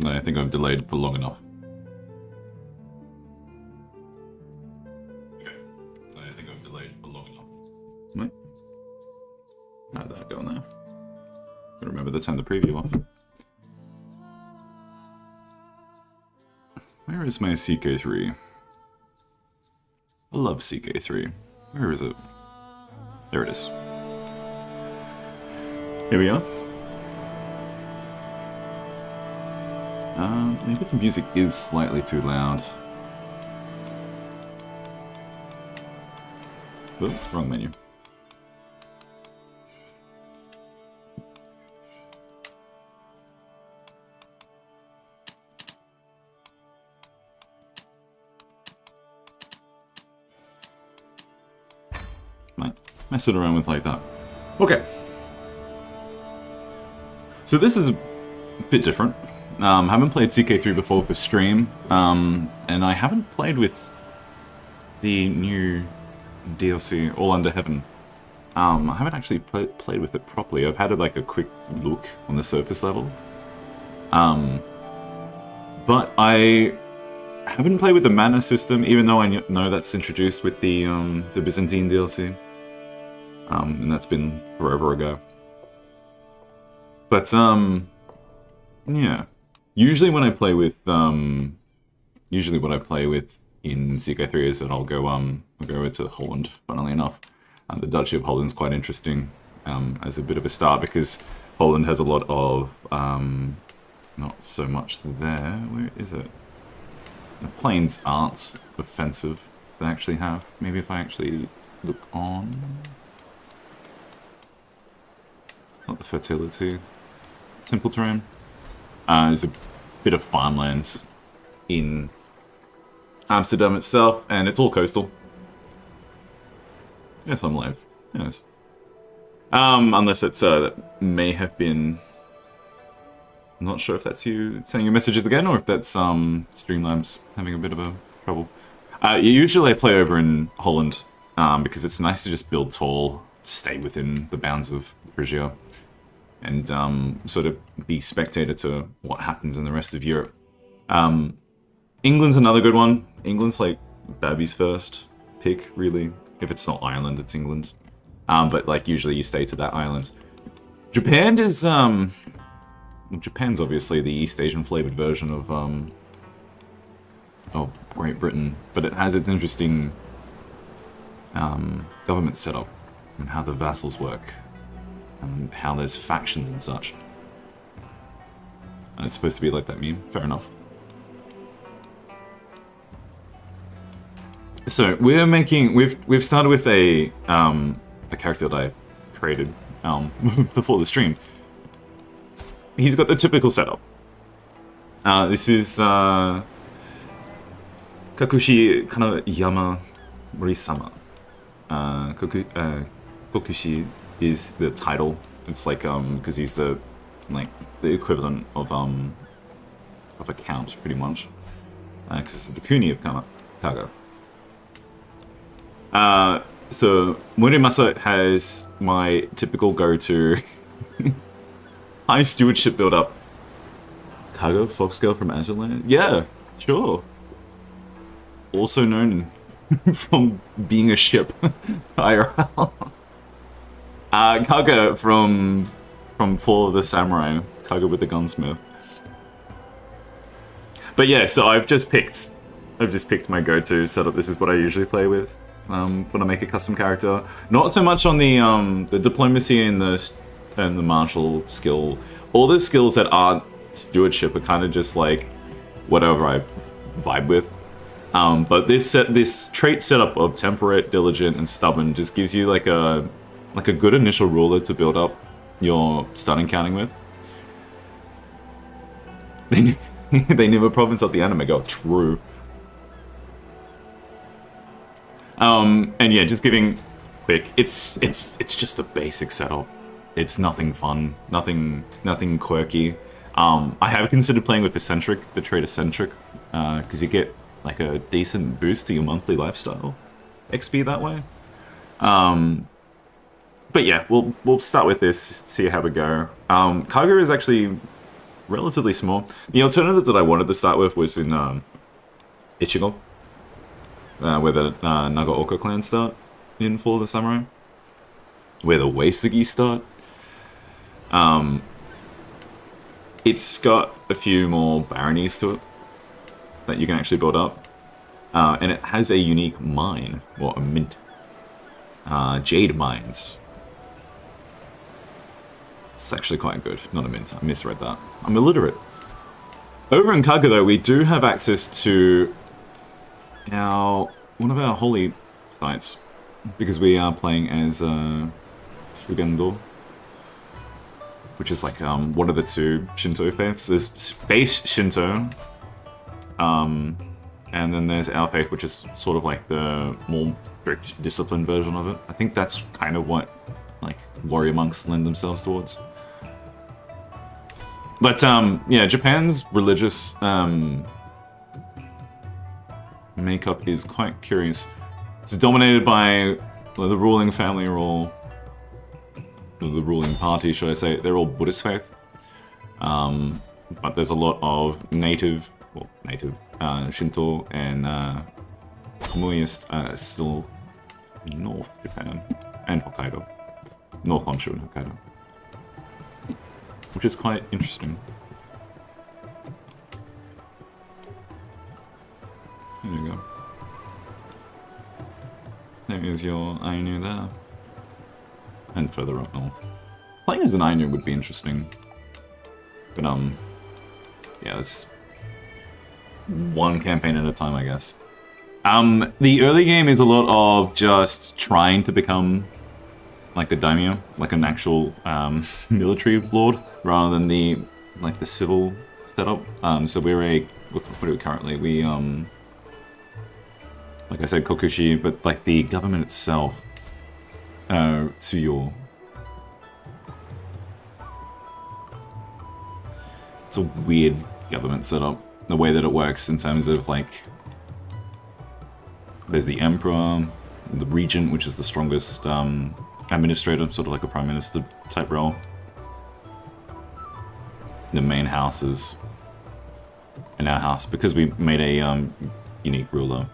I think I've delayed for long enough. Okay. I think I've delayed for long enough. Wait. How'd that go now? Gotta remember to turn the preview off. Where is my CK3? I love CK3. Where is it? There it is. Here we are. Maybe the music is slightly too loud. Oh, wrong menu. Might mess it around with like that. Okay. So this is a bit different. Haven't played CK3 before for stream, and I haven't played with the new DLC, All Under Heaven. I haven't actually played with it properly. I've had like a quick look on the surface level. But I haven't played with the mana system, even though I know that's introduced with the Byzantine DLC. And that's been forever ago. But, yeah. Usually when I play with, usually what I play with in CK3 is that I'll go over to Holland, funnily enough. The Duchy of Holland's quite interesting, as a bit of a start, because Holland has a lot of, not so much there. Where is it? The plains aren't offensive, they actually have. Maybe if I actually look on... Not the fertility. Simple terrain. There's a bit of farmlands in Amsterdam itself, and it's all coastal. Yes, I'm live. Yes. Unless it's, that may have been... I'm not sure if that's you saying your messages again, or if that's, Streamlabs having a bit of a trouble. Usually I play over in Holland, because it's nice to just build tall, stay within the bounds of Frisia, and sort of be spectator to what happens in the rest of Europe. England's another good one. England's like Babby's first pick, really. If it's not Ireland, it's England. But like usually you stay to that island. Japan is Japan's obviously the East Asian flavored version of Great Britain, but it has its interesting government setup and how the vassals work. And how there's factions and such. And it's supposed to be like that meme, fair enough. So we've started with a character that I created before the stream. He's got the typical setup. This is Kakushi Kanayama Morisama. Kokushi is the title. It's like because he's the equivalent of a count, pretty much. Because it's the Kuni of Kaga. So Morimasa has my typical go-to high stewardship build-up. Kaga, Foxgirl from Azureland? Yeah, sure. Also known from being a ship, IRL. Kaga from Fall of the Samurai, Kaga with the gunsmith. But yeah, so I've just picked my go-to setup. This is what I usually play with when I make a custom character. Not so much on the diplomacy and the martial skill. All the skills that aren't stewardship are kind of just like whatever I vibe with. But this trait setup of temperate, diligent, and stubborn just gives you like a good initial ruler to build up your starting counting with. They name a province of the anime go true. And yeah, just giving quick. It's just a basic setup. It's nothing fun, nothing quirky. I have considered playing with eccentric, the trait eccentric, because you get like a decent boost to your monthly lifestyle XP that way. But yeah, we'll start with this, see how we go. Kaga is actually relatively small. The alternative that I wanted to start with was in Ichigo, where the Nagaoka clan start in Fall of the Samurai, where the Uesugi start. It's got a few more baronies to it that you can actually build up. And it has a unique mine, or a mint. Jade mines. It's actually quite good. Not a mint. I misread that. I'm illiterate. Over in Kaga, though, we do have access to one of our holy sites, because we are playing as Fugendo, which is like one of the two Shinto faiths. There's space Shinto, and then there's our faith, which is sort of like the more strict, disciplined version of it. I think that's kind of what like warrior monks lend themselves towards. But yeah, Japan's religious makeup is quite curious. It's dominated by the ruling family, or the ruling party, should I say. They're all Buddhist faith. But there's a lot of native Shinto and Komuist still in North Japan and Hokkaido. North Honshu and Hokkaido. Which is quite interesting. There you go. There is your Ainu there. And further up north. Playing as an Ainu would be interesting. But yeah, it's one campaign at a time, I guess. The early game is a lot of just trying to become like a daimyo, like an actual military lord, rather than the civil setup. So we're what are we currently? We like I said, Kokushi, but like the government itself, Tsuyo. It's a weird government setup. The way that it works in terms of like, there's the emperor, the regent, which is the strongest administrator, sort of like a prime minister type role. The main houses in our house, because we made a unique ruler,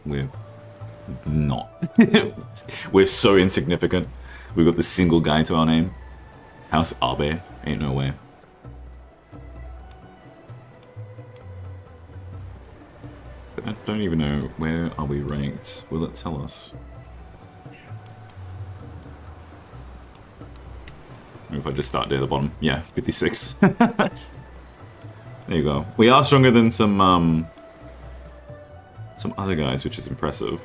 we're not. We're so insignificant. We've got this single guy to our name. House Abe, ain't no way. I don't even know, where are we ranked? Will it tell us? Maybe if I just start near the bottom. Yeah, 56. There you go. We are stronger than some other guys, which is impressive.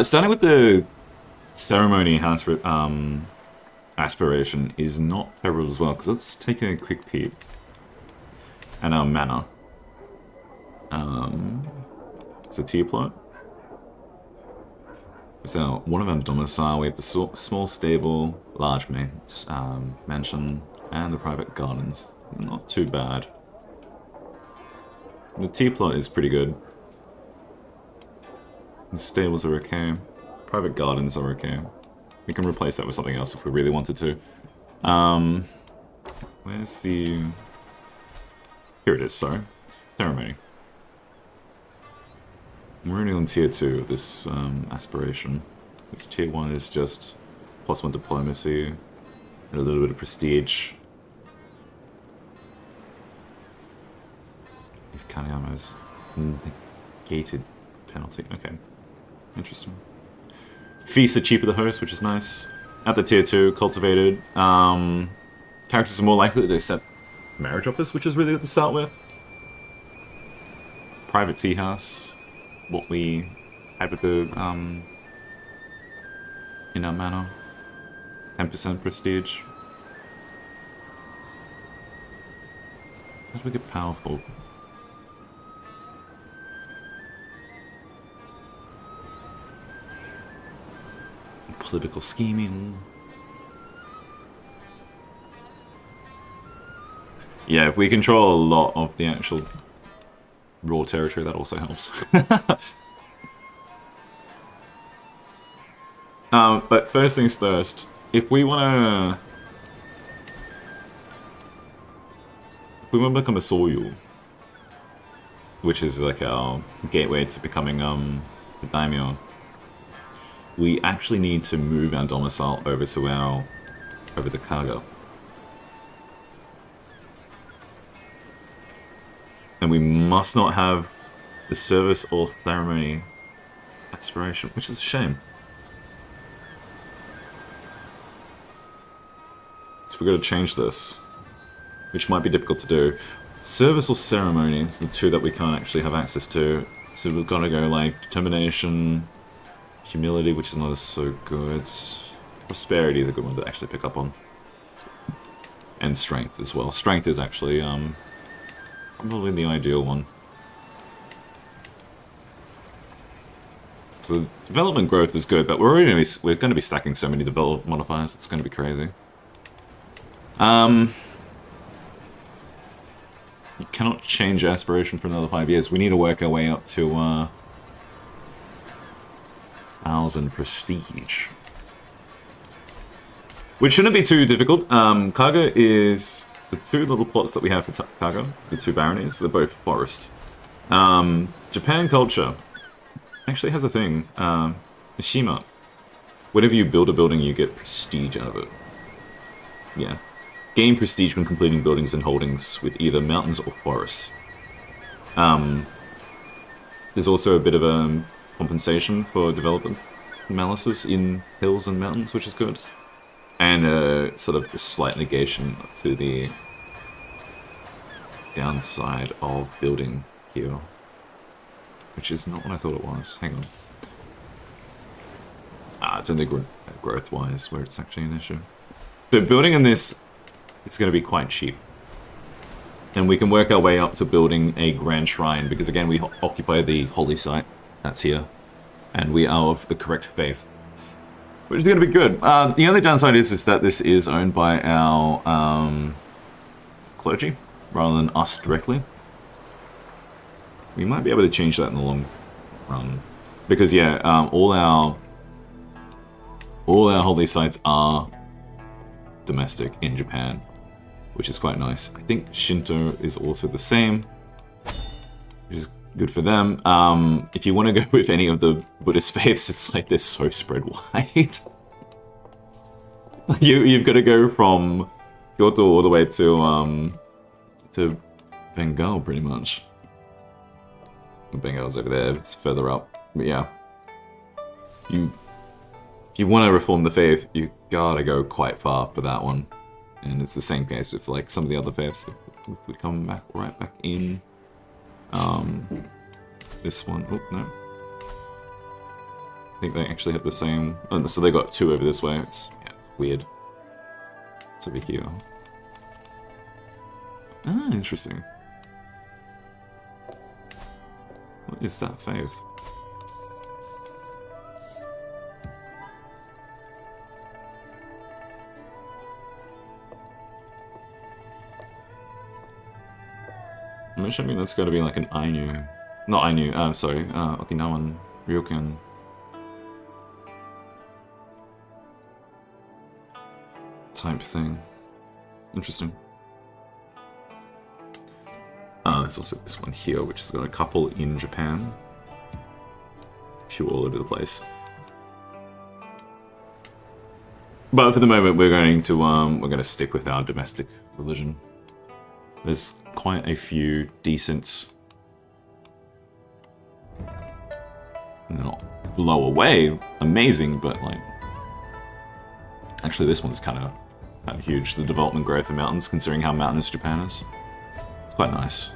Starting with the ceremony aspiration is not terrible as well, because let's take a quick peep at our manor. It's a tier plot. So one of our domicile, we have the small stable, large mansion, and the private gardens. Not too bad. The tier plot is pretty good. The stables are okay. Private gardens are okay. We can replace that with something else if we really wanted to. Where's the... Here it is, sorry. Ceremony. We're only on tier 2 of this aspiration. This tier 1 is just +1 diplomacy, and a little bit of prestige. If Kaneyama's negated penalty. Okay. Interesting. Feasts are cheaper to host, which is nice. At the tier 2, cultivated. Characters are more likely to accept marriage offers, which is really good to start with. Private tea house. What we had with the in our manor. 10% prestige. How do we get powerful? Political scheming. Yeah, if we control a lot of the actual raw territory, that also helps. But first things first, if we want to if we want to become a soil, which is like our gateway to becoming the daimyo, we actually need to move our domicile over to the Kaga. And we must not have the service or ceremony aspiration, which is a shame. So we've got to change this, which might be difficult to do. Service or ceremony is the two that we can't actually have access to. So we've got to go like determination, humility, which is not so good. Prosperity is a good one to actually pick up on. And strength as well. Strength is actually probably the ideal one. So development growth is good, but we're going to be stacking so many development modifiers. It's going to be crazy. You cannot change aspiration for another 5 years. We need to work our way up to 1,000 prestige, which shouldn't be too difficult. Kaga is the two little plots that we have for Kaga, the two baronies. They're both forest. Japan culture actually has a thing. Shima. Whenever you build a building, you get prestige out of it. Yeah. Gain prestige when completing buildings and holdings with either mountains or forests. There's also a bit of a compensation for development malices in hills and mountains, which is good. And a sort of a slight negation to the downside of building here. Which is not what I thought it was. Hang on. It's only growth-wise where it's actually an issue. So building in this, it's going to be quite cheap. And we can work our way up to building a grand shrine, because again, we occupy the holy site. That's here. And we are of the correct faith. Which is going to be good. The only downside is that this is owned by our clergy, rather than us directly. We might be able to change that in the long run. Because yeah, all our holy sites are domestic in Japan, which is quite nice. I think Shinto is also the same, which is good for them. If you want to go with any of the Buddhist faiths, it's like they're so spread wide. You've got to go from Kyoto all the way to Bengal, pretty much. Bengal's over there, it's further up. But yeah. If you want to reform the faith, you gotta go quite far for that one. And it's the same case with like some of the other faiths. If we come back right back in this one. Oh no. I think they actually have the same. Oh, so they got two over this way. It's weird. It's over here. Ah, interesting. What is that faith? I'm assuming that's got to be like an Ainu. Not Ainu, sorry, Okinawan Ryokan. Type thing. Interesting. There's also this one here, which has got a couple in Japan. A few all over the place. But for the moment, we're going to stick with our domestic religion. There's quite a few decent, not blow away, amazing, but like, actually this one's kind of huge. The development growth of mountains, considering how mountainous Japan is. It's quite nice.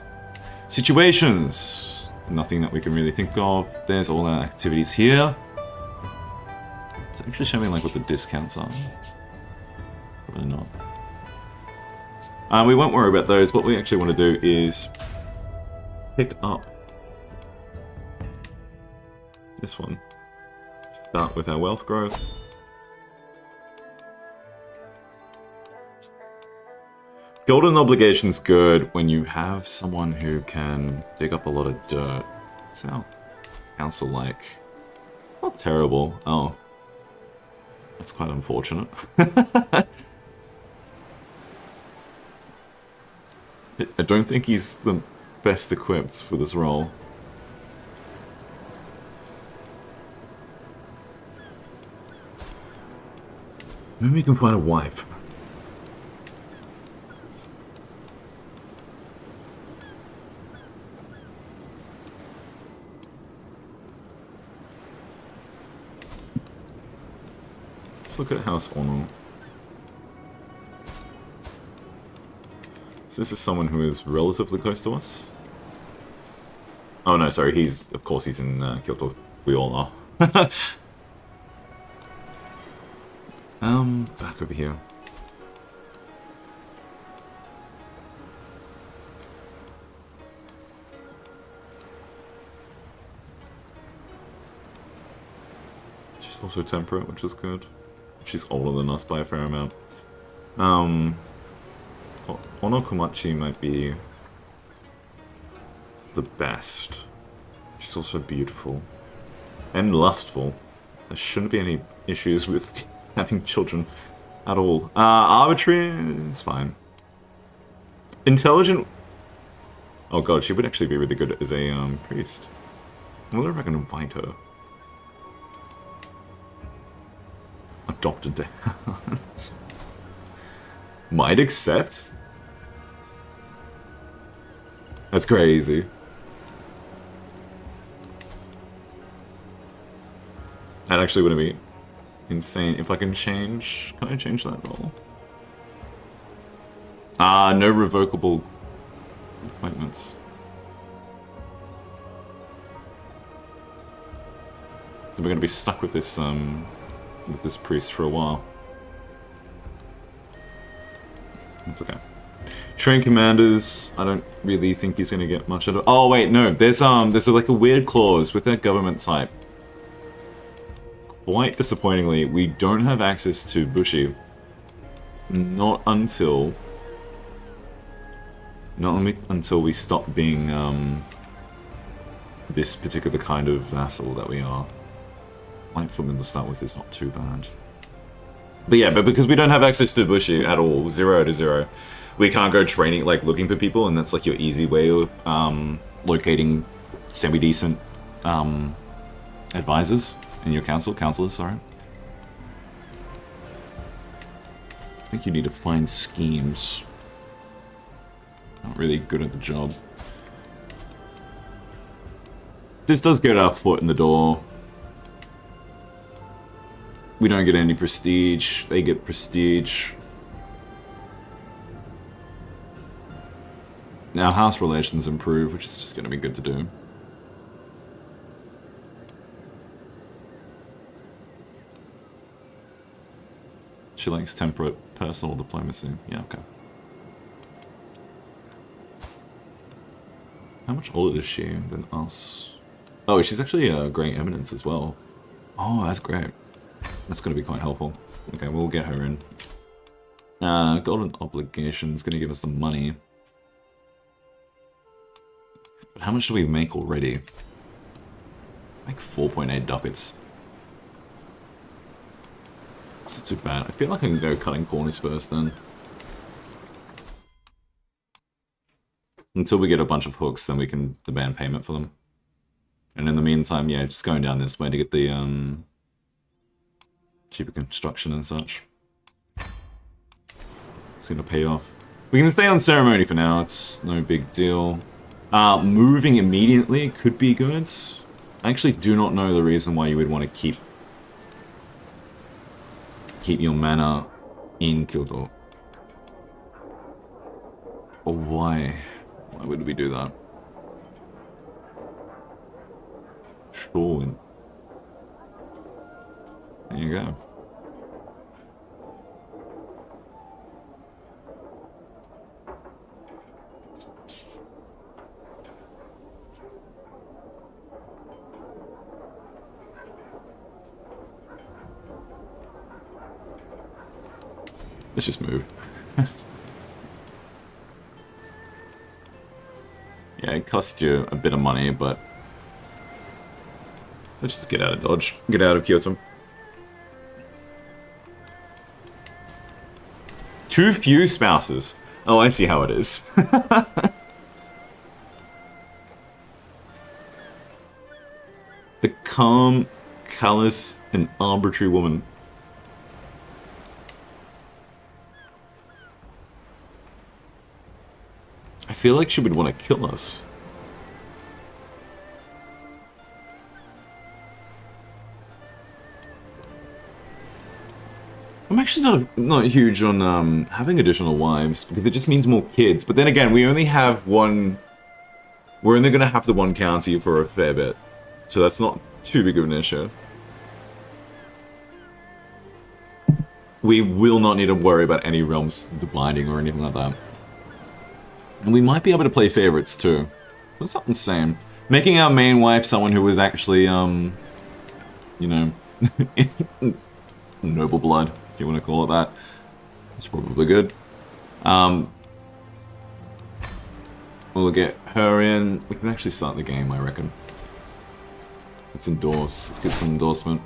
Situations. Nothing that we can really think of. There's all our activities here. It's actually showing like what the discounts are. Probably not. We won't worry about those. What we actually want to do is pick up this one. Start with our wealth growth. Golden obligation's good when you have someone who can dig up a lot of dirt. What's our council like? Not terrible. Oh. That's quite unfortunate. I don't think he's the best equipped for this role. Maybe we can find a wife. Let's look at House Ono. So this is someone who is relatively close to us. Oh no, sorry, of course he's in Kyoto. We all are. Back over here. She's also temperate, which is good. She's older than us by a fair amount. Ono Komachi might be the best. She's also beautiful. And lustful. There shouldn't be any issues with having children at all. Arbitrary, it's fine. Intelligent. Oh god, she would actually be really good as a priest. I wonder if I can invite her. Adopted dad. Might accept? That's crazy. That actually wouldn't be insane if I can change. Can I change that role? No revocable appointments. So we're gonna be stuck with this priest for a while. It's okay. Train commanders, I don't really think he's gonna get much out of. Oh wait, no. There's like a weird clause with that government type. Quite disappointingly, we don't have access to Bushi. Not until we stop being this particular kind of vassal that we are. Light footman to start with is not too bad. But yeah, but because we don't have access to Bushi at all, 0 to 0, we can't go training, like looking for people, and that's like your easy way of locating semi-decent advisors in your counselors, sorry. I think you need to find schemes. Not really good at the job. This does get our foot in the door. We don't get any prestige, they get prestige. Now house relations improve, which is just going to be good to do. She likes temperate personal diplomacy. Yeah, okay. How much older is she than us? Oh, she's actually a great eminence as well. Oh, that's great. That's going to be quite helpful. Okay, we'll get her in. Golden obligation is going to give us the money. But how much do we make already? Like 4.8 ducats. It's not too bad. I feel like I can go cutting corners first then. Until we get a bunch of hooks, then we can demand payment for them. And in the meantime, yeah, just going down this way to get the cheaper construction and such. It's gonna pay off. We can stay on ceremony for now, it's no big deal. Moving immediately could be good. I actually do not know the reason why you would want to keep your mana in Kyoto. Or why? Why would we do that? Sure. There you go. Let's just move. Yeah, it costs you a bit of money, but let's just get out of Dodge. Get out of Kyoto. Too few spouses. Oh, I see how it is. The calm, callous, and arbitrary woman. I feel like she would want to kill us. I'm actually not huge on having additional wives, because it just means more kids. But then again, we only have one... We're only going to have the one county for a fair bit. So that's not too big of an issue. We will not need to worry about any realms dividing or anything like that. And we might be able to play favorites too. That's not insane. Making our main wife someone who was actually, you know, noble blood, if you want to call it that. It's probably good. We'll get her in. We can actually start the game, I reckon. Let's endorse. Let's get some endorsement.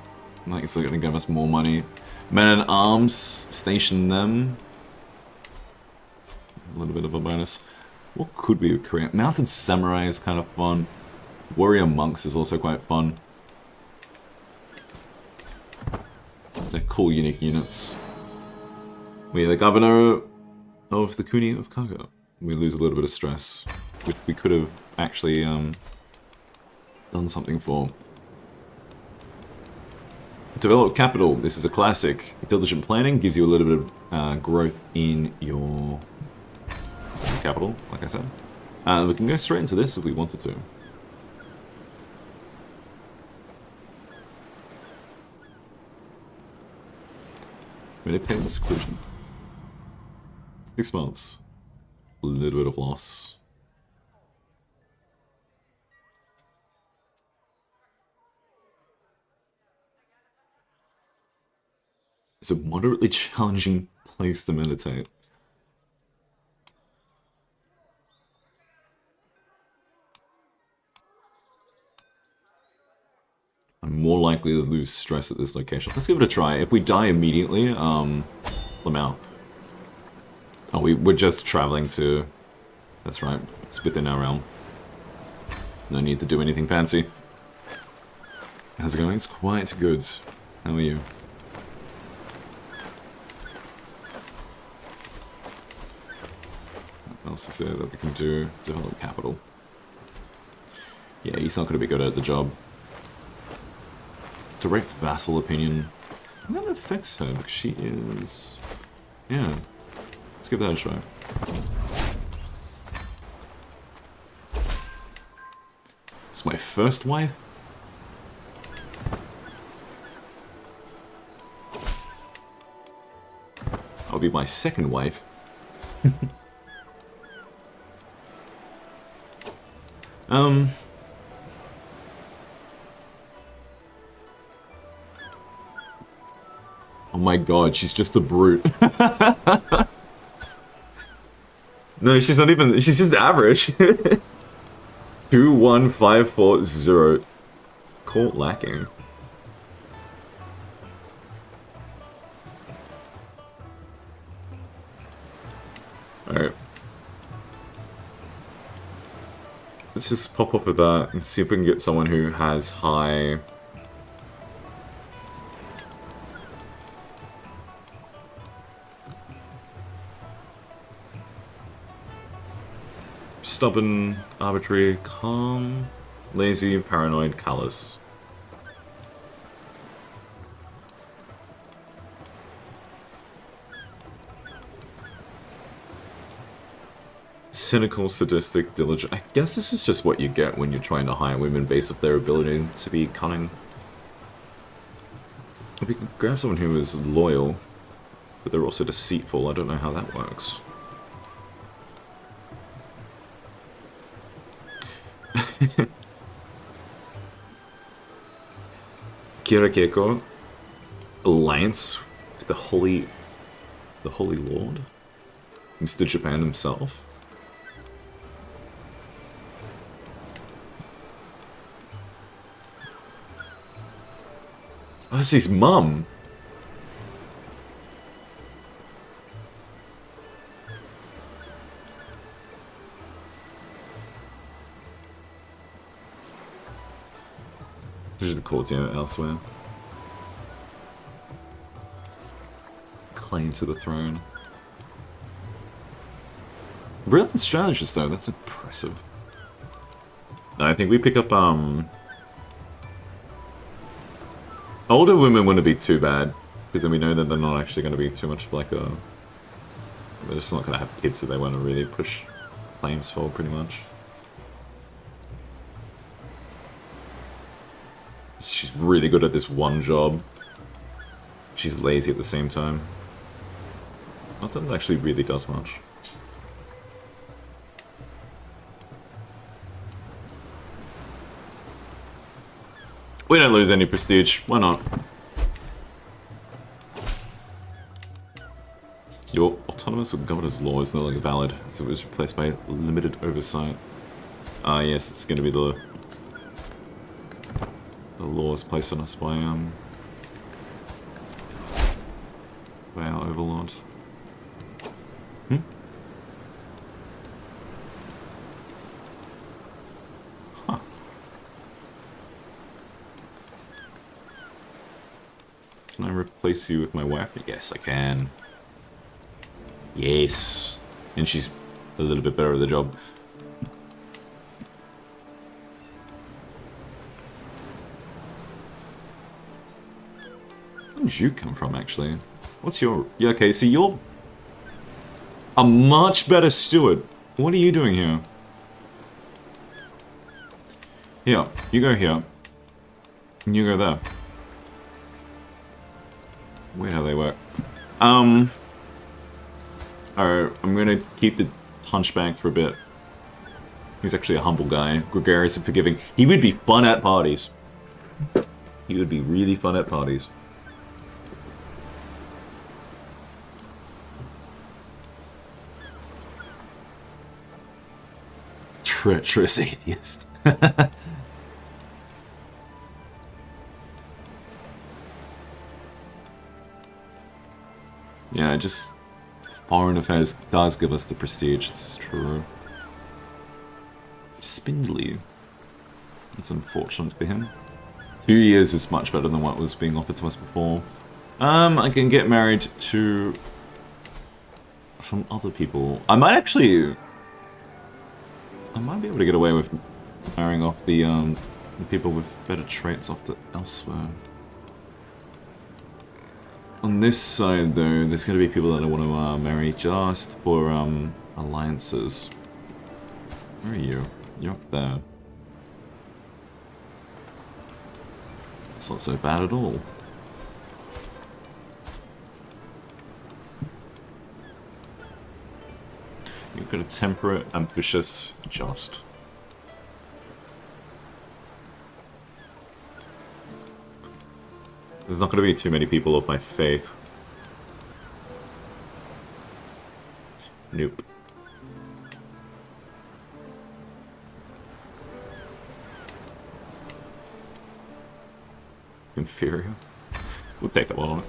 Like it's going to give us more money. Men at Arms, station them. A little bit of a bonus. What could we create? Mounted Samurai is kind of fun. Warrior Monks is also quite fun. They're cool, unique units. We are the governor of the Kuni of Kaga. We lose a little bit of stress, which we could have actually done something for. Develop capital. This is a classic. Diligent planning gives you a little bit of growth in your capital, like I said. We can go straight into this if we wanted to. Meditate the seclusion. 6 months. A little bit of loss. It's a moderately challenging place to meditate. I'm more likely to lose stress at this location. Let's give it a try. If we die immediately, I'm out. Oh, we're just traveling to... That's right. It's within our realm. No need to do anything fancy. How's it going? It's quite good. How are you? What else is there that we can do? Develop capital. Yeah, he's not going to be good at the job. Direct vassal opinion. And that affects her because she is... Yeah. Let's give that a try. It's my first wife? I'll be my second wife. Oh my god, she's just a brute. No, she's not even, she's just average. 21540. Court lacking. Alright. Let's just pop up with that and see if we can get someone who has high... Stubborn, arbitrary, calm, lazy, paranoid, callous. Cynical, sadistic, diligent. I guess this is just what you get when you're trying to hire women based off their ability to be cunning. If we could grab someone who is loyal, but they're also deceitful, I don't know how that works. Kirakeko, alliance with the Holy Lord, Mr. Japan himself. Oh, that's his mum. should have called you elsewhere. Claim to the throne. Brilliant strategist, though. That's impressive. No, I think we pick up, older women wouldn't be too bad, because then we know that they're not actually going to be too much like a... They're just not going to have kids that they want to really push claims for, pretty much. She's really good at this one job. She's lazy at the same time. Not that it actually really does much. We don't lose any prestige. Why not? Your autonomous or governor's law is no longer valid, as it was replaced by limited oversight. Ah, yes, it's going to be the laws placed on us by our overlord. Hmm? Huh. Can I replace you with my wife? Yes, I can. Yes. And she's a little bit better at the job. Where did you come from, actually? What's your... Yeah, okay, so you're a much better steward. What are you doing here? Here, you go here. And you go there. Weird how they work. Alright, I'm gonna keep the hunchback for a bit. He's actually a humble guy, gregarious and forgiving. He would be fun at parties. He would be really fun at parties. Treacherous atheist. Yeah, just foreign affairs does give us the prestige, it's true. Spindly. It's unfortunate for him. 2 years is much better than what was being offered to us before. I can get married to some other people. I might be able to get away with marrying off the people with better traits off to elsewhere. On this side, though, there's going to be people that I want to marry just for alliances. Where are you? You're up there. It's not so bad at all. You've got a temperate, ambitious, just. There's not going to be too many people of my faith. Nope. Inferior. We'll take that one on it.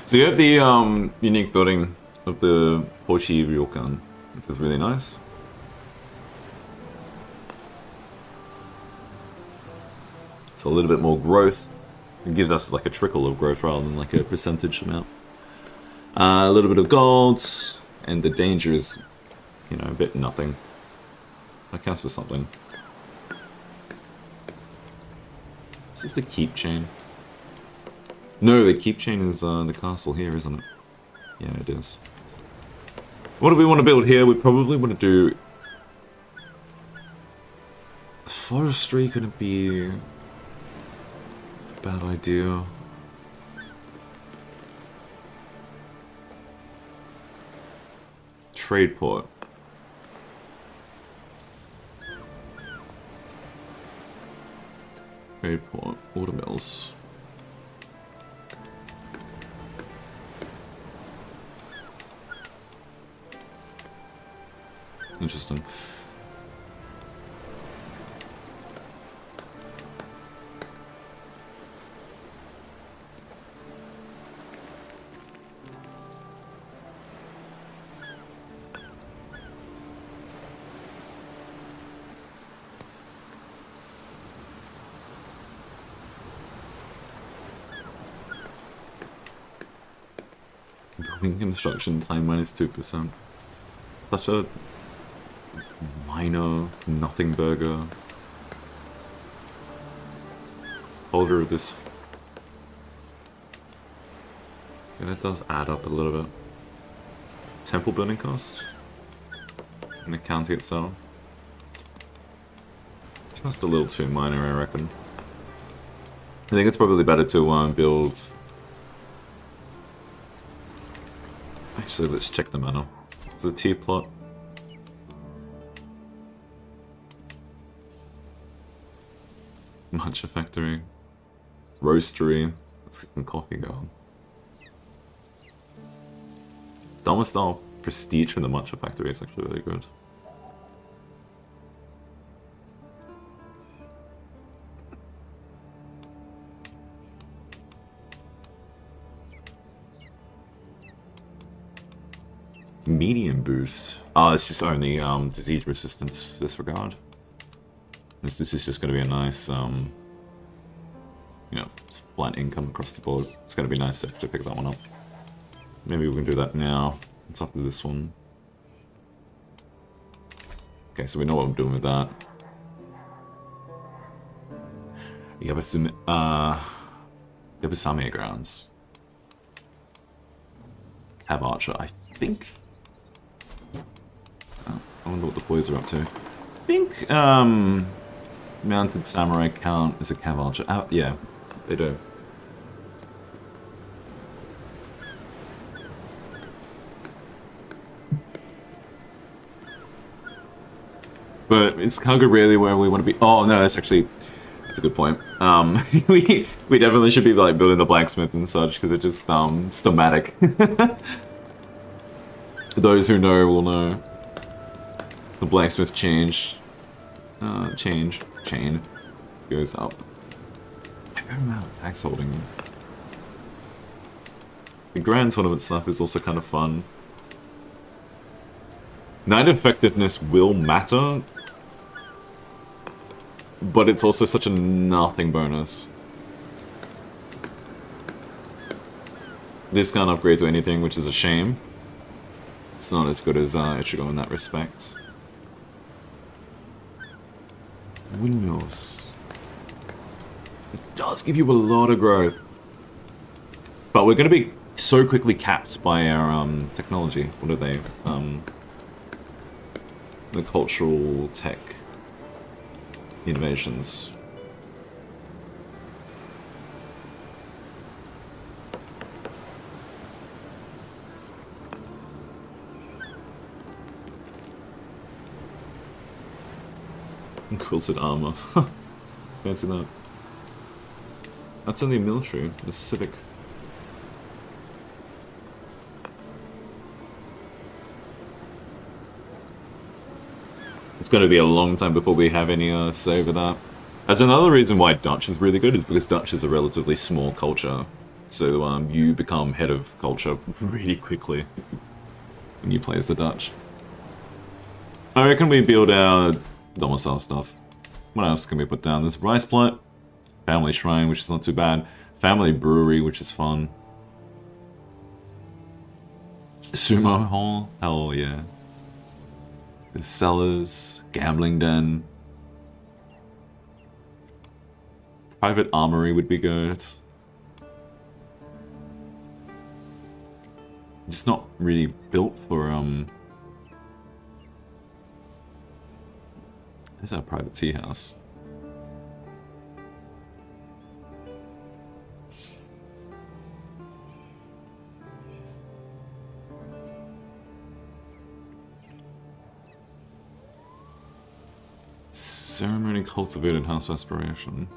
So you have the unique building of the Hoshi Ryokan, which is really nice. So a little bit more growth. It gives us like a trickle of growth rather than like a percentage amount. A little bit of gold, and the danger is, you know, a bit nothing. That counts for something. This is the keep chain. No, the keep chain is the castle here, isn't it? Yeah, it is. What do we want to build here? We probably want to do... Forestry couldn't be a bad idea. Trade port. Trade port. Watermills. Interesting. Construction time -2%. Such a minor nothing burger. Holder of this. Yeah, that does add up a little bit. Temple building cost? In the county itself? Just a little too minor, I reckon. I think it's probably better to build... Actually, let's check the manor. It's a tea plot. Matcha factory. Roastery. Let's get some coffee going. Dharma style prestige from the matcha factory is actually really good. Medium boost. Oh, it's just only disease resistance disregard. This is just going to be a nice, you know, flat income across the board. It's going to be nice to actually pick that one up. Maybe we can do that now. It's after this one. Okay, so we know what I'm doing with that. Yabusame grounds. Cav Archer, I think. Oh, I wonder what the boys are up to. I think Mounted Samurai count as a Cav Archer. Oh, yeah, they do. But is Kaga really where we want to be? Oh no, that's a good point. We definitely should be like building the blacksmith and such because it's just schematic. Those who know will know. The blacksmith chain goes up. I don't know, tax holding. The grand tournament stuff is also kind of fun. Night effectiveness will matter, but it's also such a nothing bonus. This can't upgrade to anything, which is a shame. It's not as good as Ichigo in that respect. Windmills. It does give you a lot of growth. But we're going to be so quickly capped by our technology. What are they? The cultural tech innovations. Quilted armor. Fancy that. That's only military. The civic. It's going to be a long time before we have any say over that. As another reason why Dutch is really good is because Dutch is a relatively small culture. So you become head of culture really quickly when you play as the Dutch. I reckon we build our domicile stuff. What else can we put down? There's rice plot, family shrine, which is not too bad. Family brewery, which is fun. Sumo hall, hell yeah. The cellars, gambling den. Private armory would be good. Just not really built for This is our private tea house. Ceremony cultivated house of aspiration.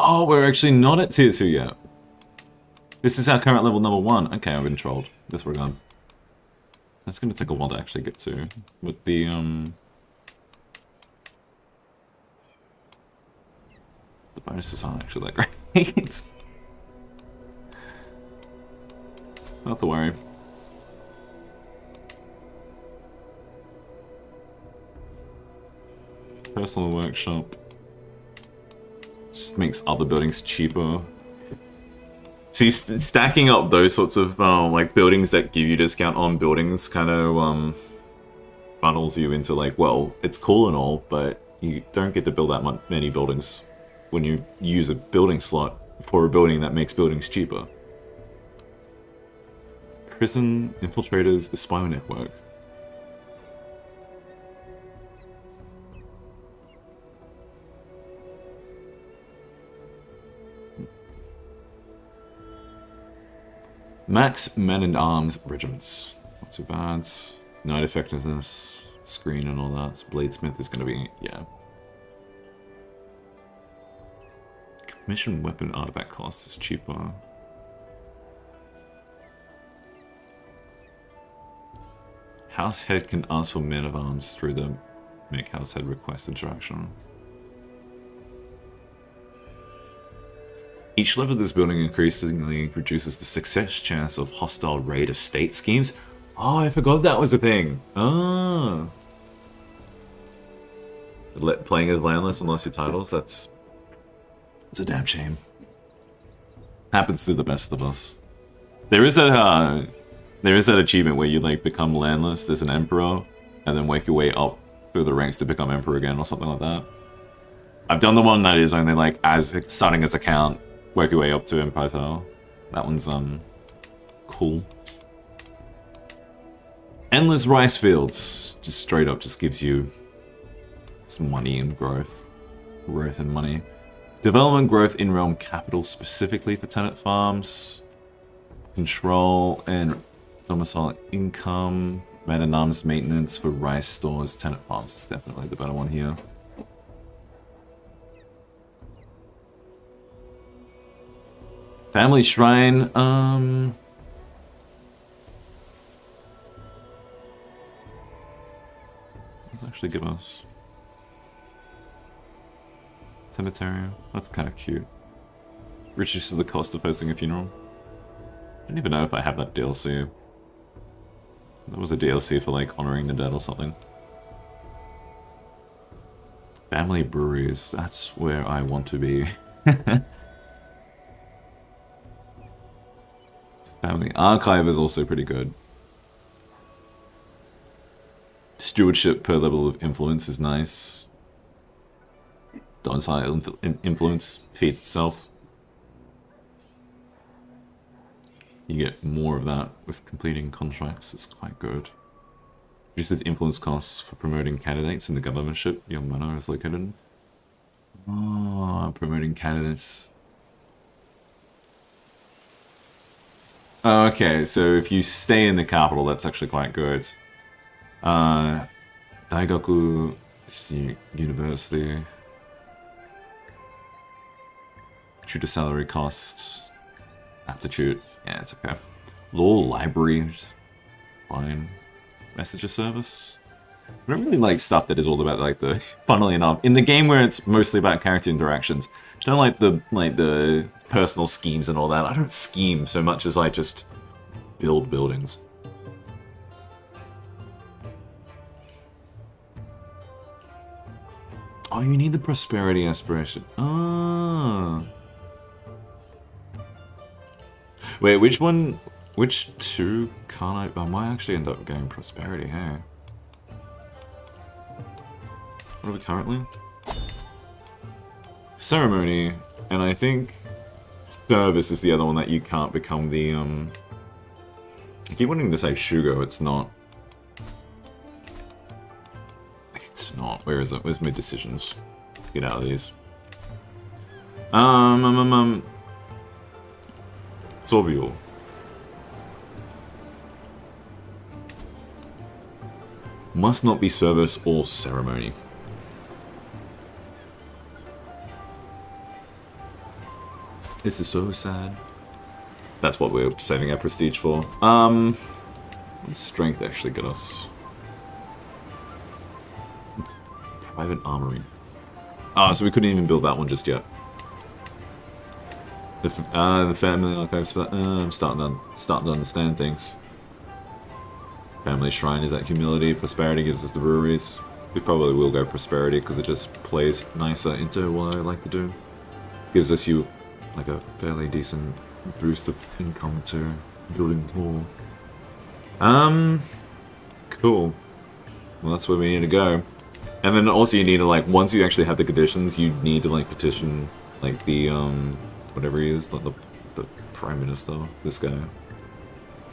Oh, we're actually not at tier 2 yet. This is our current level number 1. Okay, I've been trolled. Disregard. That's gonna take a while to actually get to. With the, the bonuses aren't actually that great. Not to worry. Personal workshop. Just makes other buildings cheaper. See, stacking up those sorts of like buildings that give you discount on buildings kind of funnels you into like, well, it's cool and all, but you don't get to build that many buildings when you use a building slot for a building that makes buildings cheaper. Prison infiltrators, a spy network. Max men-at-arms regiments. It's not too bad. Night effectiveness, screen and all that. Bladesmith is going to be, yeah. Commission weapon artifact cost is cheaper. Househead can ask for men-at-arms through the make househead request interaction. Each level of this building increasingly reduces the success chance of hostile raid of state schemes. Oh, I forgot that was a thing. Ah. Playing as landless and lost your titles, that's a damn shame. Happens to the best of us. There is that achievement where you like become landless as an emperor and then work your way up through the ranks to become emperor again or something like that. I've done the one that is only like as starting as a count. Work your way up to Empire Tower. That one's cool. Endless rice fields. Just straight up just gives you some money and growth. Growth and money. Development growth in realm capital specifically for tenant farms. Control and domicile income. Men-at-arms maintenance for rice stores. Tenant farms is definitely the better one here. Family Shrine, let's actually give us cemetery. That's kind of cute. Reduces the cost of hosting a funeral. I don't even know if I have that DLC. That was a DLC for like honoring the dead or something. Family breweries, that's where I want to be. Family Archive is also pretty good. Stewardship per level of influence is nice. Domicile influence feeds itself. You get more of that with completing contracts. It's quite good. Reduces influence costs for promoting candidates in the governorship your manor is located in. Oh, promoting candidates. Okay, so if you stay in the capital, that's actually quite good. Daigaku University. Tutor salary cost. Aptitude. Yeah, it's okay. Law library. Just fine. Messenger service. I don't really like stuff that is all about like the funnily enough. In the game where it's mostly about character interactions, I don't like the personal schemes and all that. I don't scheme so much as I just build buildings. Oh, you need the prosperity aspiration. Ah. Wait, which one? Which two can't I might actually end up getting prosperity, hey? What are we currently? Ceremony, and I think service is the other one that you can't become the, I keep wanting to say Shugo, it's not. It's not. Where is it? Where's my decisions? Get out of these. Sobio. Must not be service or ceremony. This is so sad. That's what we're saving our prestige for. What does strength actually get us? It's private armory. Ah, so we couldn't even build that one just yet. The family archives. I'm starting to understand things. Family shrine is that humility. Prosperity gives us the breweries. We probably will go prosperity because it just plays nicer into what I like to do. Gives us like a fairly decent boost of income to building more. Cool. Well, that's where we need to go. And then also you need to, like, once you actually have the conditions, you need to, like, petition, like, the, whatever he is, like the Prime Minister, this guy.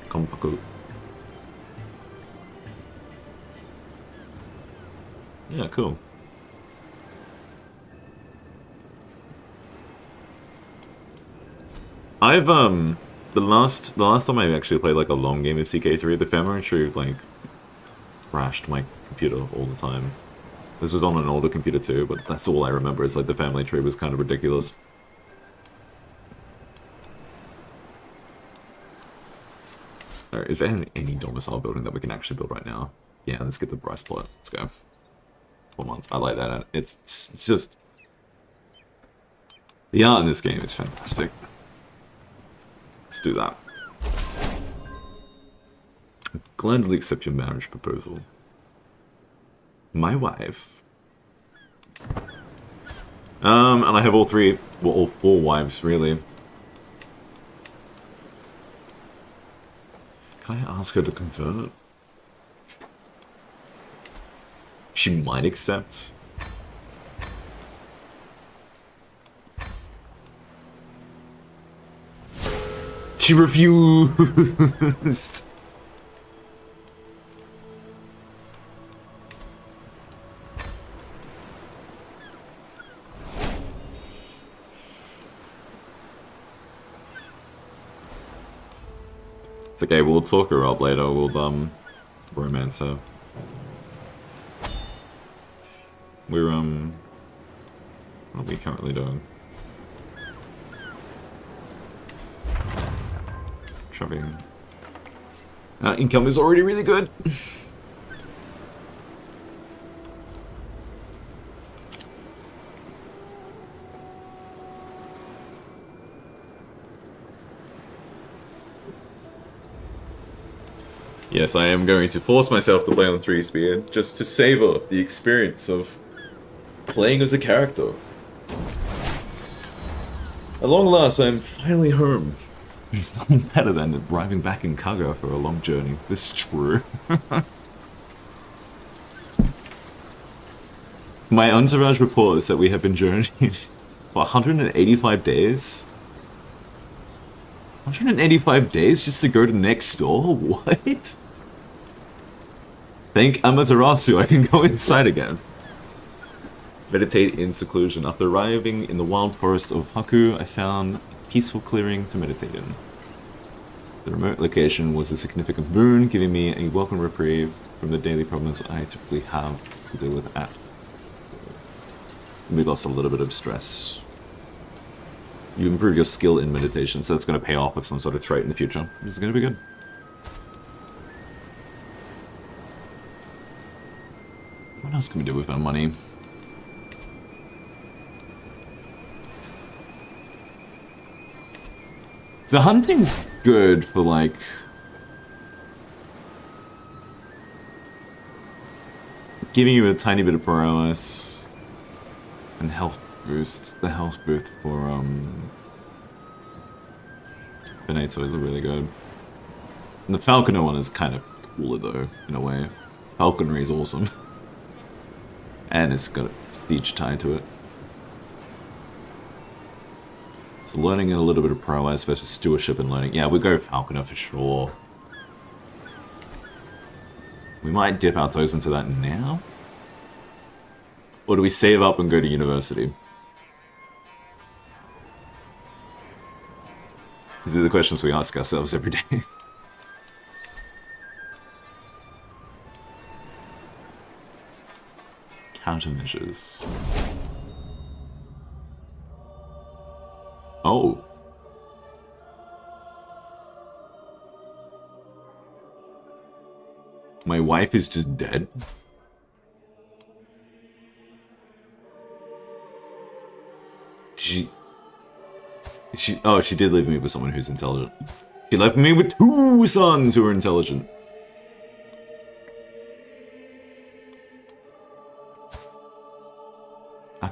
Kompaku. Yeah, cool. I've, the last time I actually played, like, a long game of CK3, the family tree, like, crashed my computer all the time. This was on an older computer too, but that's all I remember is, like, the family tree was kind of ridiculous. Alright, is there any domicile building that we can actually build right now? Yeah, let's get the Bryce plot. Let's go. 4 months. I like that. It's just... The art in this game is fantastic. Let's do that. Gladly accept your marriage proposal. My wife. And I have all 3, well, all 4 wives, really. Can I ask her to convert? She might accept. She refused! It's okay, we'll talk her up later, we'll, romance her. We're, what are we currently doing? Shopping. Income is already really good. Yes, I am going to force myself to play on 3 speed, just to savor the experience of playing as a character. At long last, I am finally home. There's nothing better than arriving back in Kaga for a long journey. This is true. My entourage reports that we have been journeying for 185 days. 185 days just to go to next door? What? Thank Amaterasu, I can go inside again. Meditate in seclusion. After arriving in the wild forest of Haku, I found a peaceful clearing to meditate in. The remote location was a significant boon, giving me a welcome reprieve from the daily problems I typically have to deal with at. We lost a little bit of stress. You improve your skill in meditation, so that's going to pay off with some sort of trait in the future, which is going to be good. What else can we do with our money? So hunting's good for, like... giving you a tiny bit of prowess and health boost. The health boost for, Veneto is really good. And the Falconer one is kind of cooler, though, in a way. Falconry is awesome. And it's got a prestige tied to it. So learning a little bit of prowess versus stewardship and learning. Yeah, we go Falconer for sure. We might dip our toes into that now. Or do we save up and go to university? These are the questions we ask ourselves every day. Countermeasures. Oh. My wife is just dead? Oh, she did leave me with someone who's intelligent. She left me with 2 sons who are intelligent.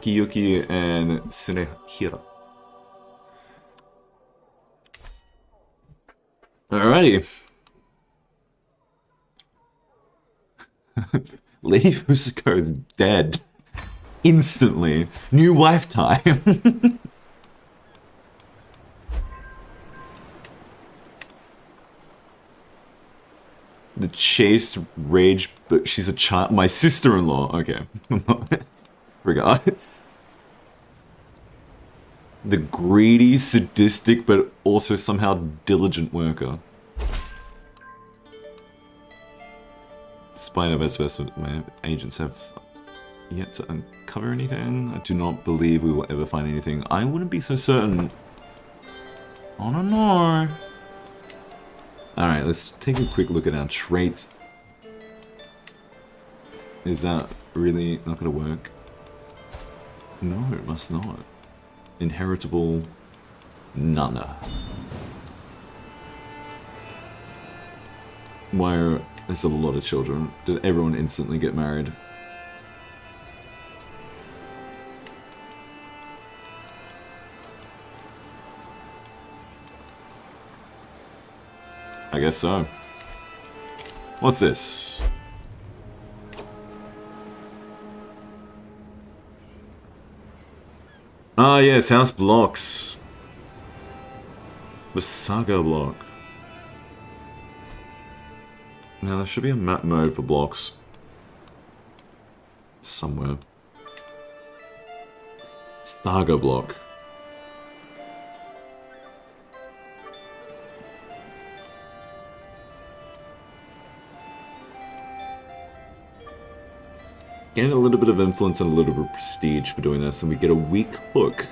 Takiyuki and Tsunehira. Alrighty. Lady Fusako is dead. Instantly. New wife time. The chaste rage, but she's a child. My sister-in-law. Okay. Regard. The greedy, sadistic, but also somehow diligent worker. Despite our best, my agents have yet to uncover anything. I do not believe we will ever find anything. I wouldn't be so certain. I don't know. Alright, let's take a quick look at our traits. Is that really not going to work? No, it must not. Inheritable Nana. Why are... There's a lot of children. Did everyone instantly get married? I guess so. What's this? Ah yes, house blocks. The Saga block. Now there should be a map mode for blocks. Somewhere. Saga block. Gain a little bit of influence and a little bit of prestige for doing this, and we get a weak hook.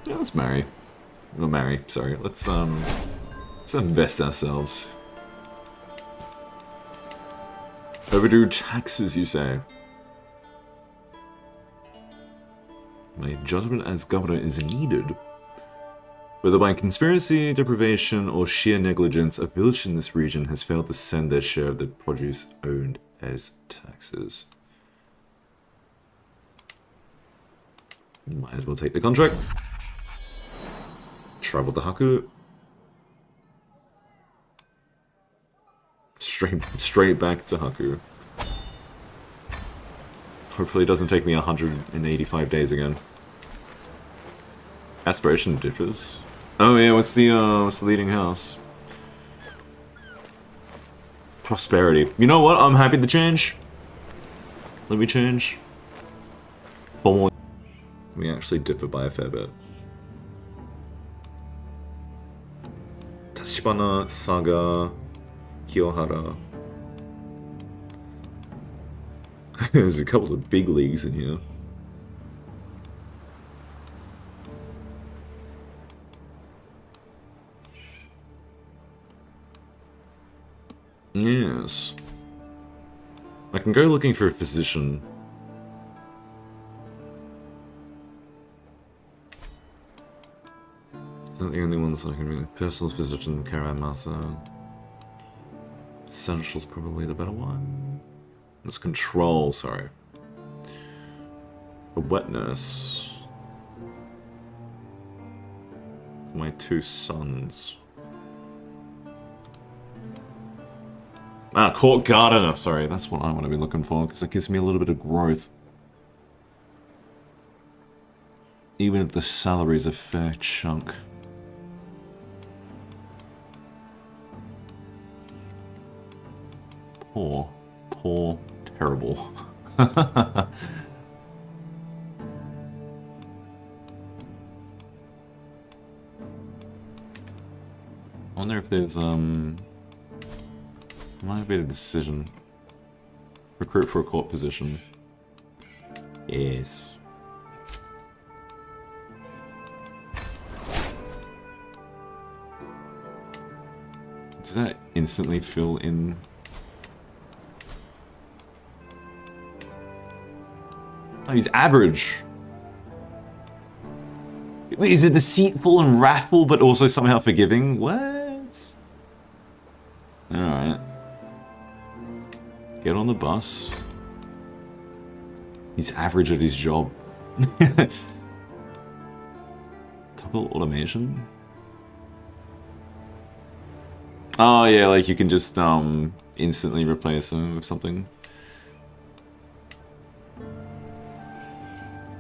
Yeah, let's marry. Not marry, sorry. Let's invest ourselves. Overdue taxes, you say? My judgment as governor is needed. Whether by conspiracy, deprivation, or sheer negligence, a village in this region has failed to send their share of the produce owned as taxes. Might as well take the contract. Travel to Haku. Straight back to Haku. Hopefully it doesn't take me 185 days again. Aspiration differs. Oh yeah, what's the leading house? Prosperity. You know what? I'm happy to change. Let me change. We actually differ by a fair bit. Tachibana, Saga, Kiyohara. There's a couple of big leagues in here. Yes. I can go looking for a physician. It's not the only ones I can really... Personal physician, Karamasa. Essential's probably the better one. It's control, sorry. A wet nurse. My two sons. Ah, court gardener. Sorry, that's what I want to be looking for, because it gives me a little bit of growth. Even if the salary's a fair chunk. Poor, terrible. I wonder if there's, might be a decision. Recruit for a court position. Yes. Does that instantly fill in? Oh, he's average. Wait, is it deceitful and wrathful, but also somehow forgiving? What? Alright. Get on the bus. He's average at his job. Toggle automation? Oh yeah, like you can just instantly replace him with something.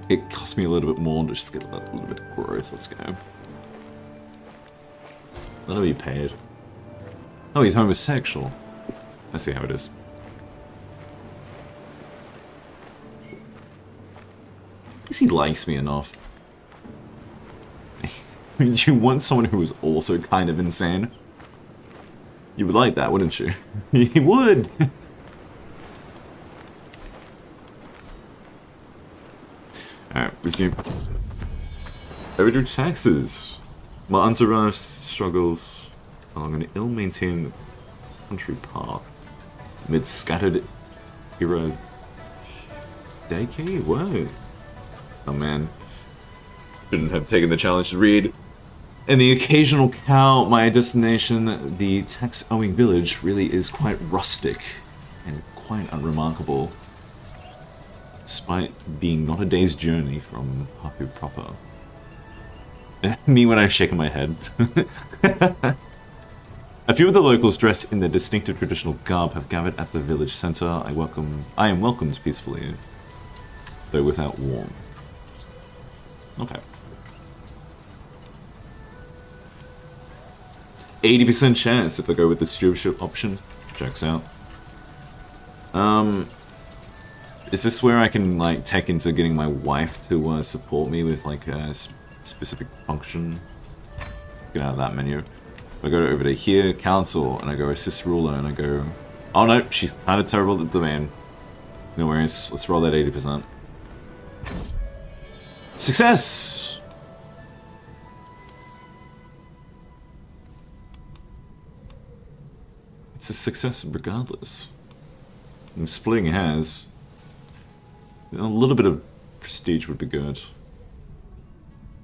It cost me a little bit more to just get a little bit of growth. Let's go. That'll be paid. Oh, he's homosexual. I see how it is. I guess he likes me enough. You want someone who is also kind of insane? You would like that, wouldn't you? You would! Alright, resume. Overdue taxes. My entourage struggles along an ill-maintained country path amid scattered era decay? What? Oh man. Shouldn't have taken the challenge to read. And the occasional cow, my destination, the tax-owing village, really is quite rustic and quite unremarkable, despite being not a day's journey from Haku proper. Me when I'm shaking my head. A few of the locals dressed in their distinctive traditional garb have gathered at the village center. I am welcomed peacefully, though without warmth. Okay. 80% chance if I go with the stewardship option. Checks out. Is this where I can like tech into getting my wife to support me with like a specific function? Let's get out of that menu. I go over to here, council, and I go assist ruler, and I go, oh no, she's kind of terrible at the domain. No worries, let's roll that 80%. Success! It's a success regardless. I'm splitting hairs. A little bit of prestige would be good.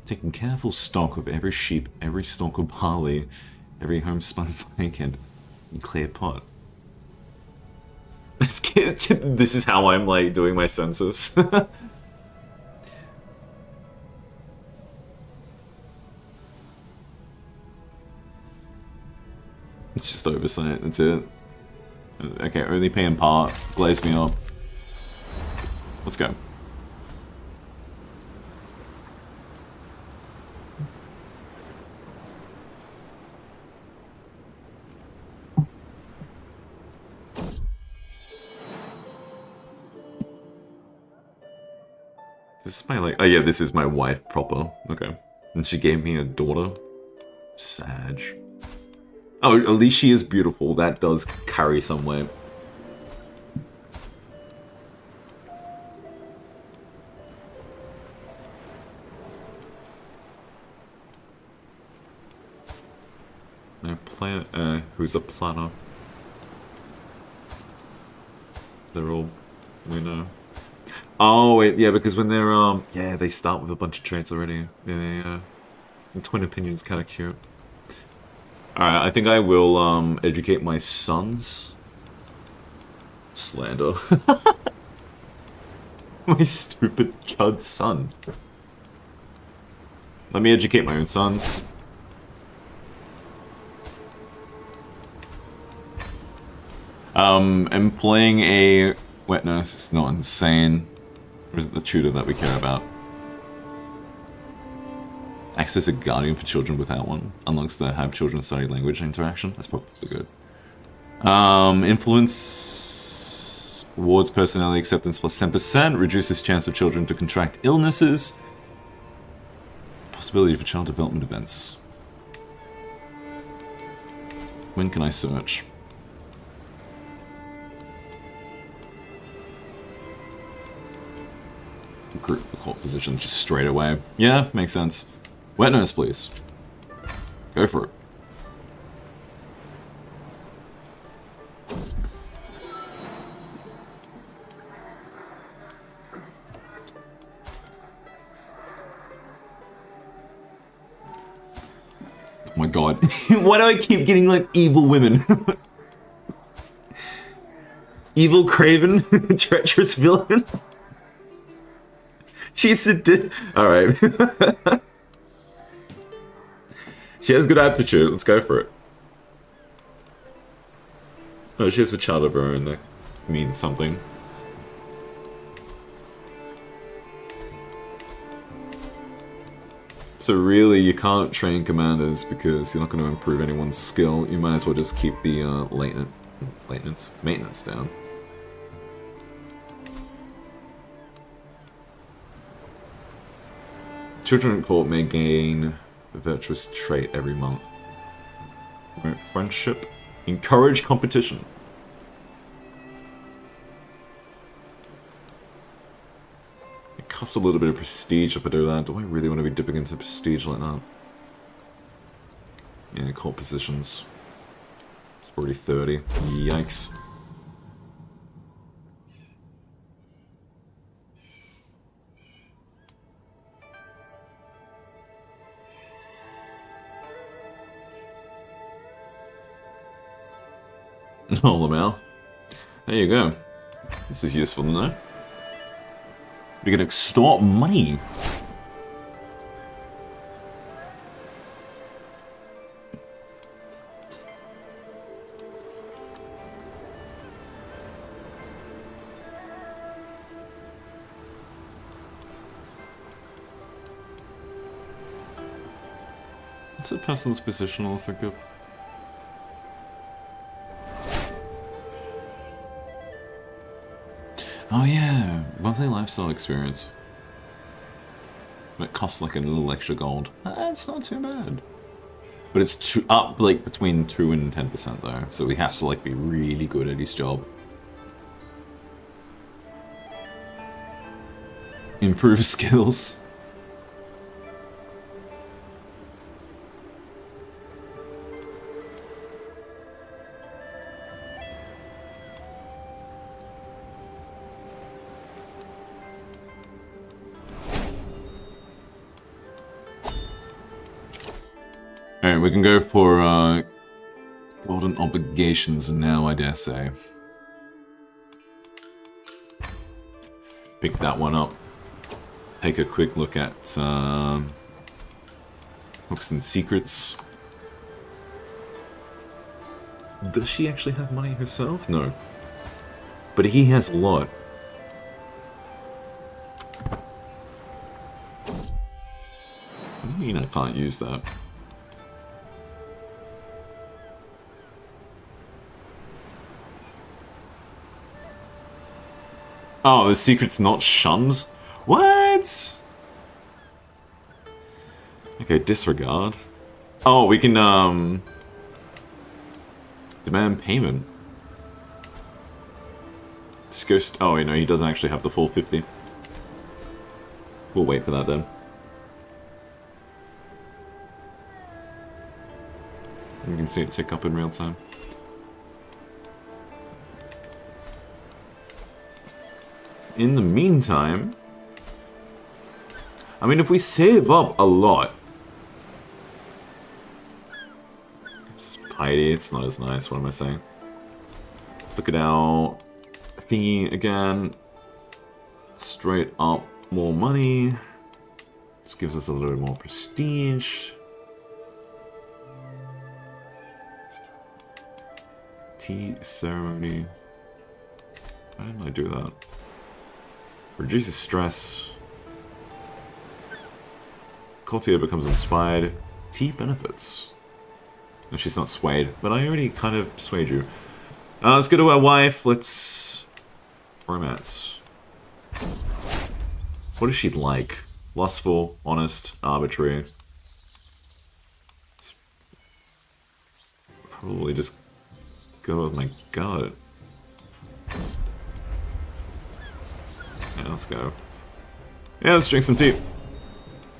Taking careful stock of every sheep, every stalk of barley, every homespun blanket, and clear pot. This is how I'm like doing my census. It's just oversight, that's it. Okay, only pay in part. Glaze me up. Let's go. This is my like, oh yeah, this is my wife proper. Okay. And she gave me a daughter. Sag. Oh, at least she is beautiful. That does carry some weight. No player, who's a planner? They're all, we know. Oh wait, yeah, because when they're yeah, they start with a bunch of traits already. Yeah. The twin opinion's kind of cute. Alright, I think I will educate my sons. Slander. My stupid chud son. Let me educate my own sons. Employing a wet nurse is not insane. Or is it the tutor that we care about? Access a guardian for children without one. Unlocks the have children study language interaction. That's probably good. Influence wards personality acceptance plus 10%. Reduces chance of children to contract illnesses. Possibility for child development events. When can I search? Group for court position just straight away. Yeah, makes sense. Wet nurse, please. Go for it. Oh my god. Why do I keep getting like evil women? Evil craven, treacherous villain. She's alright. She has good aptitude, let's go for it. Oh, she has a child of her own, that means something. So really, you can't train commanders because you're not going to improve anyone's skill. You might as well just keep the maintenance down. Children at court may gain a virtuous trait every month. Right, friendship. Encourage competition. It costs a little bit of prestige if I do that. Do I really want to be dipping into prestige like that? Yeah, court positions. It's already 30. Yikes. Oh, Lamel. There you go. This is useful to know. We can extort money. What's a person's position also give? Oh yeah, monthly lifestyle experience. It costs like a little extra gold. That's not too bad. But it's up like between 2 and 10% though, so we have to like be really good at his job. Improve skills. Alright, we can go for golden obligations now, I dare say. Pick that one up. Take a quick look at hooks and secrets. Does she actually have money herself? No. But he has a lot. What do you mean I can't use that? Oh, the secret's not shunned? What? Okay, disregard. Oh, we can, demand payment. Ghost. Oh, wait, no, he doesn't actually have the full 50. We'll wait for that then. You can see it tick up in real time. In the meantime, I mean, if we save up a lot, this is piety, it's not as nice, what am I saying? Let's look at our thingy again. Straight up more money. This gives us a little more prestige. Tea ceremony. Why didn't I do that? Reduces stress. Courtier becomes inspired. Tea benefits. No, she's not swayed, but I already kind of swayed you. Let's go to our wife. Let's... romance. What is she like? Lustful, honest, arbitrary. Probably just go with my gut. Yeah, let's go. Yeah, let's drink some tea.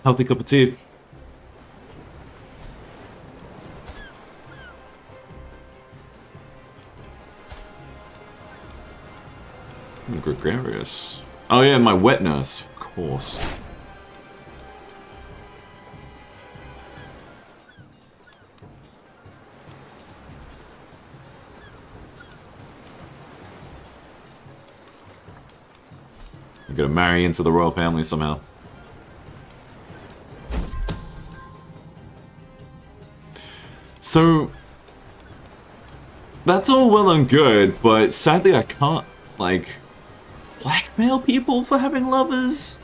Healthy cup of tea. Gregarious. Oh yeah, my wet nurse, of course. You're gonna marry into the royal family somehow. So, that's all well and good, but sadly I can't, like, blackmail people for having lovers?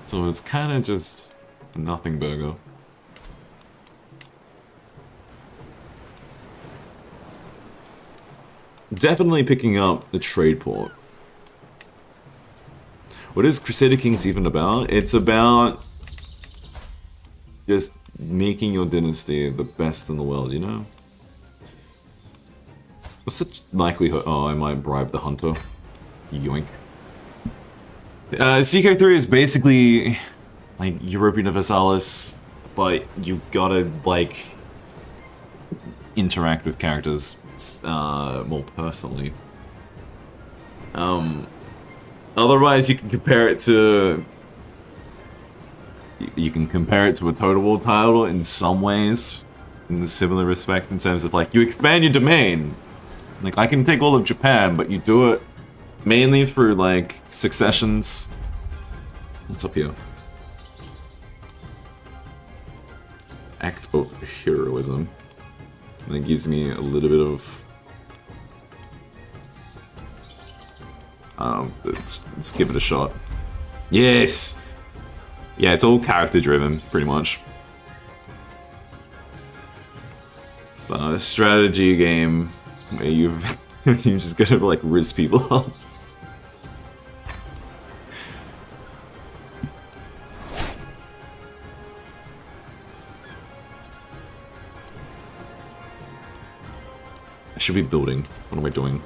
So it's kind of just a nothing burger. Definitely picking up the trade port. What is Crusader Kings even about? It's about just making your dynasty the best in the world, you know? What's the likelihood? Oh, I might bribe the hunter. Yoink. CK3 is basically like Europa Universalis, but you gotta, like, interact with characters more personally. Otherwise, you can compare it to... You can compare it to a Total War title in some ways, in a similar respect, in terms of, like, you expand your domain. Like, I can take all of Japan, but you do it mainly through, like, successions. What's up here? Act of heroism. That gives me a little bit of... let's give it a shot. Yes! Yeah, it's all character driven, pretty much. It's a strategy game where you just gotta, like, riz people up. I should be building. What am I doing?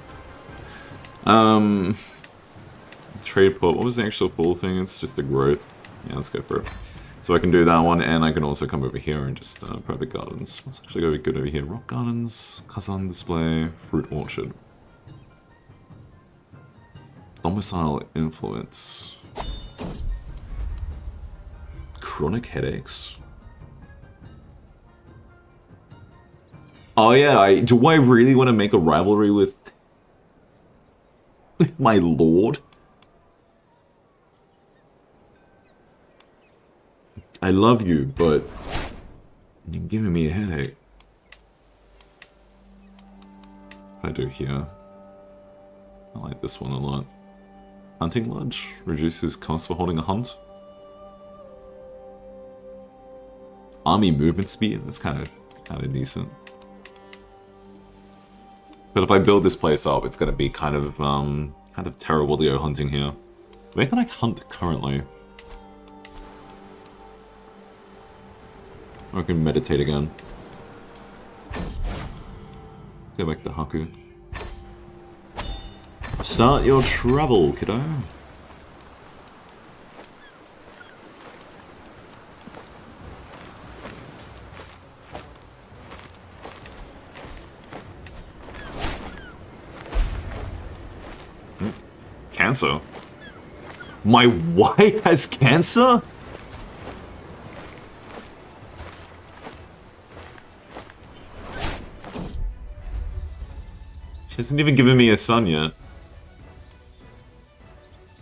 Trade port. What was the actual pool thing? It's just the growth. Yeah, let's go for it. So I can do that one, and I can also come over here and just private gardens. What's actually going to be good over here? Rock gardens, Kazan display, fruit orchard. Domicile influence. Chronic headaches. Oh yeah, do I really want to make a rivalry with my lord? I love you, but you're giving me a headache. What do I do here? I like this one a lot. Hunting Lodge reduces cost for holding a hunt. Army movement speed, that's kind of decent. But if I build this place up, it's gonna be kind of terrible to go hunting here. Where can I hunt currently? Or I can meditate again. Let's go back to Haku. Start your travel, kiddo. Cancer? My wife has cancer? She hasn't even given me a son yet.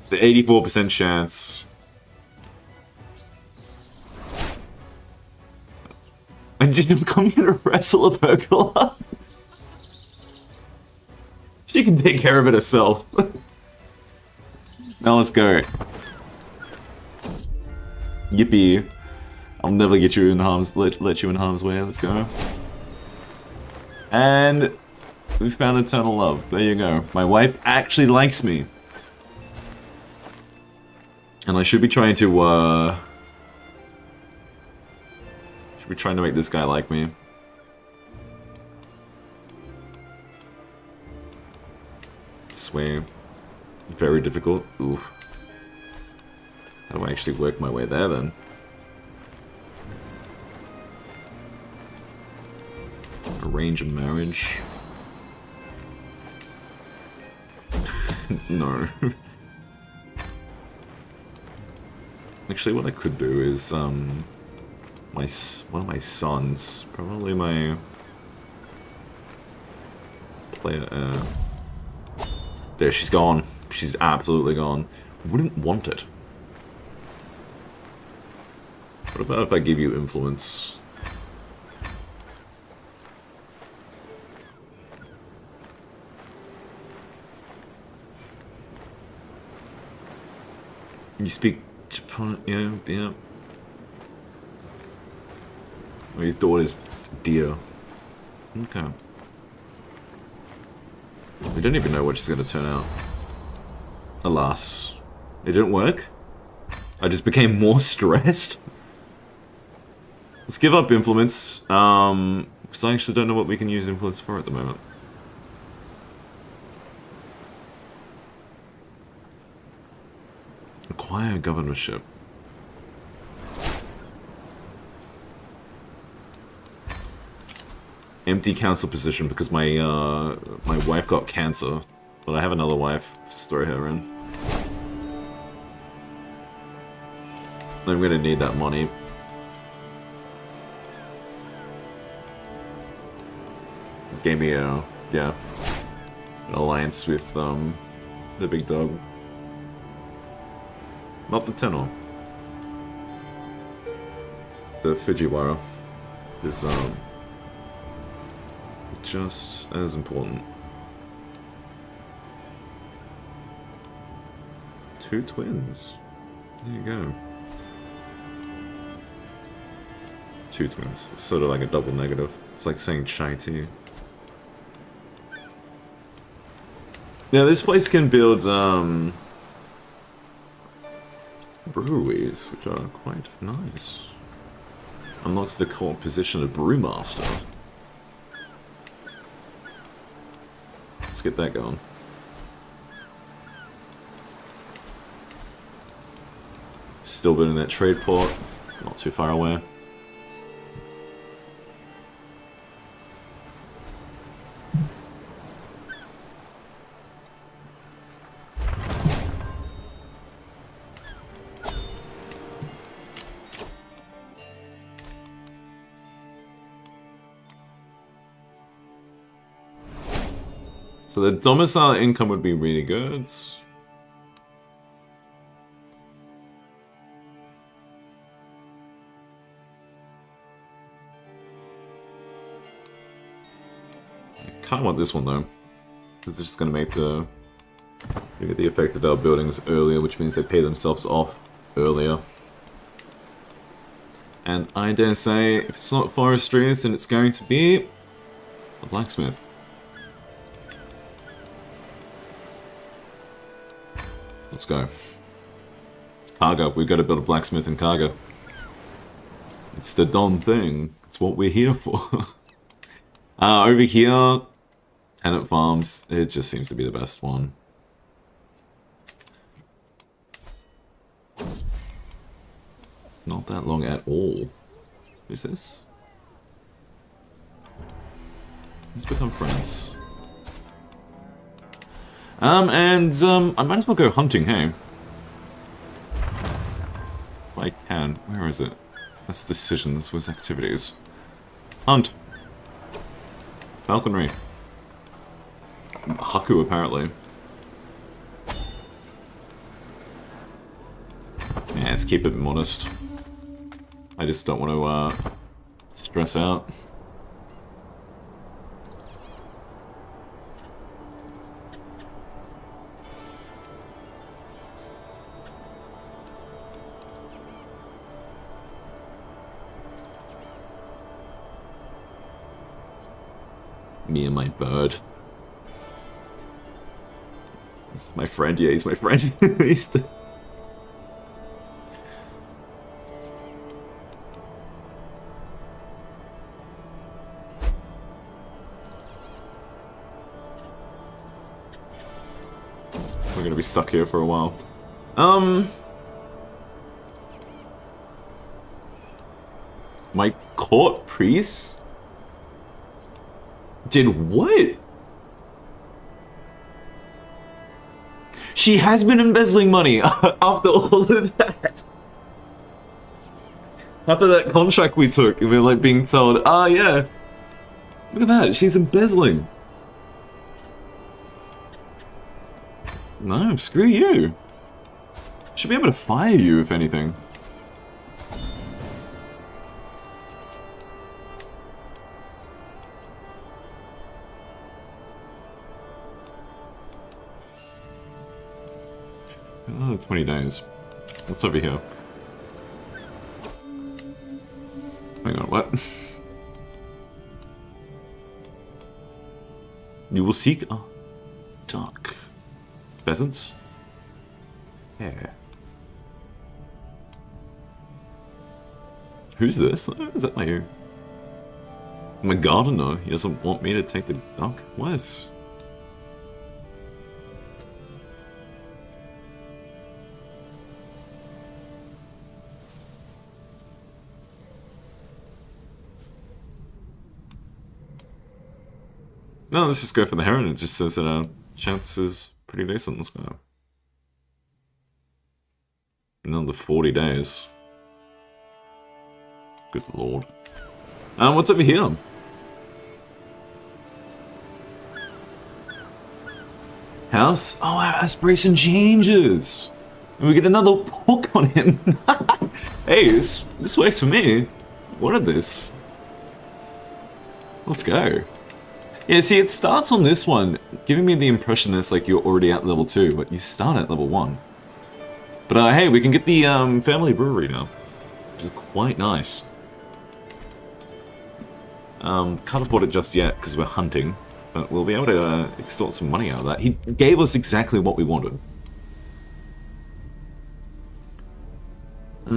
The 84% chance. I didn't come here to wrestle a pergola. She can take care of it herself. Now let's go. Yippee. I'll never get you in harm's let you in harm's way. Let's go. And we found eternal love. There you go. My wife actually likes me. And I should be trying to make this guy like me. Sway. Very difficult. Ooh. How do I actually work my way there then? Arrange a marriage. No. Actually, what I could do is, one of my sons, probably my Player, there, she's gone. She's absolutely gone. Wouldn't want it. What about if I give you influence? You speak Japan, yeah. Well, his daughter's dear. Okay. We don't even know what she's going to turn out. Alas. It didn't work. I just became more stressed. Let's give up influence, because I actually don't know what we can use influence for at the moment. Acquire governorship. Empty council position because my my wife got cancer, but I have another wife. Just throw her in. I'm gonna need that money. Gave me a an alliance with the big dog. Not the tenor. The Fujiwara is just as important. 2 twins. There you go. 2 twins. It's sort of like a double negative. It's like saying chai tea. Now this place can build breweries, which are quite nice. Unlocks the court position of brewmaster. Let's get that going. Still building that trade port, not too far away. So the domicile income would be really good. I kind of want this one though, because it's just going to make the get the effect of our buildings earlier, which means they pay themselves off earlier. And I dare say, if it's not forestry, then it's going to be a blacksmith. Let's go. It's Kaga. We've got to build a blacksmith in Kaga. It's the Don thing. It's what we're here for. Over here, Tenant Farms. It just seems to be the best one. Not that long at all. Who's this? Let's become friends. I might as well go hunting, hey? If I can. Where is it? That's decisions, where's activities? Hunt. Falconry. Haku, apparently. Yeah, let's keep it modest. I just don't want to, stress out. Me and my bird. This is my friend. Yeah, he's my friend. He's the... We're gonna be stuck here for a while. My court priest did what? She has been embezzling money after all of that. After that contract we took, and we were like being told, yeah, look at that, she's embezzling. No, screw you. Should be able to fire you, if anything. Oh, 20 days. What's over here? Hang on, what? You will seek a duck. Pheasant? Hare. Who's this? Is that my gardener? He doesn't want me to take the duck? What is... No, let's just go for the heron. It just says that our chance is pretty decent. Let's go. Another 40 days. Good lord. What's over here? House? Oh, our aspiration changes! And we get another hook on him. Hey, this works for me. What are this? Let's go. Yeah, see, it starts on this one, giving me the impression that it's like you're already at level 2, but you start at level 1. But hey, we can get the family brewery now, which is quite nice. Can't afford it just yet because we're hunting, but we'll be able to extort some money out of that. He gave us exactly what we wanted.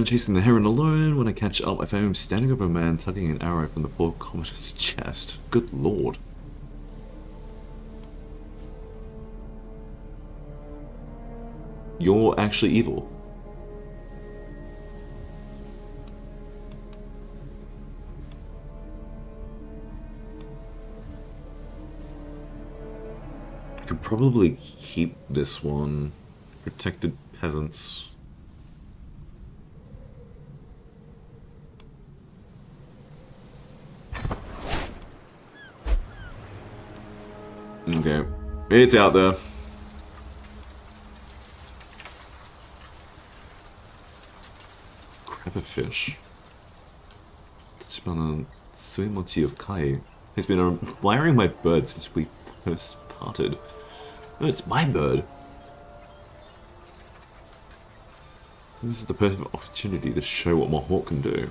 Chasing the heron alone. When I catch up, I found him standing over a man, tugging an arrow from the poor commoner's chest. Good lord. You're actually evil. I could probably keep this one. Protected peasants. Okay, it's out there. Crabberfish. Suimochi of Kai has been admiring my bird since we first parted. Oh, it's my bird. This is the perfect opportunity to show what my hawk can do.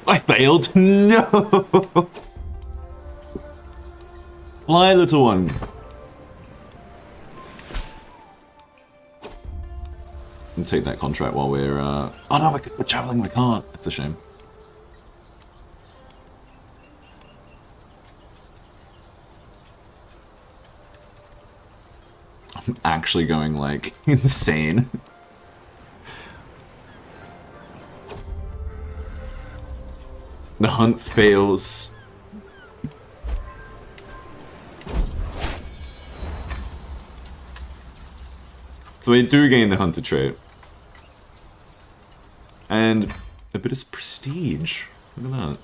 I failed! No! Fly, little one! We'll take that contract while we're, Oh no, we're traveling, we can't. That's a shame. I'm actually going, like, insane. The hunt fails. So we do gain the hunter trait. And a bit of prestige. Look at that.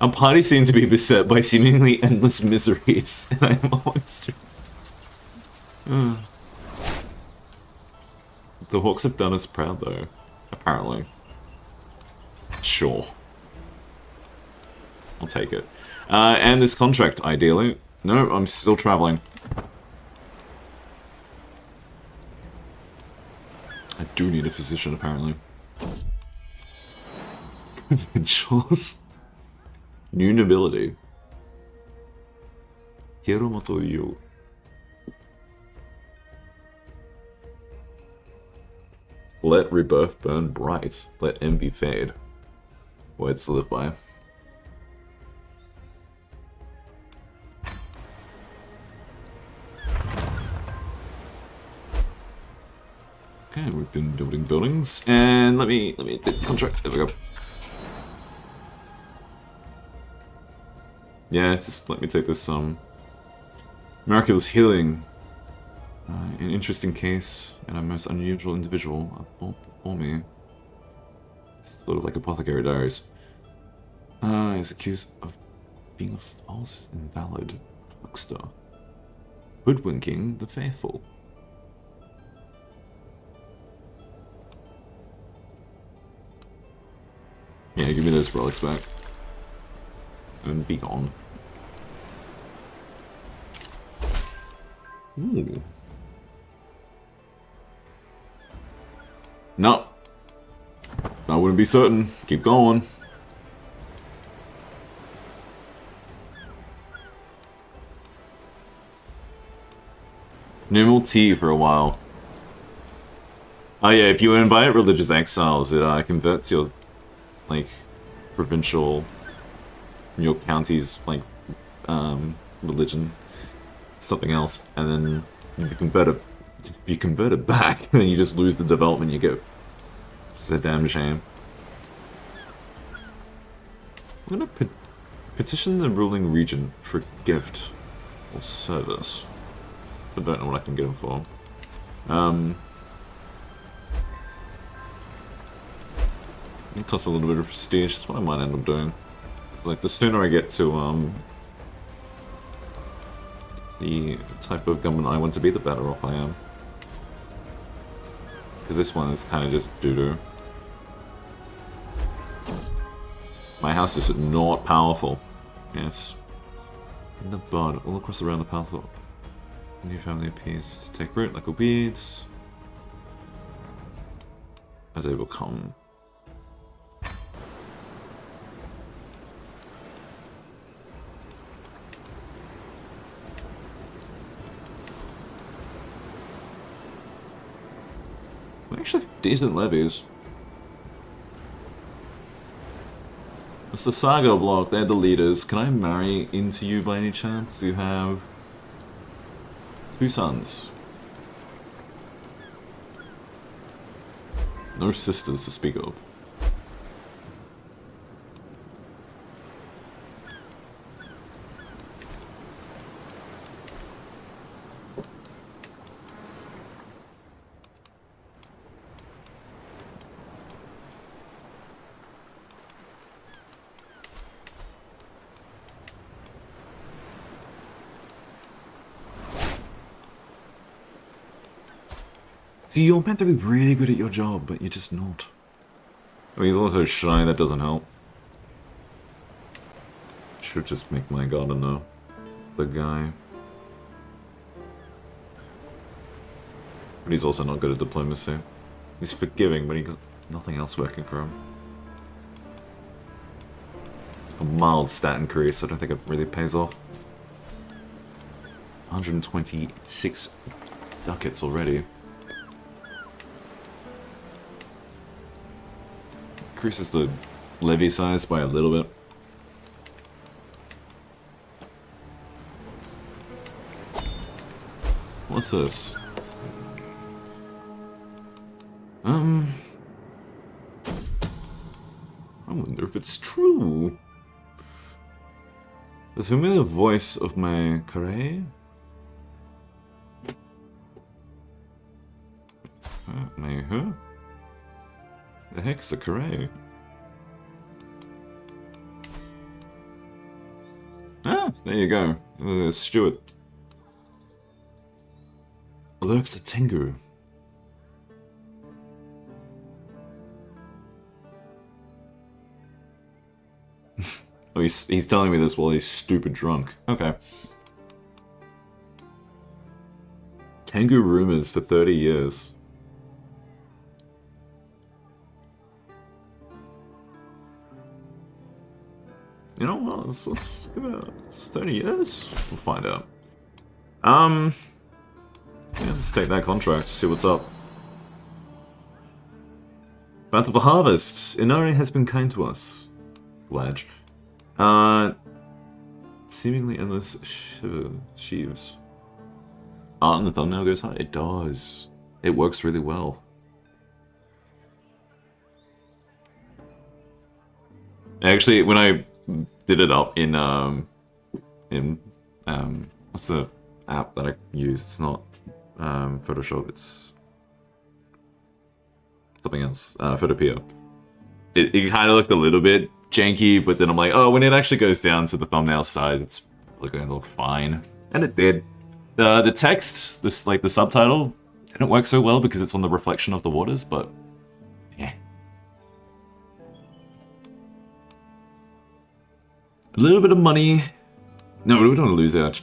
Our party seemed to be beset by seemingly endless miseries, and I am almost... The hawks have done us proud, though. Apparently. Sure. I'll take it. And this contract, ideally. No, I'm still traveling. I do need a physician, apparently. Provincials. New nobility. Hiromoto Yu. Let rebirth burn bright. Let envy fade. Words to live by. Okay, we've been building buildings, and let me hit the contract. There we go. Yeah, just let me take this miraculous healing An interesting case and a most unusual individual brought before me. Sort of like Apothecary Diaries. Is accused of being a false, invalid huckster, hoodwinking the faithful. Yeah, give me those relics back. And be gone. Ooh. No. I wouldn't be certain. Keep going. No more tea for a while. Oh yeah, if you invite religious exiles, it converts your, like, provincial, your county's, like, religion, something else, and then if you convert it back, then you just lose the development you get. It's a damn shame. I'm gonna petition the ruling regent for gift or service. I don't know what I can get him for. It costs a little bit of prestige. That's what I might end up doing. Like, the sooner I get to the type of government I want to be, the better off I am. Because this one is kind of just doo-doo. My house is not powerful. Yes. In the bud, all across around the path. New family appears to take root like a weeds. As they will come. Actually, decent levies. It's the Saga block, they're the leaders. Can I marry into you by any chance? You have 2 sons. No sisters to speak of. See, you're meant to be really good at your job, but you're just not. I mean, he's also shy, that doesn't help. Should just make my gardener the guy. But he's also not good at diplomacy. He's forgiving, but he got nothing else working for him. A mild stat increase, I don't think it really pays off. 126 ducats already. Increases the levy size by a little bit. What's this? I wonder if it's true. The familiar voice of my Kaga? My who? The heck's a Kaga? Ah, there you go. Stuart. Lurks a Tengu. Oh, he's telling me this while he's stupid drunk. Okay. Tengu rumors for 30 years. You know what? Let's give it 30 years. We'll find out. Yeah, let's take that contract. See what's up. Bountiful harvest. Inari has been kind to us. Glad. Seemingly endless sheaves. Art in the thumbnail goes hard. It does. It works really well. Actually, when I did it up in what's the app that I use? It's not Photoshop, it's something else. Photopea. It kind of looked a little bit janky, but then I'm like, oh, when it actually goes down to the thumbnail size, it's going to look fine. And it did. The text, the subtitle, didn't work so well because it's on the reflection of the waters, but yeah. A little bit of money. No, we don't want to lose out.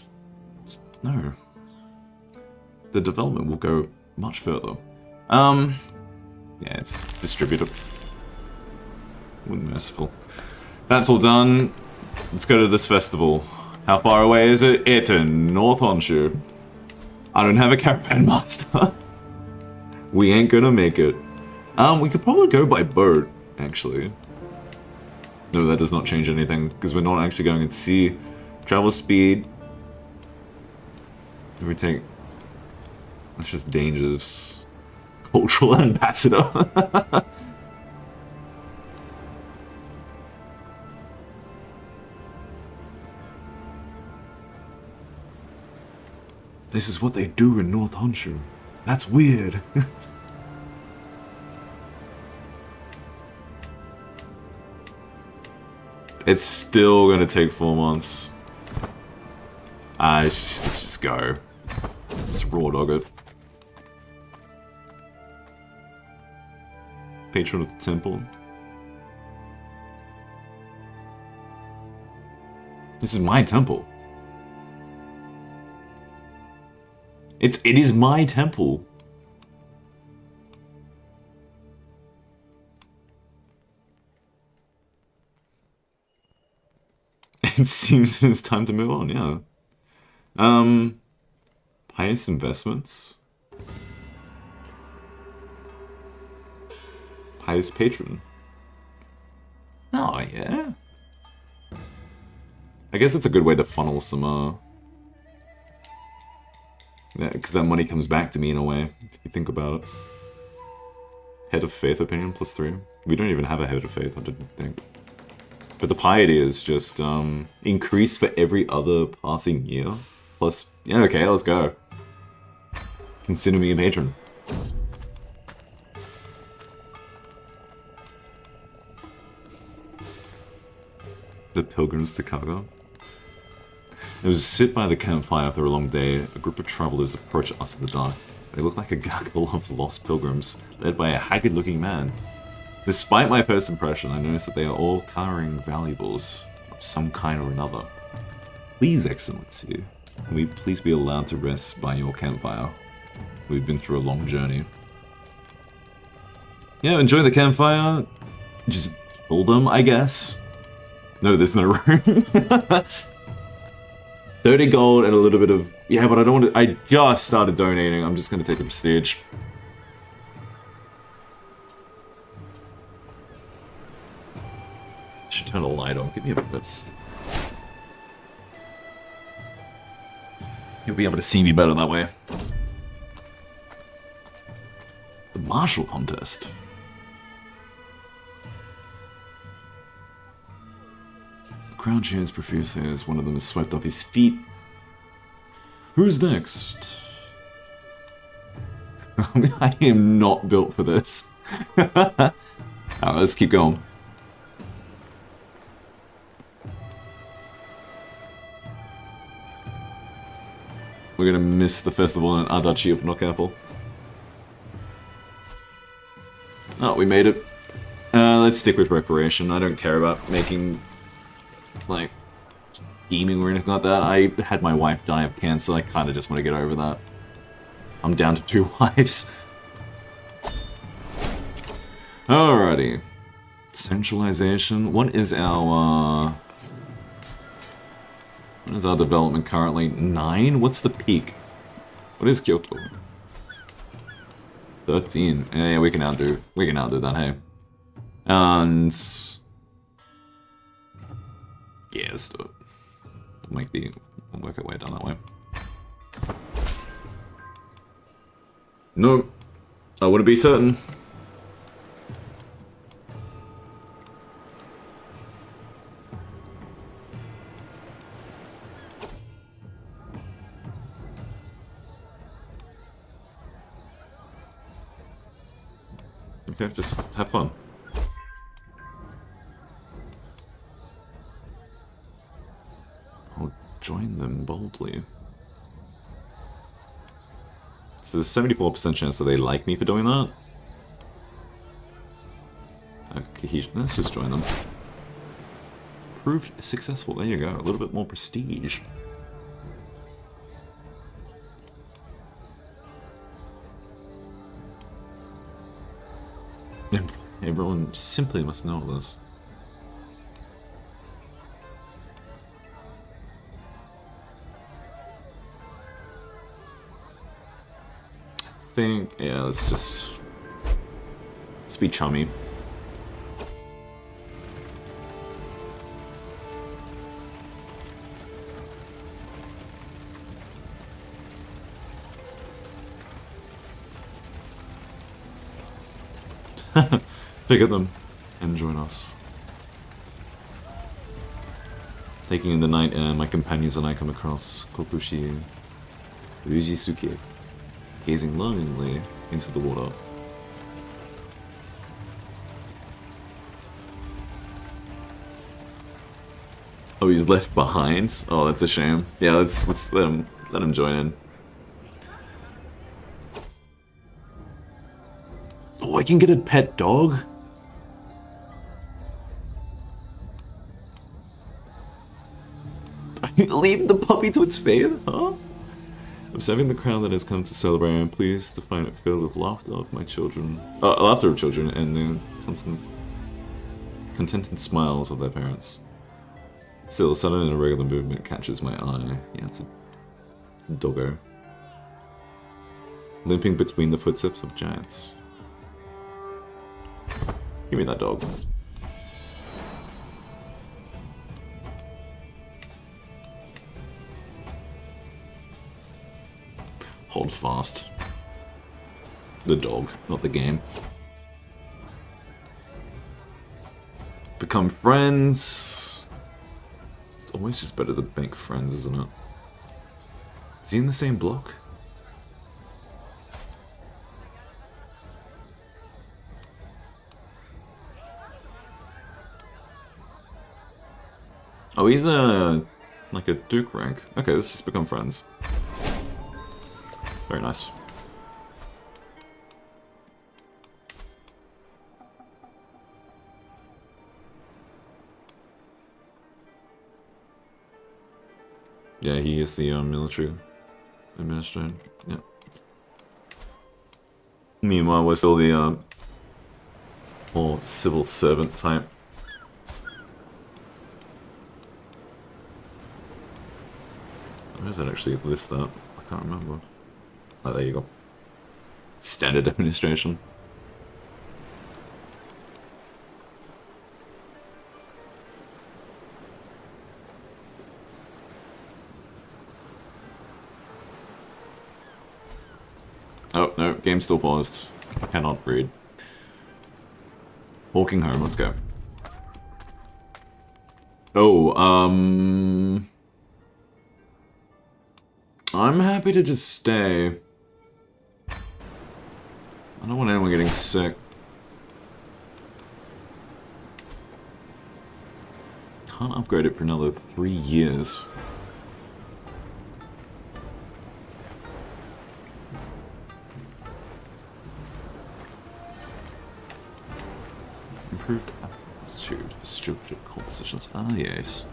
No. The development will go much further. Yeah, it's distributed. Merciful. That's all done. Let's go to this festival. How far away is it? It's in North Honshu. I don't have a caravan master. We ain't gonna make it. We could probably go by boat, actually. No, that does not change anything, because we're not actually going at sea. Travel speed. If we take... That's just dangerous. Cultural ambassador. This is what they do in North Honshu. That's weird. It's still gonna take 4 months. Let's just go. Just raw dog it. Patron of the temple. This is my temple. It is my temple. It seems it's time to move on, yeah. Highest investments. Highest patron. Oh, yeah. I guess it's a good way to funnel some, yeah, because that money comes back to me in a way, if you think about it. Head of Faith opinion, +3. We don't even have a Head of Faith, I didn't think. But the piety is just, increased for every other passing year. Plus, yeah, okay, let's go. Consider me a patron. The pilgrims to Kaga. It was sit by the campfire after a long day. A group of travelers approached us in the dark. They looked like a gaggle of lost pilgrims, led by a haggard-looking man. Despite my first impression, I noticed that they are all carrying valuables of some kind or another. Please, Excellency, can we please be allowed to rest by your campfire? We've been through a long journey. Yeah, enjoy the campfire. Just kill them, I guess. No, there's no room. 30 gold and a little bit of... Yeah, but I don't want to... I just started donating. I'm just going to take the prestige. Should turn a light on. Give me a bit. You'll be able to see me better that way. The martial contest. The crowd cheers profusely as one of them is swept off his feet. Who's next? I am not built for this. Alright, let's keep going. We're gonna miss the festival in Adachi if we're not careful. Oh, we made it. Let's stick with recreation. I don't care about making, like, scheming or anything like that. I had my wife die of cancer. I kind of just want to get over that. I'm down to 2 wives. Alrighty. Centralization. What is our development currently? 9? What's the peak? What is Kyoto? 13. Yeah, we can outdo that, hey. And yeah, let's do it. We'll work our way down that way. No, I wouldn't be certain. Okay, just have fun. I'll join them boldly. So there's a 74% chance that they like me for doing that. Cohesion. Let's just join them. Proved successful. There you go. A little bit more prestige. Everyone simply must know this. I think, yeah, let's be chummy. Figure them and join us. Taking in the night air, my companions and I come across Kokushi Ujisuke, gazing longingly into the water. Oh, he's left behind? Oh, that's a shame. Yeah, let's let him join in. Oh, I can get a pet dog? Leave the puppy to its fate, huh? Observing the crowd that has come to celebrate, I'm pleased to find it filled with laughter of my children, laughter of children, and the contented smiles of their parents. Still, a sudden and irregular movement catches my eye. Yeah, it's a doggo. Limping between the footsteps of giants. Give me that dog. Hold fast. The dog, not the game. Become friends. It's always just better to make friends, isn't it? Is he in the same block? Oh, he's like a Duke rank. Okay, let's just become friends. Very nice. Yeah, he is the military administrator. Yeah. Meanwhile, we're still the more civil servant type. Where does that actually list that? I can't remember. Oh, there you go. Standard administration. Oh, no, game's still paused. Cannot read. Walking home, let's go. Oh, I'm happy to just stay. I don't want anyone getting sick. Can't upgrade it for another 3 years. Improved aptitude, stewardship compositions. Ah, yes.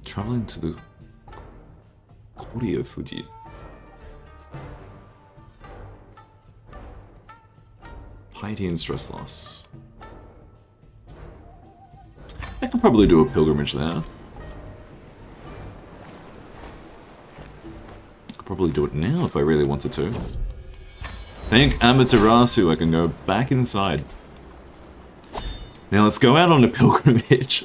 Traveling to the Koryo Fuji. Piety and stress loss. I could probably do a pilgrimage there. I could probably do it now if I really wanted to. Thank Amaterasu, I can go back inside. Now let's go out on a pilgrimage.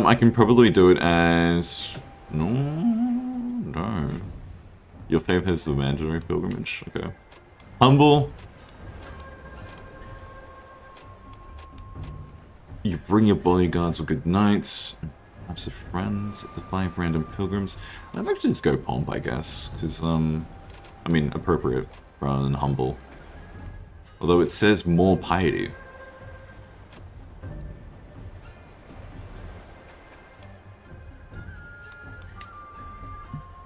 I can probably do it as... No. Your fave has the mandatory pilgrimage. Okay. Humble. You bring your bodyguards or good knights, perhaps a friend, the 5 random pilgrims. Let's actually just go pomp, I guess, because, I mean, appropriate rather than humble. Although it says more piety.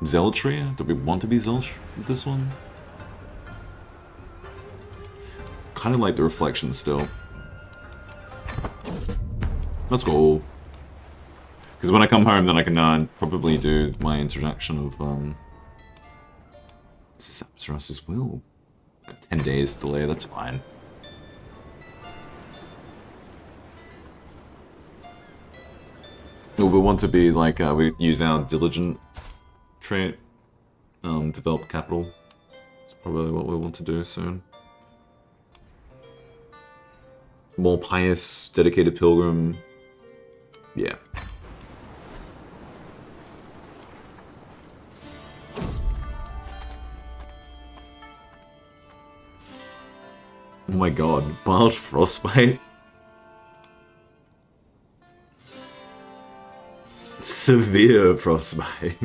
Zealotry? Do we want to be zealous with this one? Kind of like the reflection still. Let's go. Because when I come home, then I can probably do my introduction of Sapsaras's will. 10 days delay, that's fine. We want to be like, we use our diligent trait, develop capital. It's probably what we want to do soon. More pious, dedicated pilgrim. Yeah. Oh my god, mild frostbite? Severe frostbite.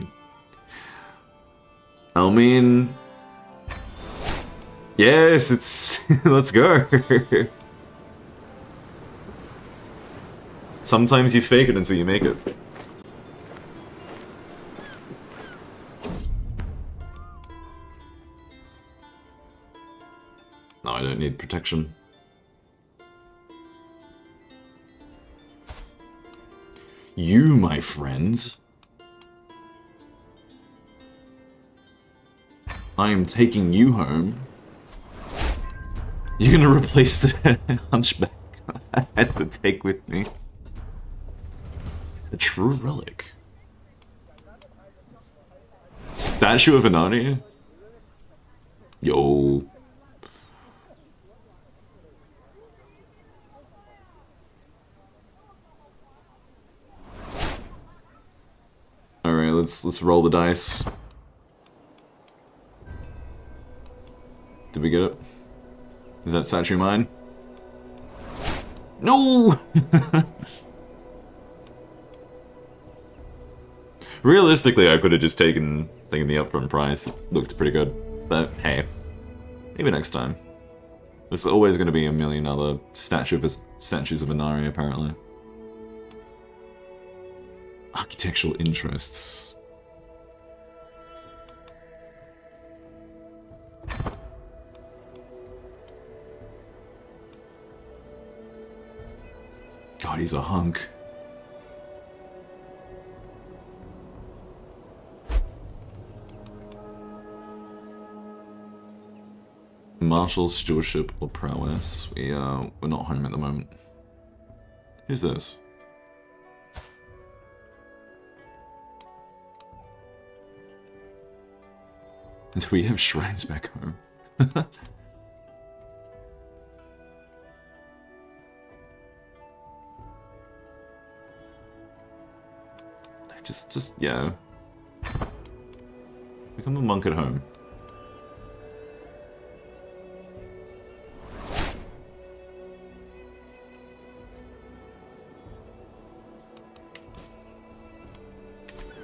I mean... Yes, it's... Let's go. Sometimes you fake it until you make it. No, I don't need protection. You, my friend. I am taking you home. You're gonna replace the hunchback I had to take with me. A true relic. Statue of Anani? Yo. Alright, let's roll the dice. Did we get it? Is that statue mine? No! Realistically, I could have just taken the upfront price. It looked pretty good. But hey, maybe next time. There's always going to be a million other statues of Inari, apparently. Architectural interests. God, he's a hunk. Martial, stewardship, or prowess. We're not home at the moment. Who's this? Do we have shrines back home? just, yeah. Become a monk at home.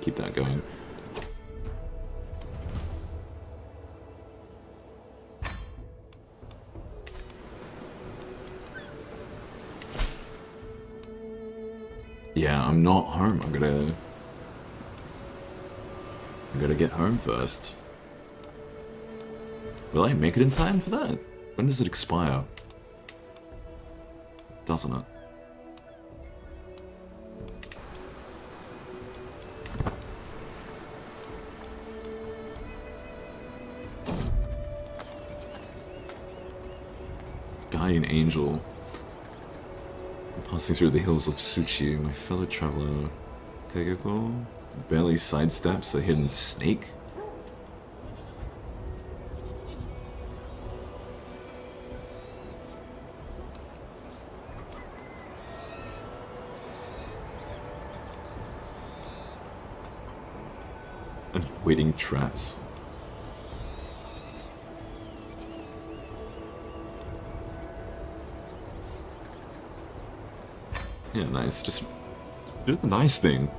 Keep that going. Yeah, I'm not home. I'm gonna get home first. Will I make it in time for that? When does it expire? Doesn't it? Guardian Angel. Passing through the hills of Suchi, my fellow traveler, Kaga barely sidesteps a hidden snake. And waiting traps. Yeah, nice. Just do the nice thing.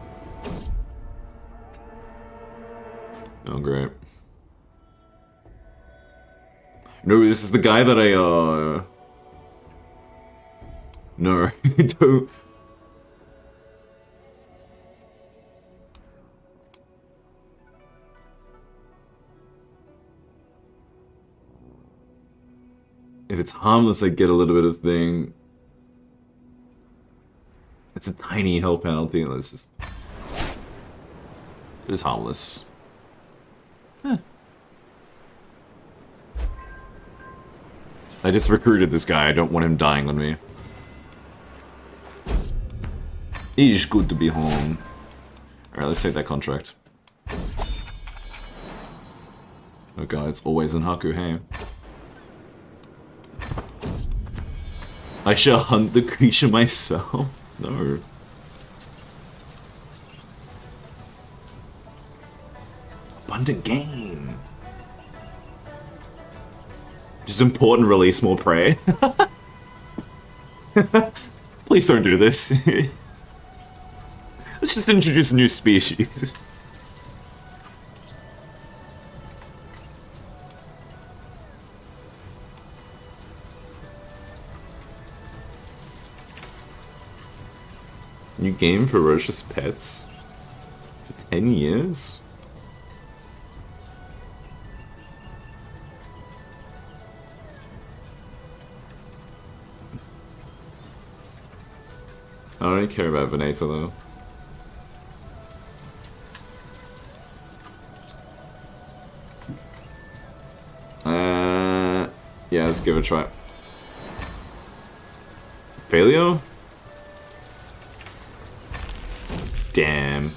Oh, great. No, this is the guy that I, No, don't... If it's harmless, I get a little bit of thing. It's a tiny hell penalty, and it's just... It is harmless. Huh. I just recruited this guy, I don't want him dying on me. It's good to be home. Alright, let's take that contract. Oh god, it's always in Haku, hey? I shall hunt the creature myself? No. Abundant game. Just important, release more prey. Please don't do this. Let's just introduce a new species. New game, Ferocious Pets? For 10 years? I don't really care about Venator though. Yeah, let's give it a try. Failure? Damn.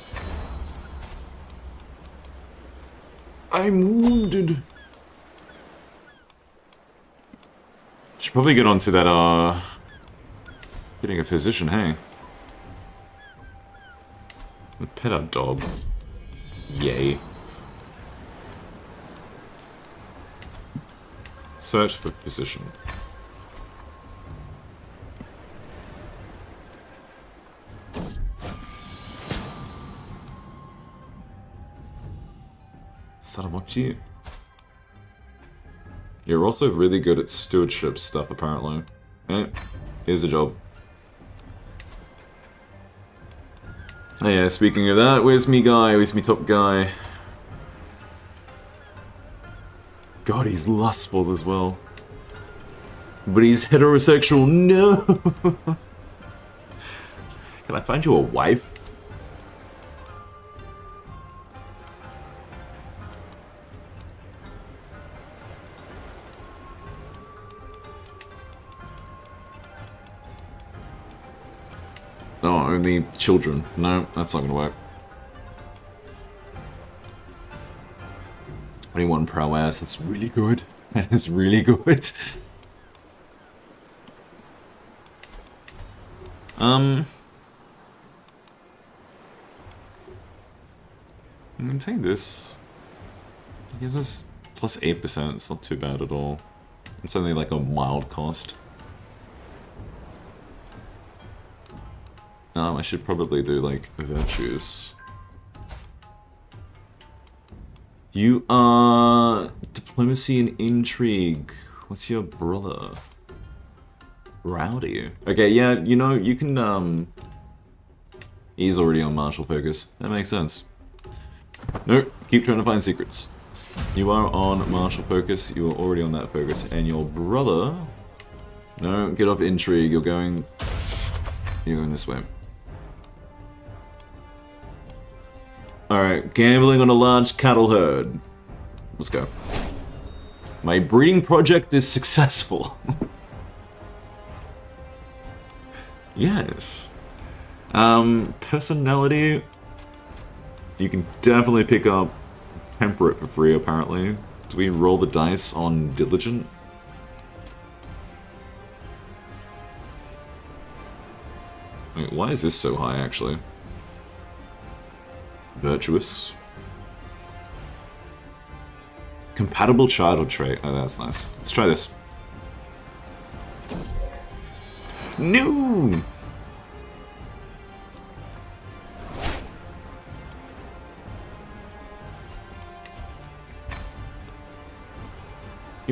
I'm wounded. Should probably get onto that, getting a physician, hey? Pet our dog. Yay. Search for physician. Sadamochi? You're also really good at stewardship stuff, apparently. Eh, here's a job. Oh yeah, speaking of that, where's me guy? Where's me top guy? God, he's lustful as well. But he's heterosexual, no! Can I find you a wife? Oh, only children. No, that's not gonna work. 21 prowess, that's really good. That is really good. I'm gonna take this. It gives us plus 8%, it's not too bad at all. It's only like a mild cost. I should probably do like virtues. You are diplomacy and intrigue. What's your brother? Rowdy. Okay, yeah, you know, you can, he's already on martial focus. That makes sense. Nope, keep trying to find secrets. You are on martial focus, you are already on that focus. And your brother... No, get up intrigue, you're going this way. Alright, gambling on a large cattle herd. Let's go. My breeding project is successful. Yes. Personality. You can definitely pick up temperate for free, apparently. Do we roll the dice on diligent? Wait, why is this so high, actually? Virtuous. Compatible childhood trait. Oh, that's nice. Let's try this. No!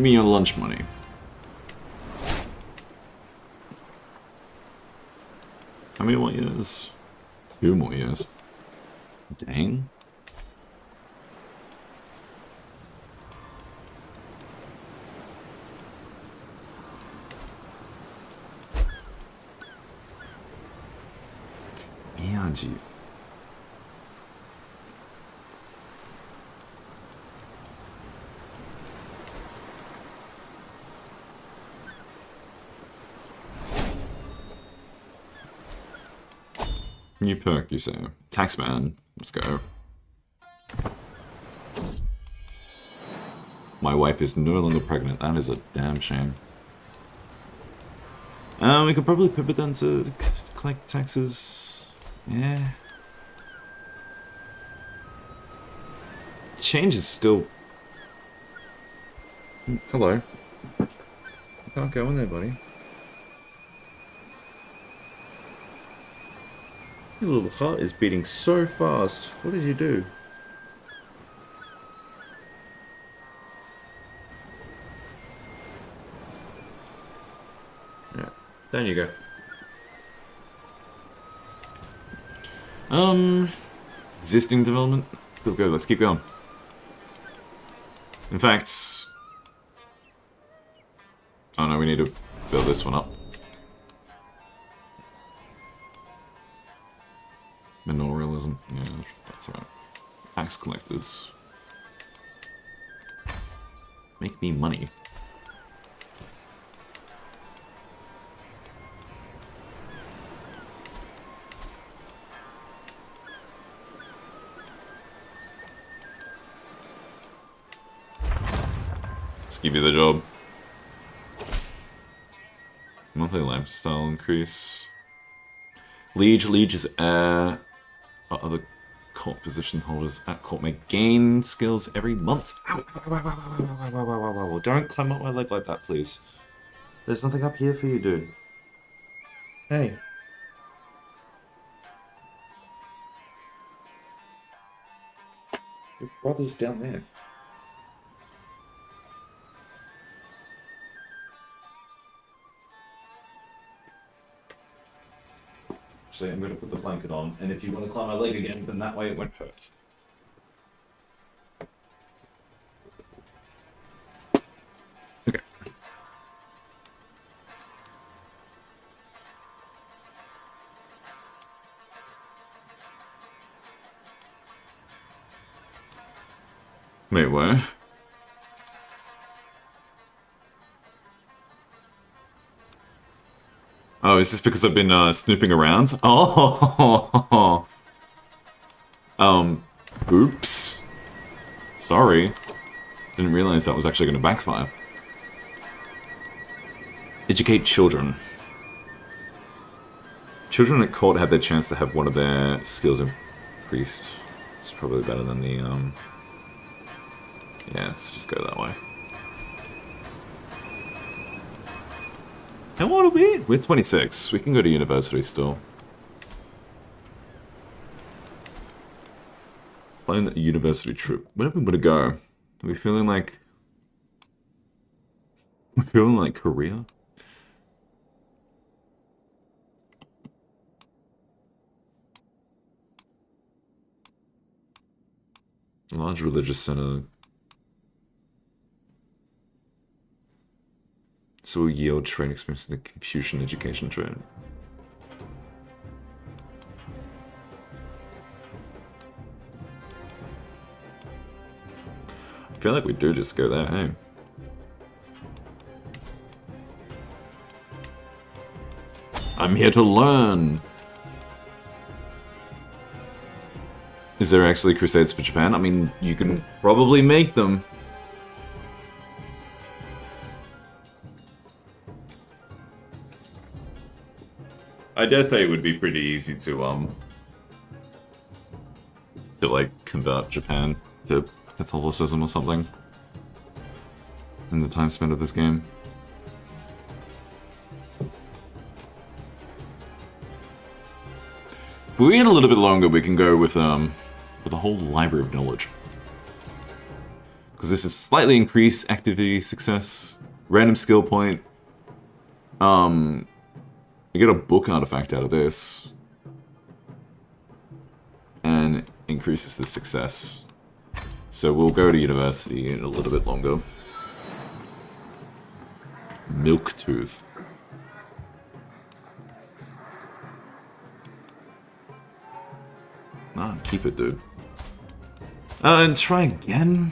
Give me your lunch money. How many more years? 2 more years. Dang. Miyagi. New perk, you say? Taxman. Let's go. My wife is no longer pregnant. That is a damn shame. We could probably pivot then to collect taxes. Yeah. Change is still... Hello. Can't go in there, buddy. Your little heart is beating so fast. What did you do? Alright, down you go. Existing development? Good, let's keep going. In fact... Oh no, we need to build this one up. Manorialism, yeah, that's right. Tax collectors. Make me money. Let's give you the job. Monthly lifestyle increase. Liege is heir. Other court position holders at court may gain skills every month. Ow, ow, ow, ow, ow, ow, ow, ow, ow. Don't climb up my leg like that, please. There's nothing up here for you, dude. Hey. Your brother's down there. Actually, I'm going to put the blanket on, and if you want to climb my leg again, then that way it won't hurt. Okay. Wait, what? Oh, is this because I've been snooping around? Oh, oops. Sorry. Didn't realize that was actually going to backfire. Educate children. Children at court have their chance to have one of their skills increased. It's probably better than the, yeah, let's just go that way. How old are we? We're 26. We can go to university still. Plan a university trip. Where are we going to go? Are we feeling like... We're feeling like Korea? A large religious center. So we'll yield trade experience in the Confucian education trade. I feel like we do just go there, hey? I'm here to learn! Is there actually crusades for Japan? I mean, you can probably make them. I dare say it would be pretty easy to like convert Japan to Catholicism or something in the time spent of this game. If we wait a little bit longer, we can go with the whole library of knowledge. Because Because this is slightly increased activity success, random skill point. You get a book artifact out of this. And increases the success. So we'll go to university in a little bit longer. Milk tooth. Nah, keep it, dude. And try again?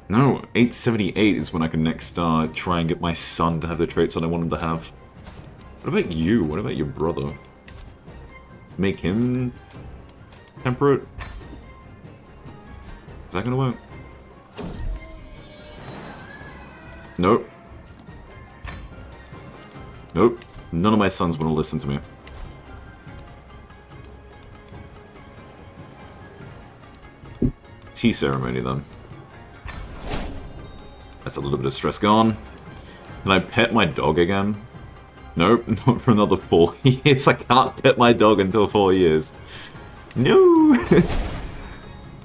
No, 878 is when I can next try and get my son to have the traits that I want him to have. What about you? What about your brother? Make him temperate? Is that gonna work? Nope. Nope. None of my sons want to listen to me. Tea ceremony, then. That's a little bit of stress gone. Can I pet my dog again? Nope, not for another 4 years. I can't pet my dog until 4 years. No!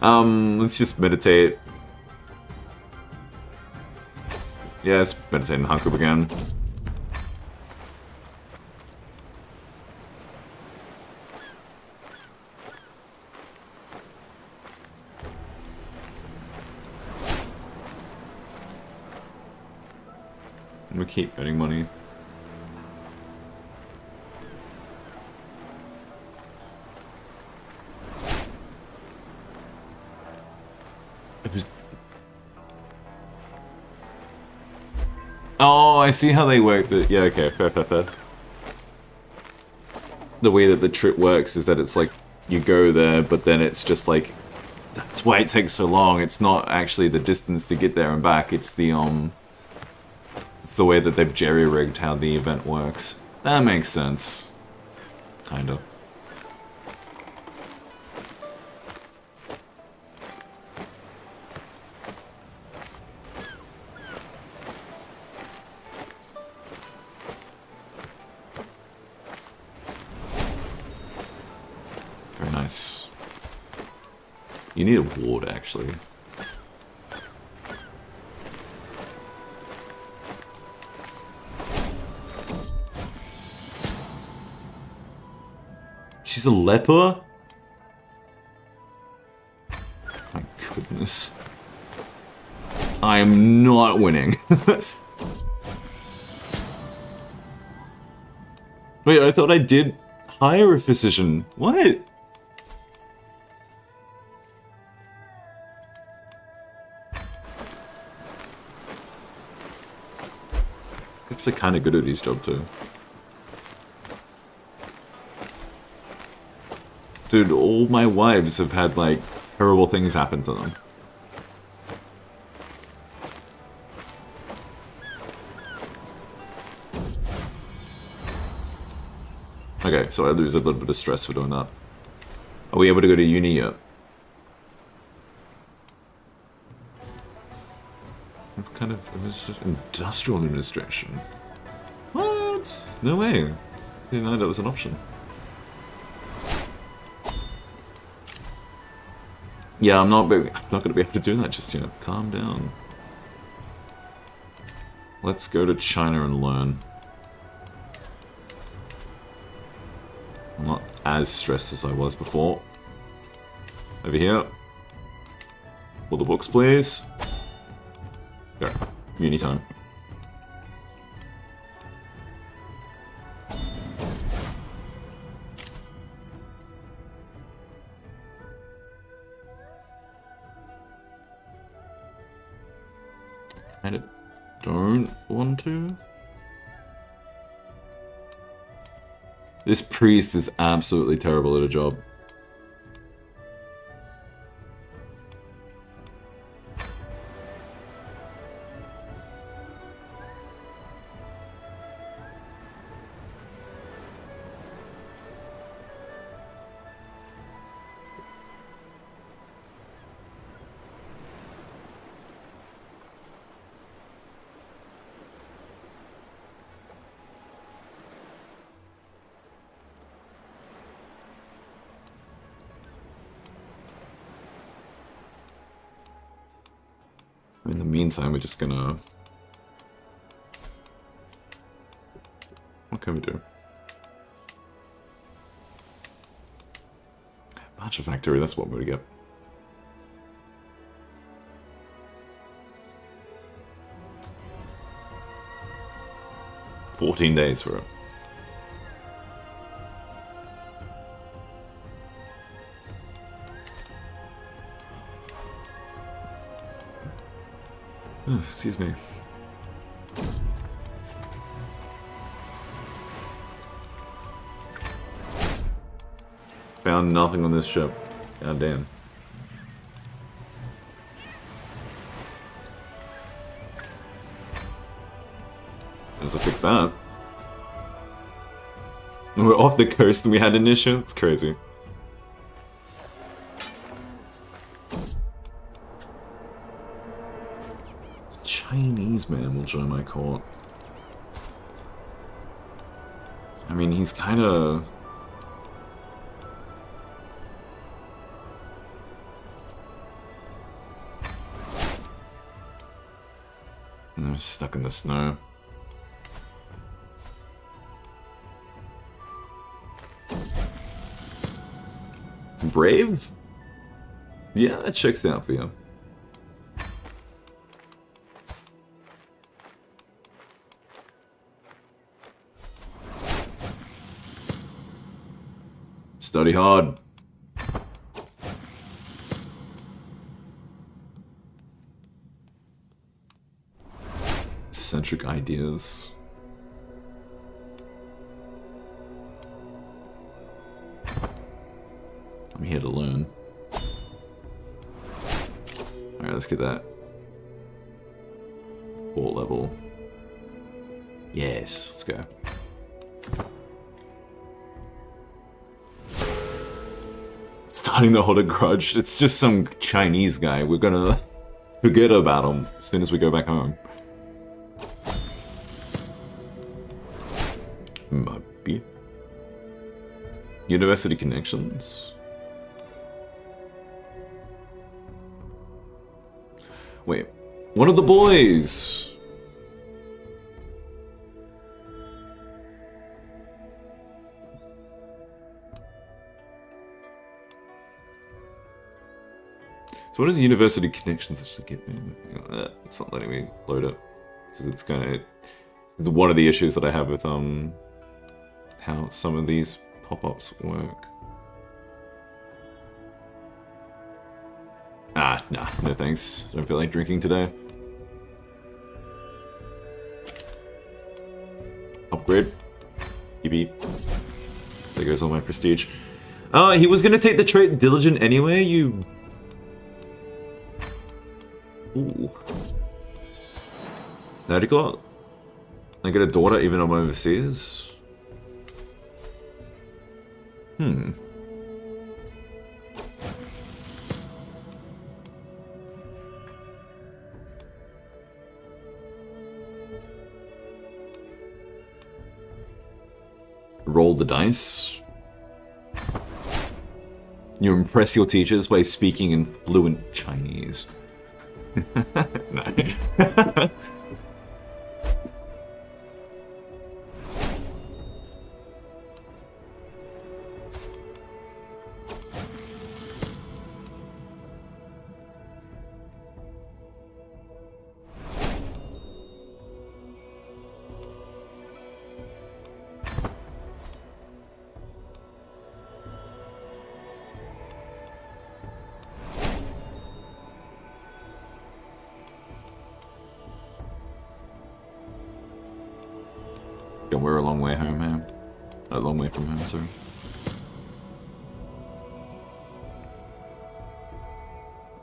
Let's just meditate. Yeah, let's meditate and hunk up again. We keep getting money. It was... Oh, I see how they work. Yeah, okay, fair. The way that the trip works is that it's like, you go there, but then it's just like... That's why it takes so long. It's not actually the distance to get there and back, it's the, It's the way that they've jerry-rigged how the event works. That makes sense. Kinda. Very nice. You need a ward, actually. She's a leper? My goodness. I am not winning. Wait, I thought I did hire a physician. What? Actually kind of good at his job too. Dude, all my wives have had, like, terrible things happen to them. Okay, so I lose a little bit of stress for doing that. Are we able to go to uni yet? What kind of industrial administration? What? No way. Didn't know that was an option. Yeah, I'm not going to be able to do that just yet. Calm down. Let's go to China and learn. I'm not as stressed as I was before. Over here. All the books, please. Go. Uni time. I don't want to. This priest is absolutely terrible at a job. In the meantime, we're just gonna... What can we do? Matcha Factory, that's what we're gonna get. $14 days for it. Oh, excuse me. Found nothing on this ship. God damn. There's a fix that. We're off the coast and we had an issue? It's crazy. Chinese man will join my court. I mean, he's kinda... I'm stuck in the snow. Brave? Yeah, that checks out for you. Study hard. Eccentric ideas. I'm here to learn. Alright, let's get that. 4 level. Yes, let's go. Starting to hold a grudge. It's just some Chinese guy. We're gonna forget about him as soon as we go back home. Might be. University connections. Wait, one of the boys! So what does university connections actually get me? It's not letting me load it. Because it's gonna... It's one of the issues that I have with how some of these pop-ups work. Ah, nah, no thanks. Don't feel like drinking today. Upgrade. DB. There goes all my prestige. He was gonna take the trait diligent anyway, you... Ooh. Now do got... I get a daughter even though I'm overseas? Hmm. Roll the dice. You impress your teachers by speaking in fluent Chinese. No. Yeah, we're a long way home, man. A long way from home, sorry.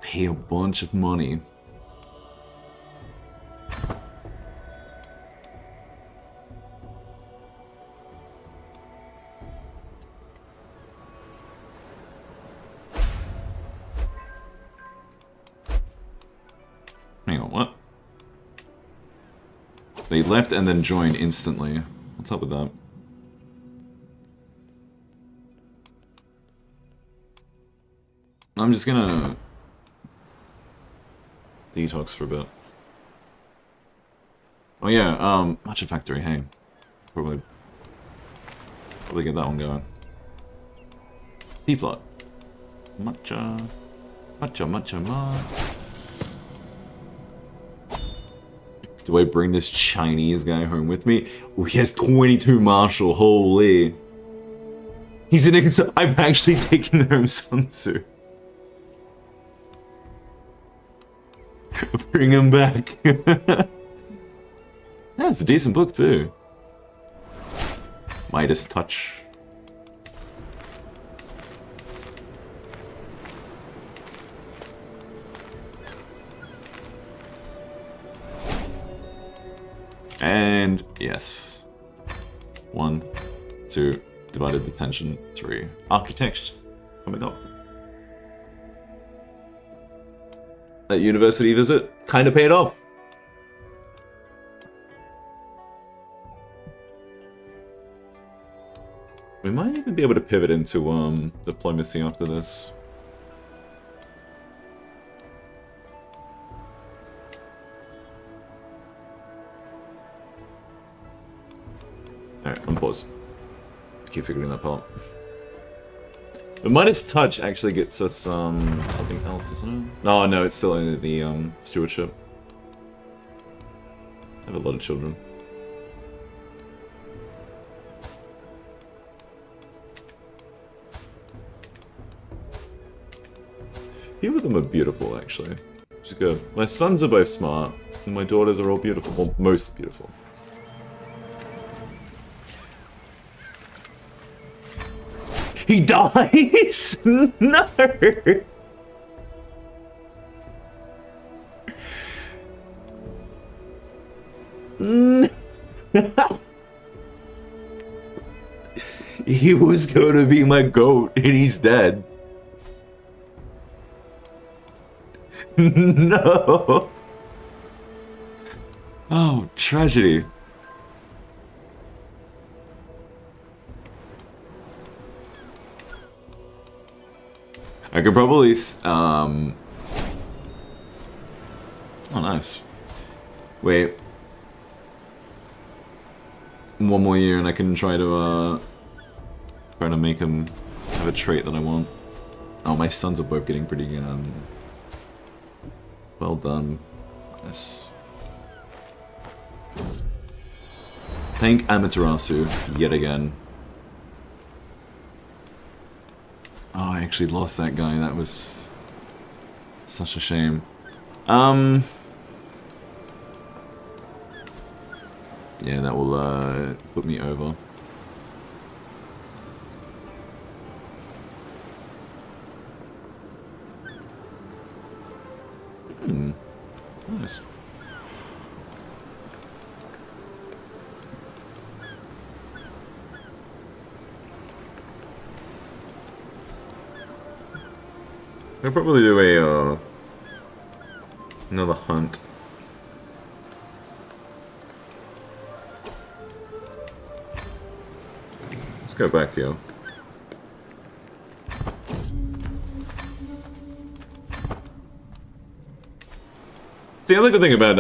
Pay a bunch of money. Hang on, what? They left and then joined instantly. What's up with that? I'm just gonna... detox for a bit. Oh yeah, Matcha Factory, hey. Probably get that one going. D-plot. Matcha. Do I bring this Chinese guy home with me? Oh, he has 22 martial, holy. He's an I've actually taken home Sun Tzu. Bring him back. That's a decent book too. Midas Touch. And yes. 1, 2, divided attention, 3. Architect coming up. That university visit kind of paid off. We might even be able to pivot into diplomacy after this. Alright, unpause. Keep figuring that part. But Midas Touch actually gets us something else, doesn't it? No, no, it's still only the stewardship. I have a lot of children. A few of them are beautiful, actually. Which is good. My sons are both smart, and my daughters are all beautiful. Well, most beautiful. He dies? No! He was going to be my goat, and he's dead. No! Oh, tragedy. I could probably, oh, nice. Wait. One more year and I can try to make him have a trait that I want. Oh, my sons are both getting pretty, well done. Nice. Thank Amaterasu, yet again. Oh, I actually lost that guy. That was such a shame. Yeah, that will put me over. Nice. I'll probably do a another hunt. Let's go back here. See, the other good thing about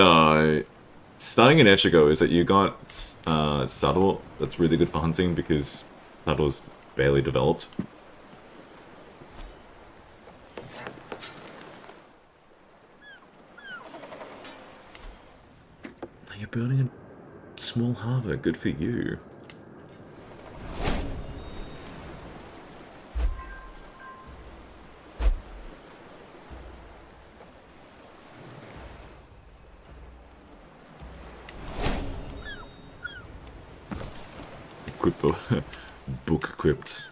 starting in Echigo is that you got Subtle that's really good for hunting because Subtle's barely developed. You're building a small harbor, good for you. Book equipped.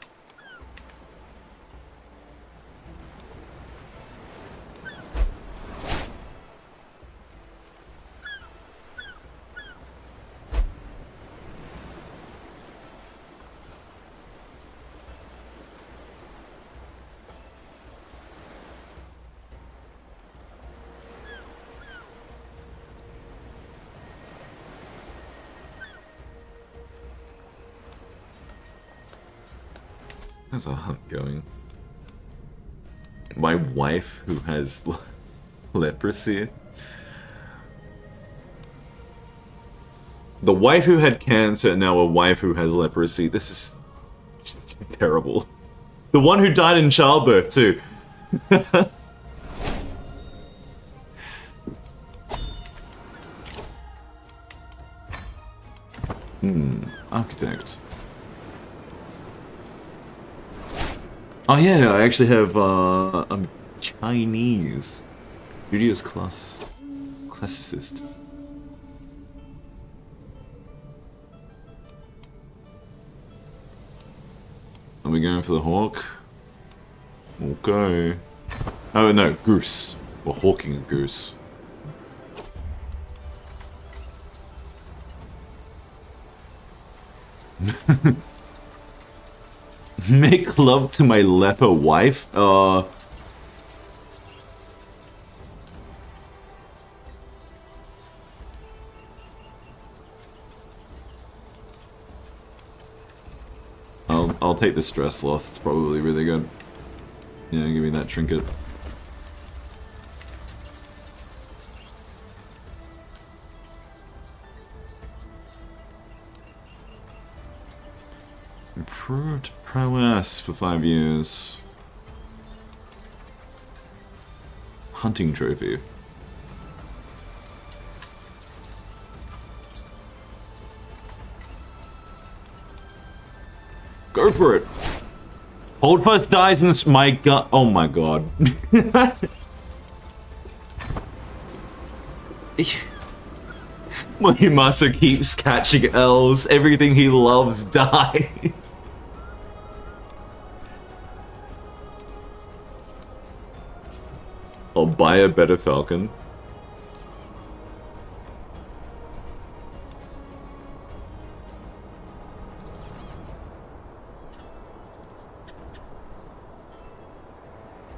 How's our hunt going? My wife, who has leprosy, The wife who had cancer, now a wife who has leprosy. This is terrible. The one who died in childbirth, too. Architect. Oh yeah, I actually have I'm Chinese. Studios classicist. Are we going for the hawk? Okay. Oh no, goose. We're hawking a goose. Make love to my leper wife? I'll take the stress loss, it's probably really good. Yeah, give me that trinket. Improved prowess for 5 years. Hunting trophy. Go for it. Hold first dies in this. My god. Oh my god. Morimasa keeps catching elves. Everything he loves dies. I'll buy a better falcon.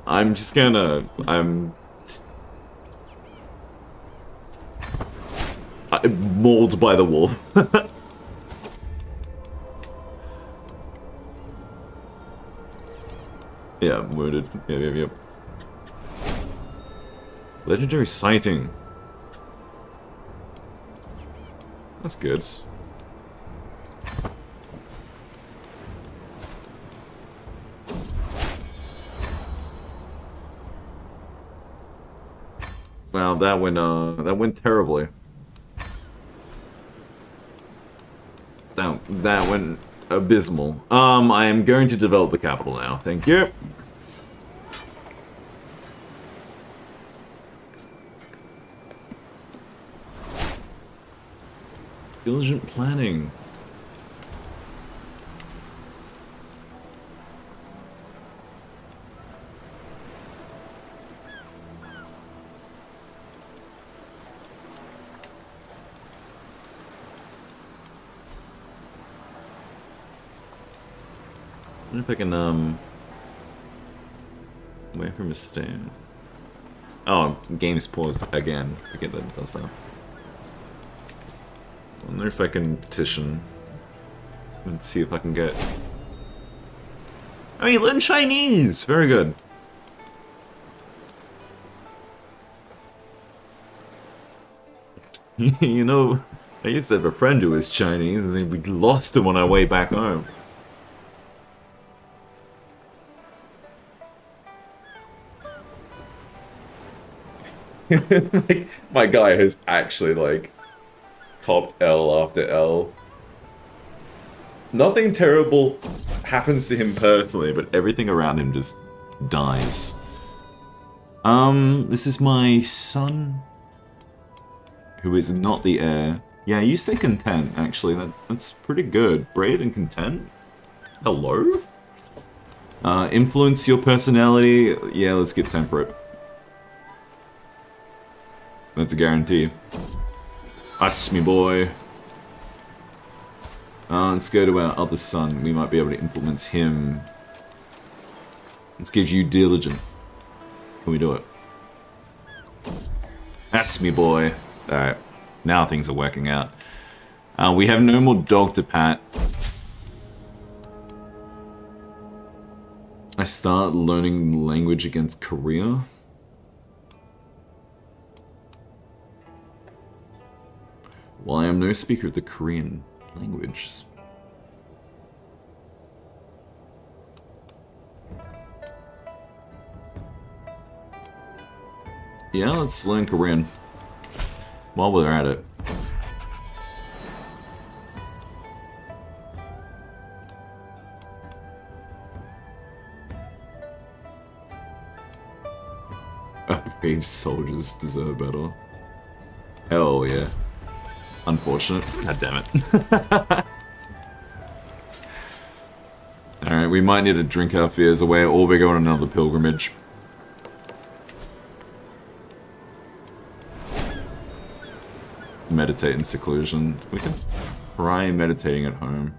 I'm just gonna... I'm mauled by the wolf. Yeah, wounded. Yep. Legendary sighting. That's good. Wow, that went terribly. That went abysmal. I am going to develop the capital now. Thank you. Diligent planning. I wonder if I can, wait for him to stay. Oh, game's paused again. I get that it does that. I wonder if I can petition and see if I can get... Oh, you learn Chinese! Very good. You know, I used to have a friend who was Chinese, and then we lost him on our way back home. Like, my guy has actually, like, copped L after L. Nothing terrible happens to him personally, but everything around him just dies. This is my son, who is not the heir. Yeah, you stay content, actually. That's pretty good. Brave and content? Hello? Influence your personality? Yeah, let's get temperate. That's a guarantee. Us, me boy. Let's go to our other son. We might be able to influence him. Let's get you diligent. Can we do it? That's me boy. Alright. Now things are working out. We have no more dog to pat. I start learning language against Korea. While I am no speaker of the Korean language. Yeah, let's learn Korean. While we're at it. Brave soldiers deserve better. Hell yeah. Unfortunate. God damn it. Alright, we might need to drink our fears away, or we go on another pilgrimage. Meditate in seclusion. We can try meditating at home.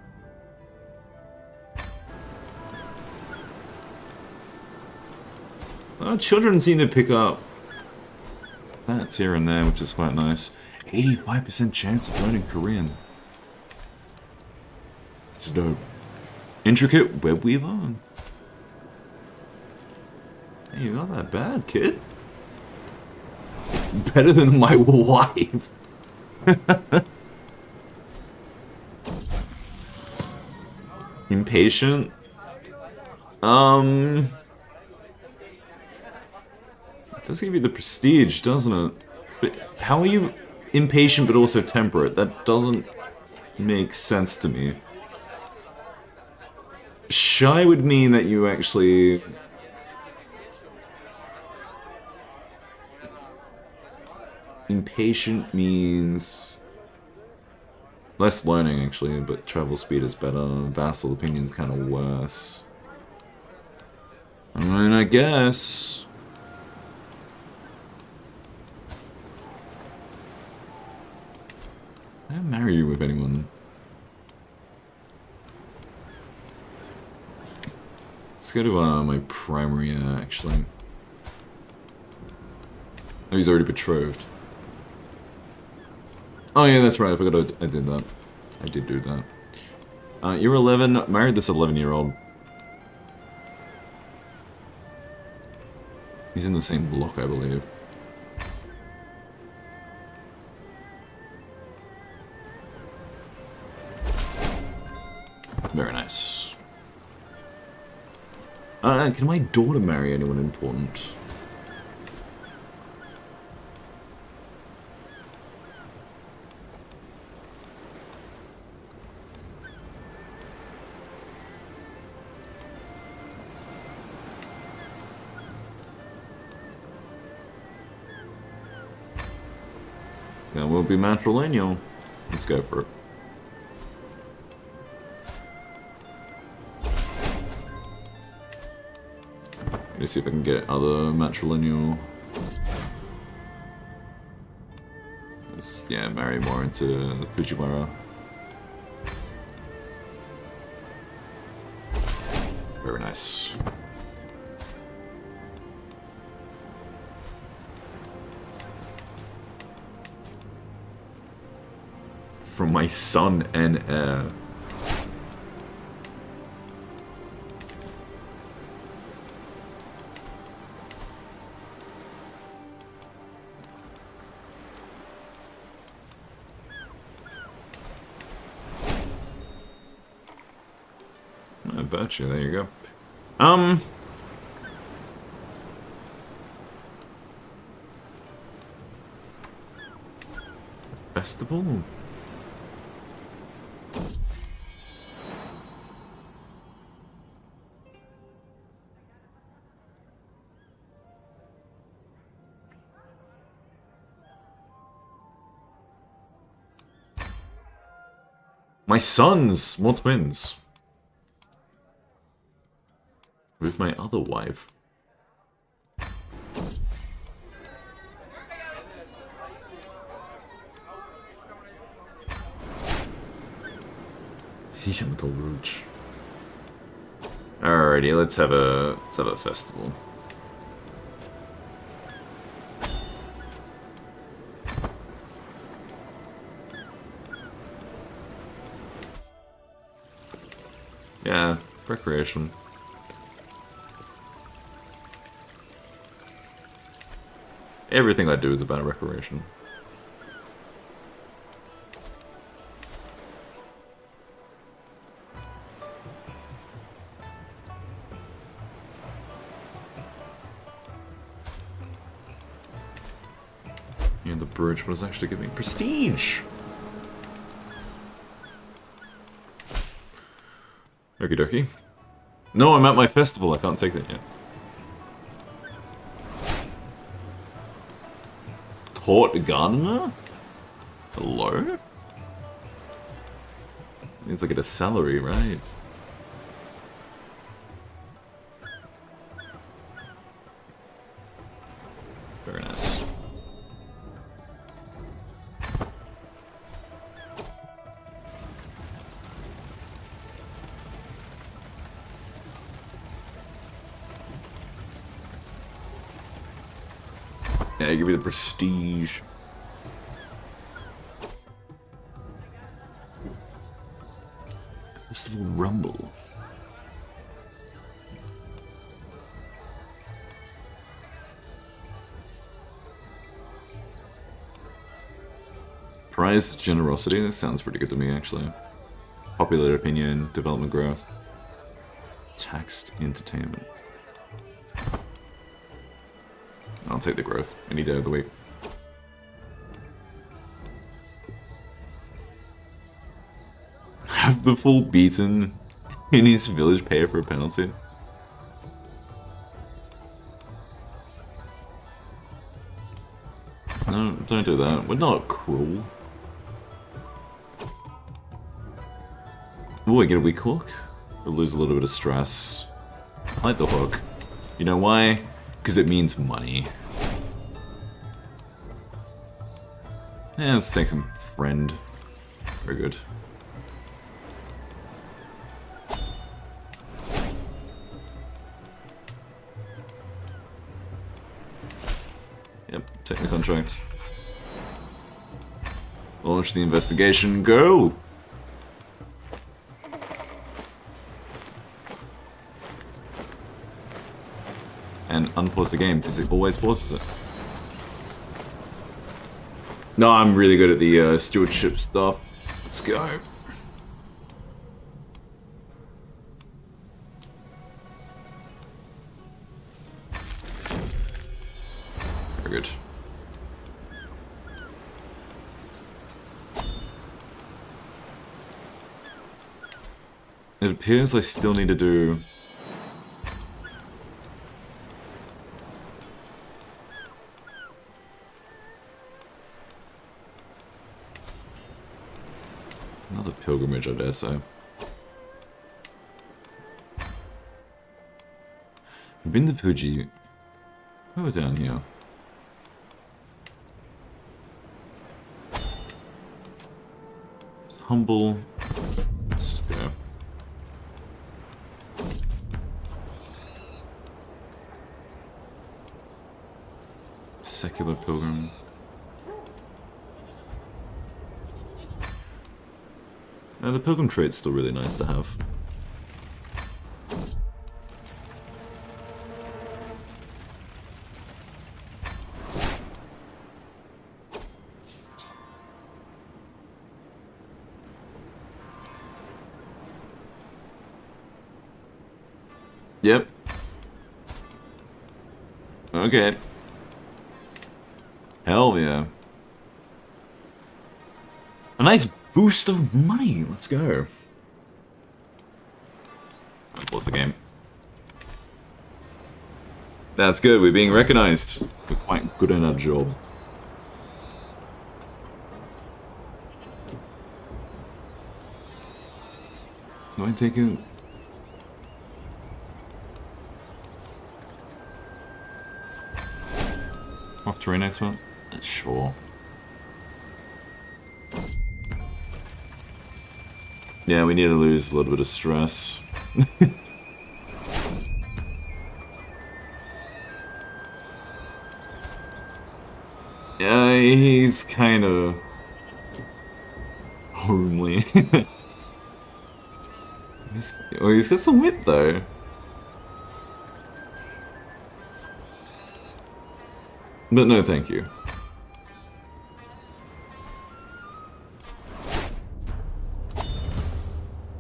Children seem to pick up that's here and there, which is quite nice. 85% chance of learning Korean. That's dope. Intricate web weaver. Hey, you're not that bad, kid. Better than my wife. Impatient. It does give you the prestige, doesn't it? But how are you impatient but also temperate? That doesn't make sense to me. Shy would mean that you actually... Impatient means... less learning, actually, but travel speed is better. Vassal opinion's kind of worse. I mean, I guess... I don't marry you with anyone. Let's go to my primary, actually. Oh, he's already betrothed. Oh yeah, that's right, I forgot I did that. I did do that. You're 11, married this 11-year-old. He's in the same block, I believe. Very nice. Can my daughter marry anyone important? That will be matrilineal. Let's go for it. Let's see if I can get other matrilineal. Let's, yeah, marry more into Fujiwara. Very nice. From my son and heir. Virtue, there you go. Festival? My sons! More twins. With my other wife. Yamato Rouge. Alrighty, let's have a festival. Yeah, recreation. Everything I do is about recreation. brooch, but it's actually giving me prestige. Okie dokie. No, I'm at my festival. I can't take that yet. Court gardener? Hello? Means I get a salary, right? Very nice. Yeah, give me the prestige. Festival Rumble. Prize generosity. This sounds pretty good to me, actually. Popular opinion, development growth. Taxed entertainment. I'll take the growth any day of the week. Have the fool beaten in his village pay for a penalty? No, don't do that. We're not cruel. Ooh, I get a weak hook. I'll lose a little bit of stress. I like the hook. You know why? Because it means money. Yeah, let's take him friend. Very good. Yep, take the contract. Launch the investigation, go! And unpause the game, because it always pauses it. No, I'm really good at the stewardship stuff. Let's go. Very good. It appears I still need to do... another pilgrimage, I dare say. I've been to Fuji. Oh, down here. It's humble. Let's just go. Secular pilgrim. Now, the pilgrim trait's still really nice to have. Yep. Okay. Hell yeah. A nice boost of money. Let's go. Pause the game. That's good. We're being recognized. We're quite good in our job. Do I take it? Off terrain expert? Sure. Yeah, we need to lose a little bit of stress. Yeah, he's kind of homely. He's got some wit though. But no, thank you.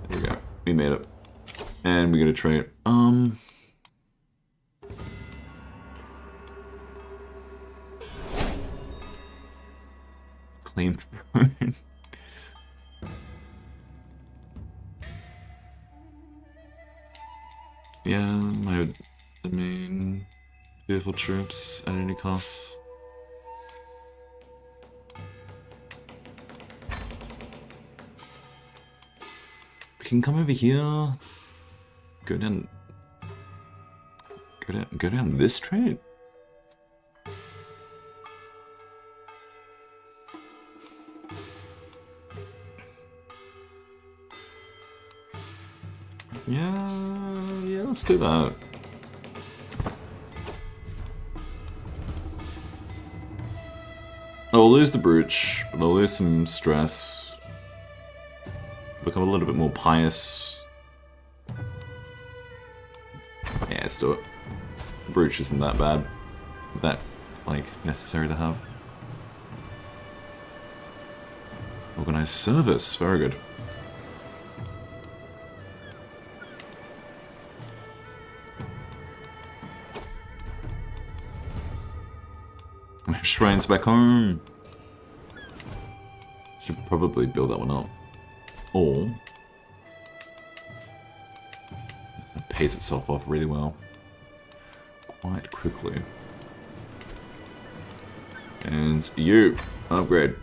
There we go. We made it. And we get a trait. claimed phone. Yeah, my domain. Beautiful troops at any cost. We can come over here. Go down. Go down this trade. Yeah, let's do that. I'll lose the brooch, but I'll lose some stress. Become a little bit more pious. Yeah, let's do it. The brooch isn't that bad. That, like, necessary to have. Organized service, very good. We have shrines back home. Should probably build that one up. Or it pays itself off really well. Quite quickly. And you upgrade.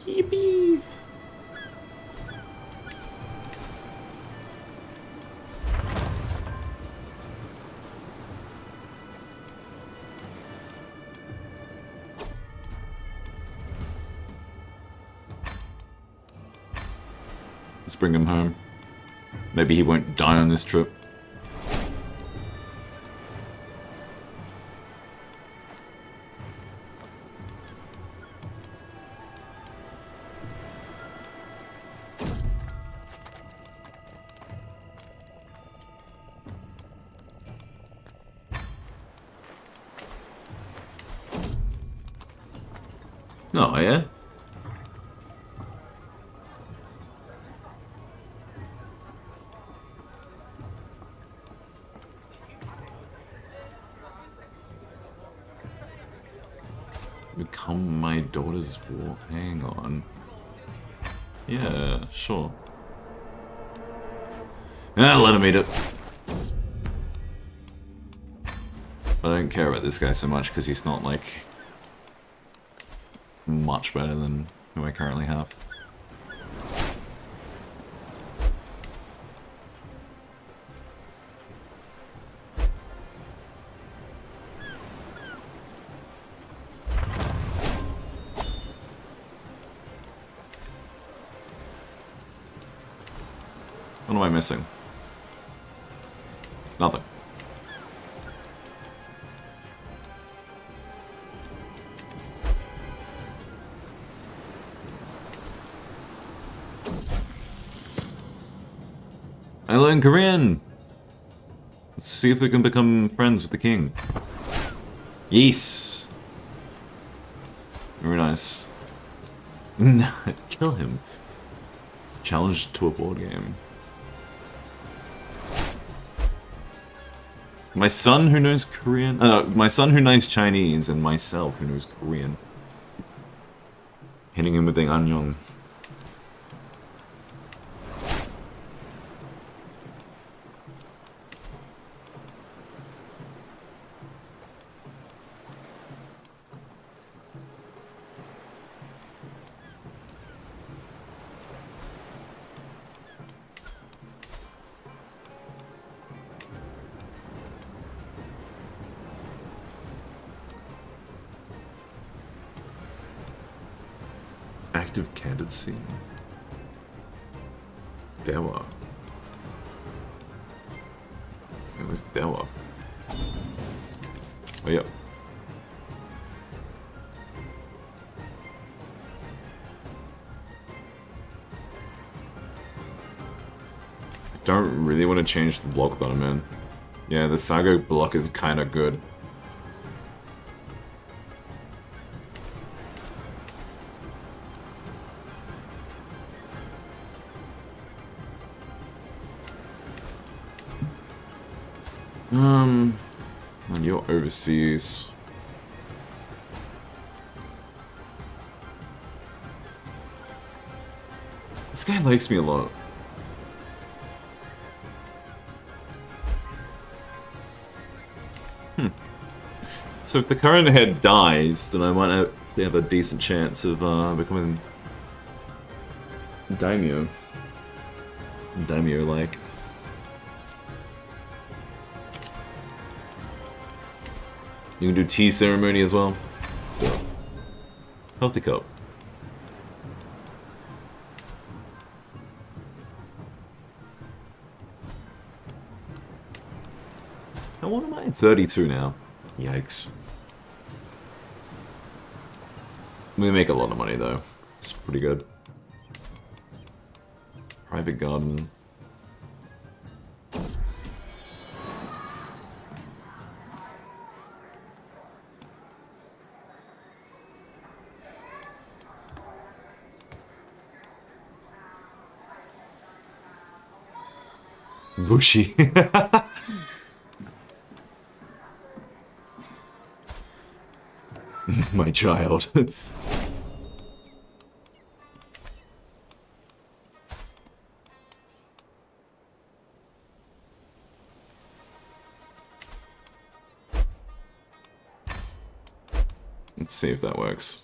Yippee! Let's bring him home. Maybe he won't die on this trip. Oh, yeah? Become my daughter's war. Hang on. Yeah, sure. Yeah, let him eat it. I don't care about this guy so much because he's not, like, much better than who I currently have. What am I missing? Nothing. I learn Korean! Let's see if we can become friends with the king. Yes! Very nice. Kill him. Challenge to a board game. My son who knows Korean... no, my son who knows Chinese and myself who knows Korean. Hitting him with the annyeong. Active candidacy. Dewa. It was Dewa. Oh, yeah. I don't really want to change the block that I'm in. Yeah, the Saga block is kind of good. And you're overseas. This guy likes me a lot. So if the current head dies, then I might have a decent chance of becoming daimyo. Daimyo-like. You can do tea ceremony as well. Yeah. Healthy cup. How old am I? 32 now. Yikes. We make a lot of money though. It's pretty good. Private garden. Bushy. My child. Let's see if that works.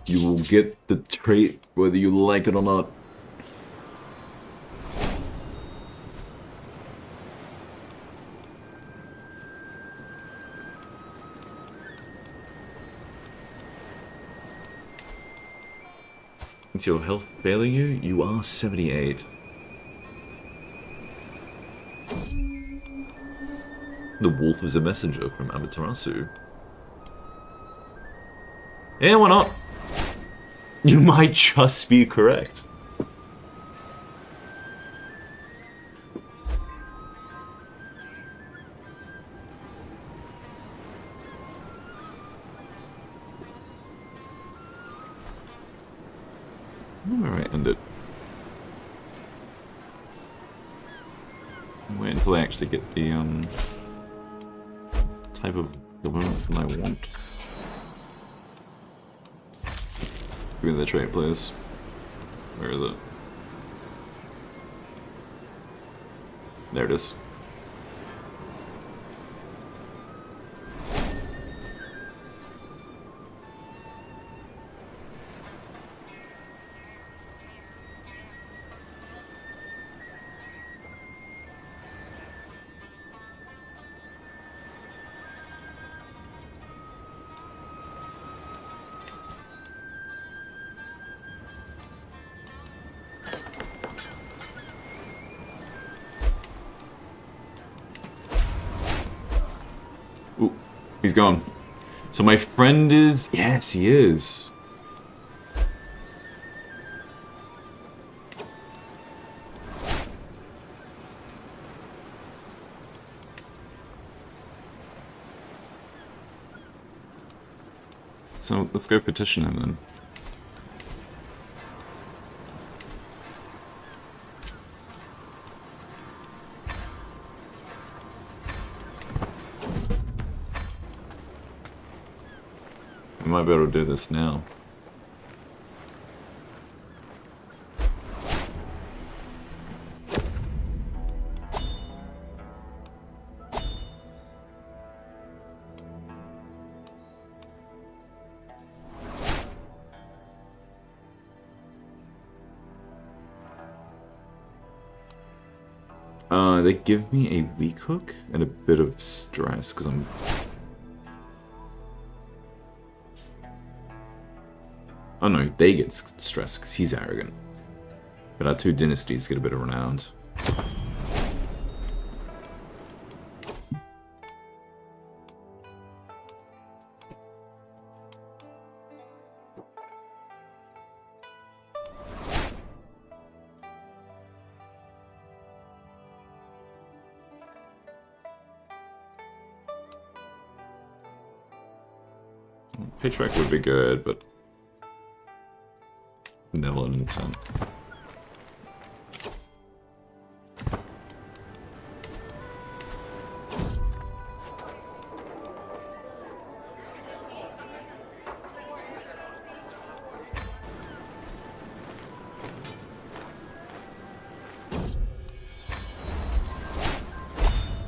You will get the trait whether you like it or not. Is your health failing you? You are 78. The wolf is a messenger from Amaterasu. Yeah, why not? You might just be correct. Alright, end it. Wait until I actually get the type of government I want. Give me the trait, please. Where is it? There it is. He's gone. So my friend is... Yes, he is. So let's go petition him then. I might be able to do this now. They give me a weak hook and a bit of stress because I'm... Oh no, they get stressed because he's arrogant. But our two dynasties get a bit of renowned. Patriarch would be good, but benevolent intent.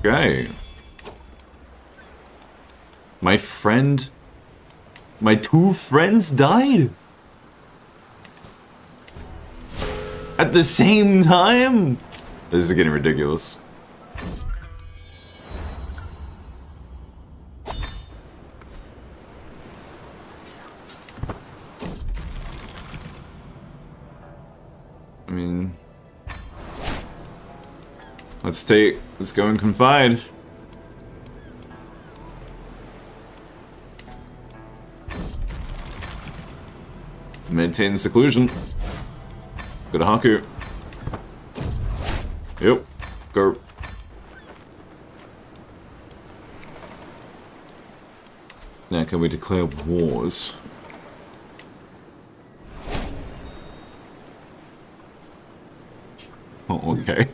Okay. My two friends died? At the same time? This is getting ridiculous. I mean... Let's go and confide. Maintain seclusion. Go to Haku. Yep. Go. Now can we declare wars? Oh, okay.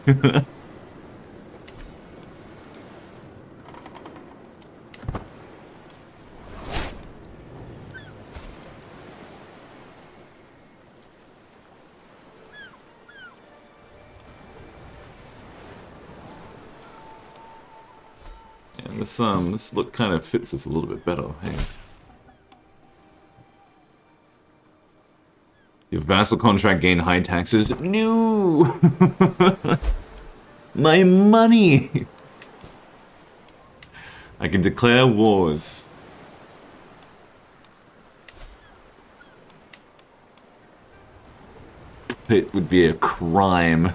This look kind of fits us a little bit better, hey. Your vassal contract gain high taxes. No! My money! I can declare wars. It would be a crime.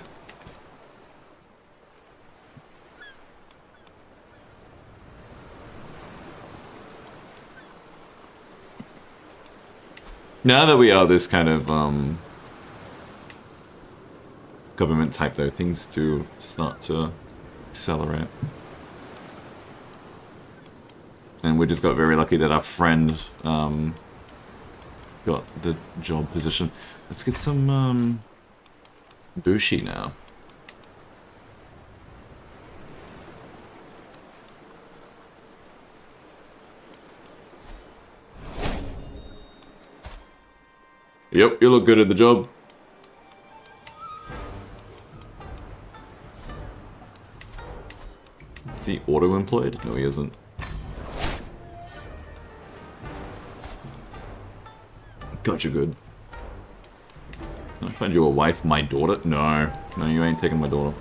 Now that we are this kind of, government type though, things do start to accelerate. And we just got very lucky that our friend, got the job position. Let's get some, Bushi now. Yep, you look good at the job. Is he auto-employed? No, he isn't. Gotcha, good. Can I find you a wife? My daughter? No. No, you ain't taking my daughter.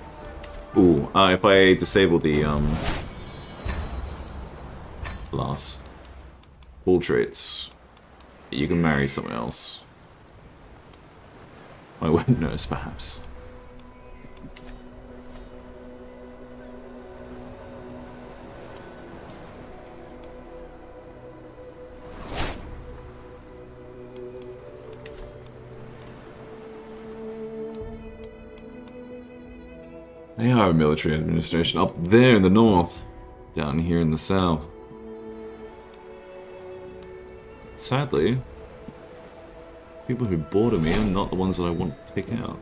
Ooh, if I disable the, last full traits, you can marry someone else. My wet nurse, perhaps. They are a military administration up there in the north, down here in the south. Sadly, people who border me are not the ones that I want to pick out.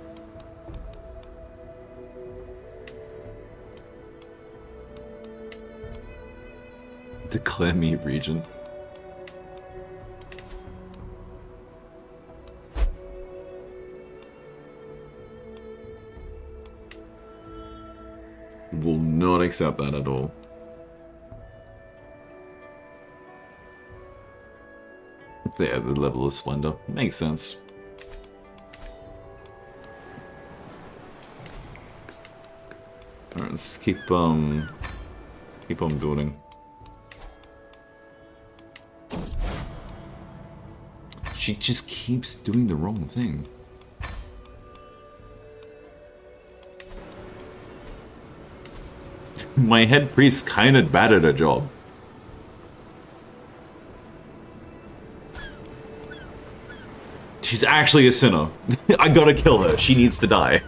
Declare me regent. Will not accept that at all. Yeah, the level of splendor. Makes sense. Alright, let's keep on building. She just keeps doing the wrong thing. My head priest kinda bad at her job. She's actually a sinner. I gotta kill her. She needs to die.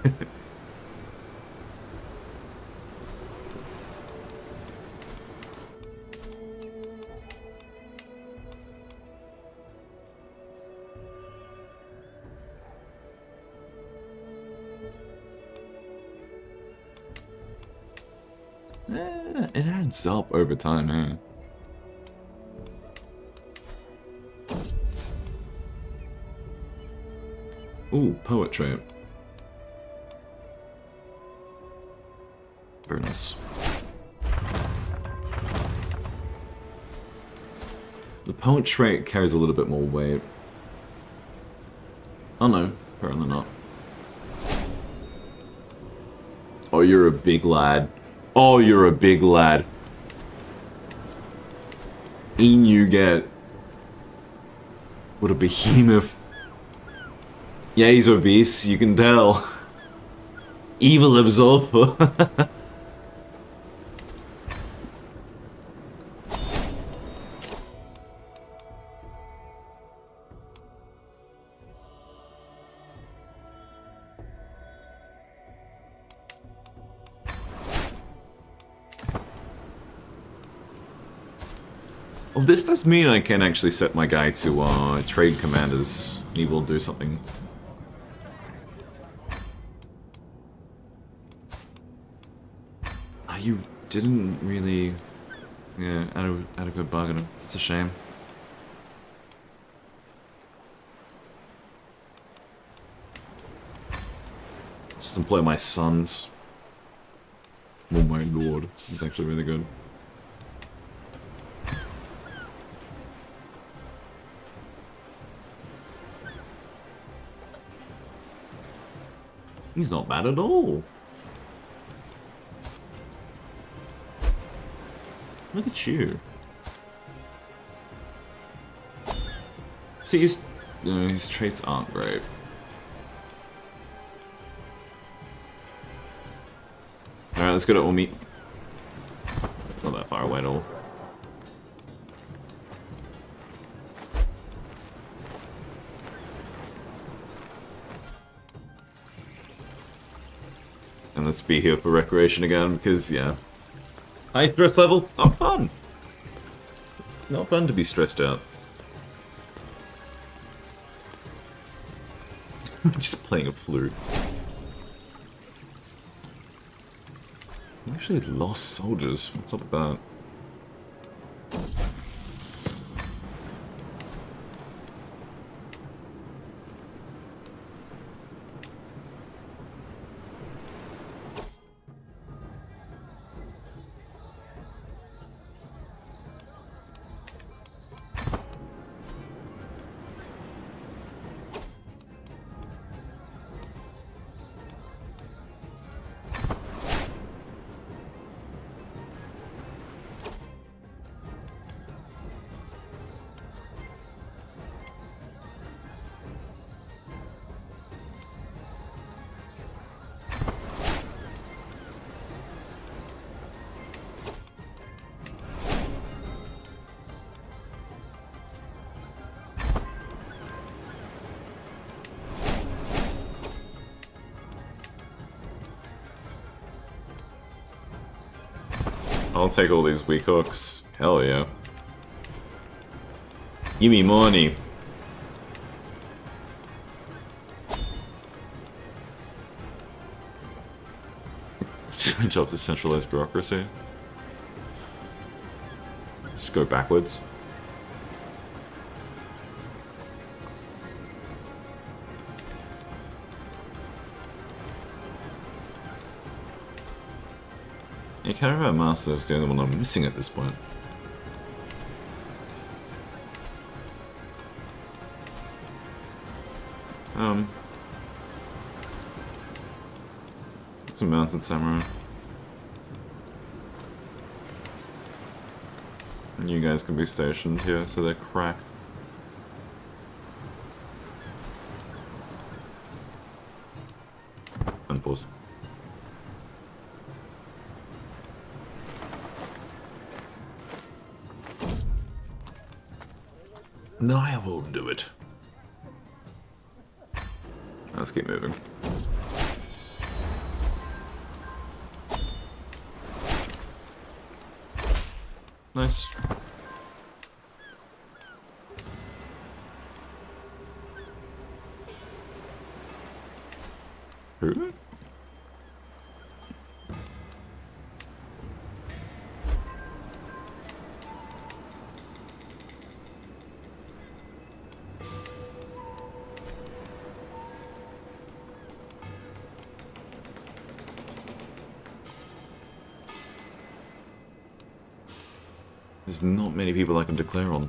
It adds up over time, eh? Ooh, poetry. Very nice. The poet trait carries a little bit more weight. Oh no, apparently not. Oh, you're a big lad. Oh, you're a big lad. In you get. What a behemoth. Yeah, he's obese, you can tell. Evil absolver. Well, this does mean I can actually set my guy to trade commanders. He will do something. You didn't really... Yeah, had a good bargain. It's a shame. Just employ my sons. Oh my lord. He's actually really good. He's not bad at all. Look at you. See, his traits aren't great. Alright, let's go to Omi. Not that far away at all. And let's be here for recreation again, because, yeah. High stress level, not fun. Not fun to be stressed out. Just playing a flute. We actually lost soldiers. What's up with that? I'll take all these weak hooks. Hell yeah. Give me money. Job to centralize bureaucracy. Just go backwards. Yeah, Caravan Master is the only one I'm missing at this point. It's a mounted samurai. And you guys can be stationed here, so they're cracked. And pause. No, I won't do it. Let's keep moving. Nice. Who? There's not many people I can declare on.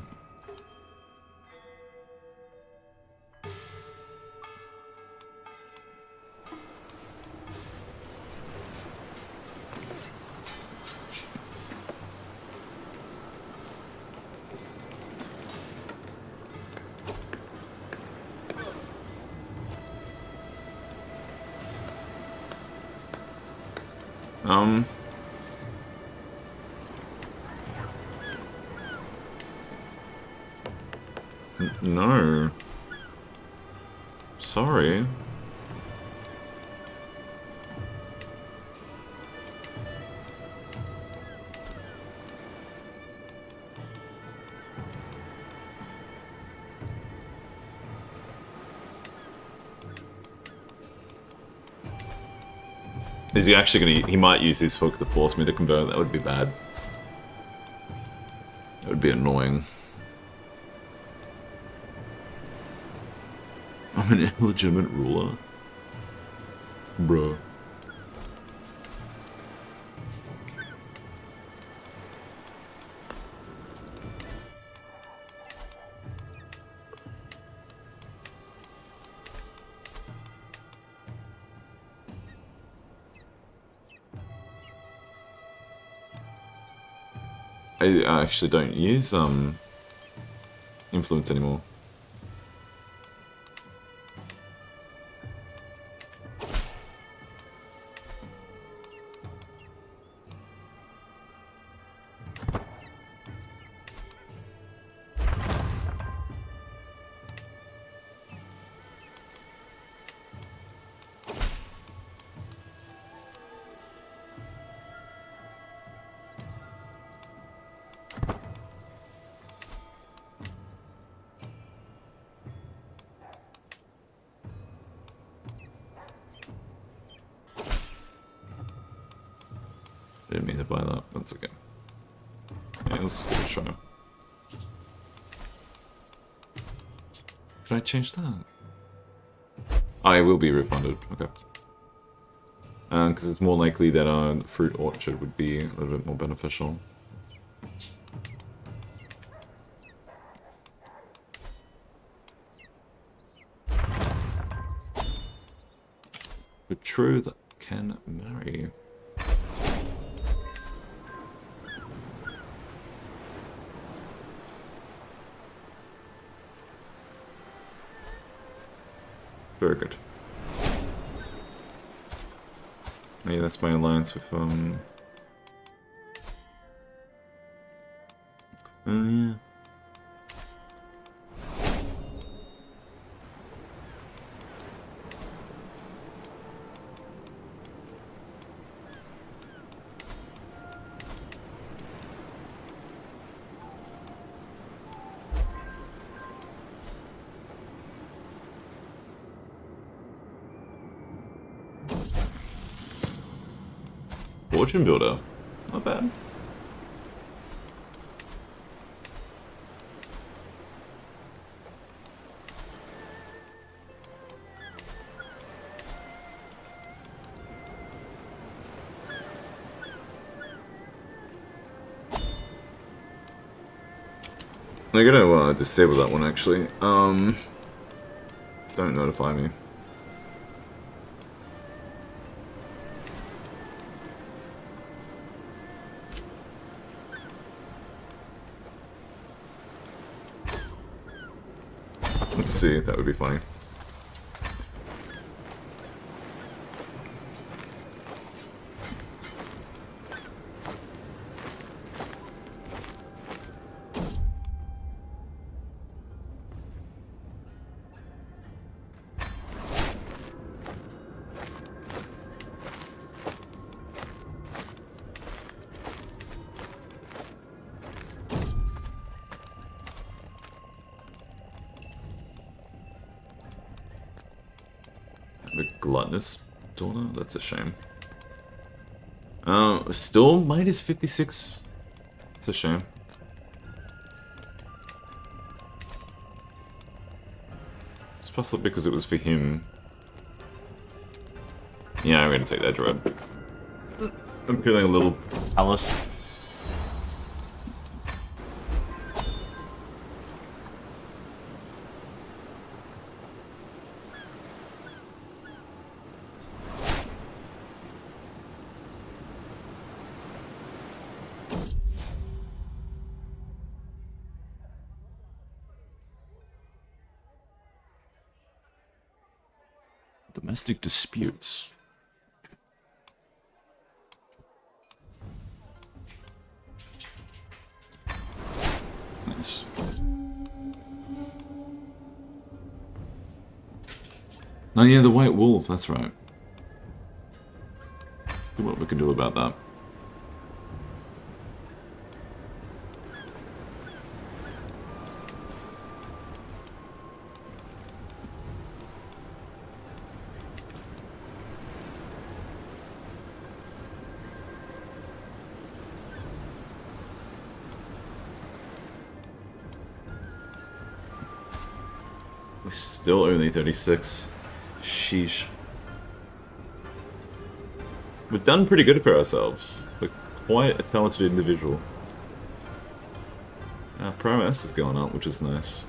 No. Sorry. Is he actually gonna... He might use this hook to force me to convert. That would be bad. That would be annoying. I'm an illegitimate ruler. Bro. I actually don't use influence anymore. Didn't mean to buy that. That's okay. Yeah, let's give it a try. Should I change that? I will be refunded. Okay. Because it's more likely that a fruit orchard would be a little bit more beneficial. The truth can marry. Very good. Yeah, that's my alliance with, Oh, yeah. Fortune builder. Not bad. I'm gonna disable that one actually. Don't notify me. Let's see, that would be funny. Gluttonous daughter? That's a shame. Still minus 56. It's a shame. It's possibly because it was for him. Yeah, I'm gonna take that drug. I'm feeling a little callous. Domestic disputes. Nice. Oh yeah, the white wolf, that's right. Let's see what we can do about that. We're still only 36. Sheesh. We've done pretty good for ourselves. We're quite a talented individual. Our prowess is going up, which is nice.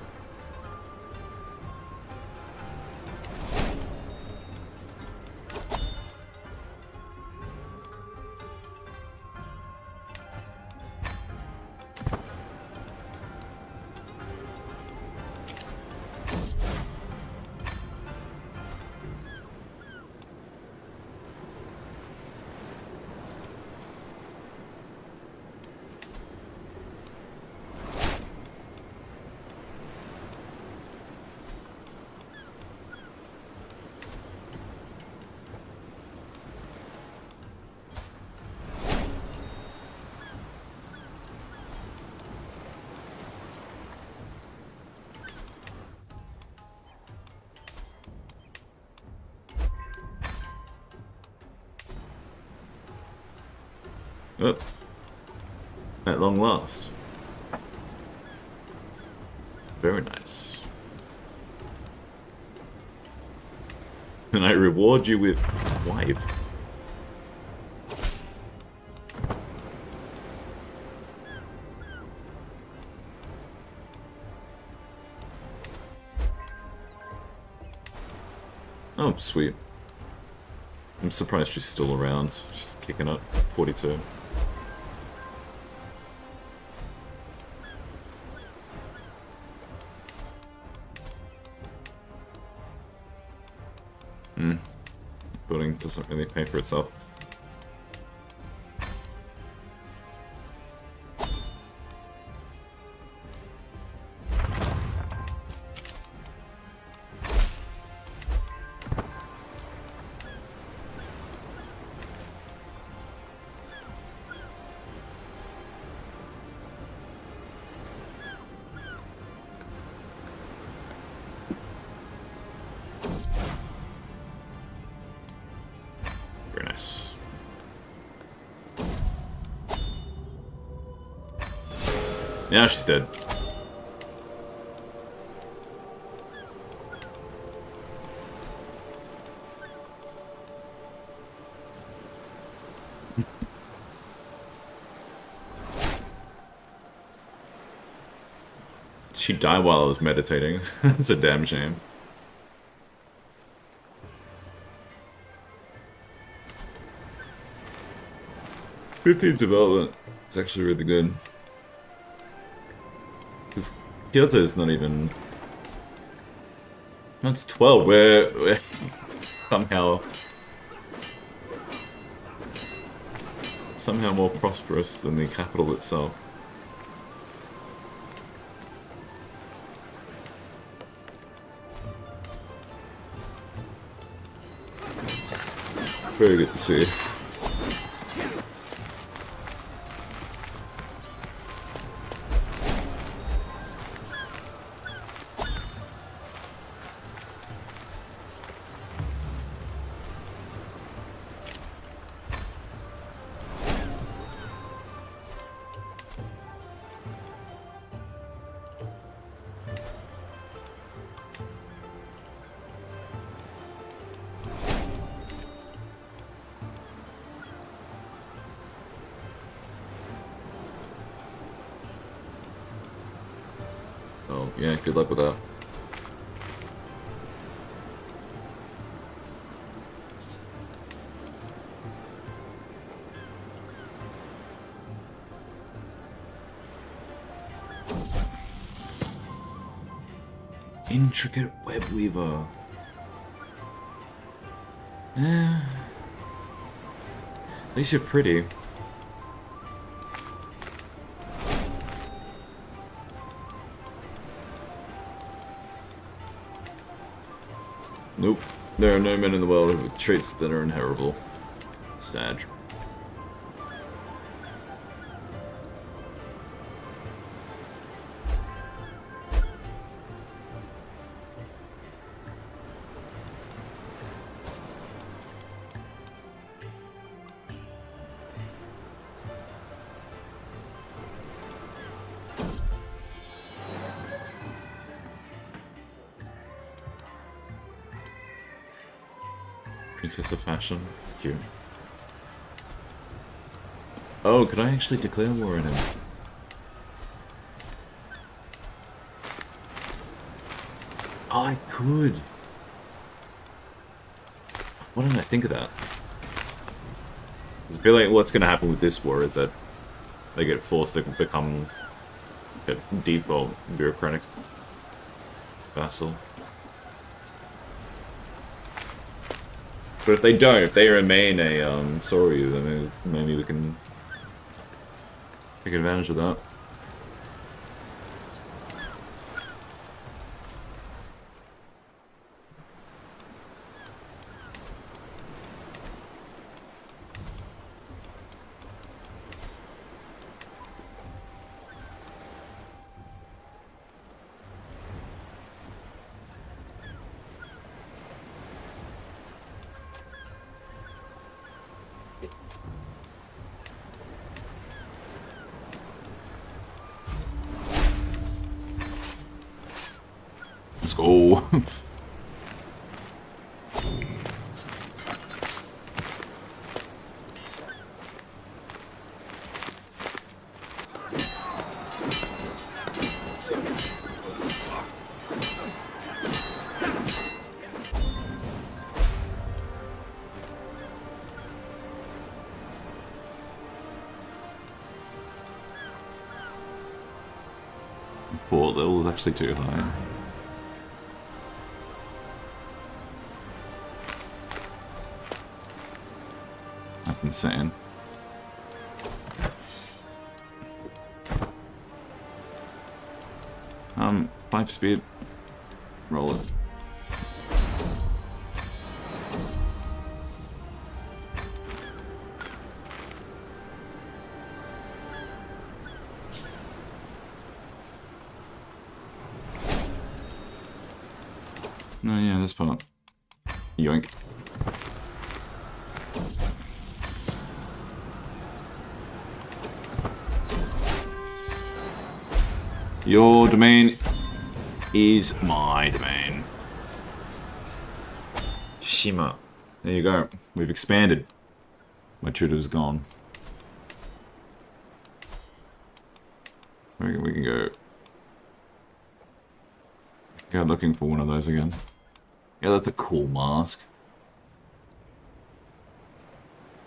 Oh. At long last. Very nice. And I reward you with wife. Oh, sweet. I'm surprised she's still around. She's kicking it. 42. Building doesn't really pay for itself. Yeah, she's dead. She died while I was meditating. That's a damn shame. '15 development is actually really good. Because Kyoto is not even... That's 12. We're somehow more prosperous than the capital itself. Very good to see. Yeah, good luck with that. Intricate web weaver. At least you're pretty. Nope. There are no men in the world with traits that are inheritable. Sad. Princess of Fashion. It's cute. Oh, could I actually declare war on him? Oh, I could. Why didn't I think of that? I feel like what's going to happen with this war is that they get forced to become a default bureaucratic vassal. But if they don't, if they remain a sorry, then maybe we can take advantage of that. Let's go. Port level is actually too high. That's insane. Five speed. Roll it. No, yeah, this part. Yoink. Your domain is my domain. Shima. There you go. We've expanded. My tutor's gone. We can go looking for one of those again. Yeah, that's a cool mask.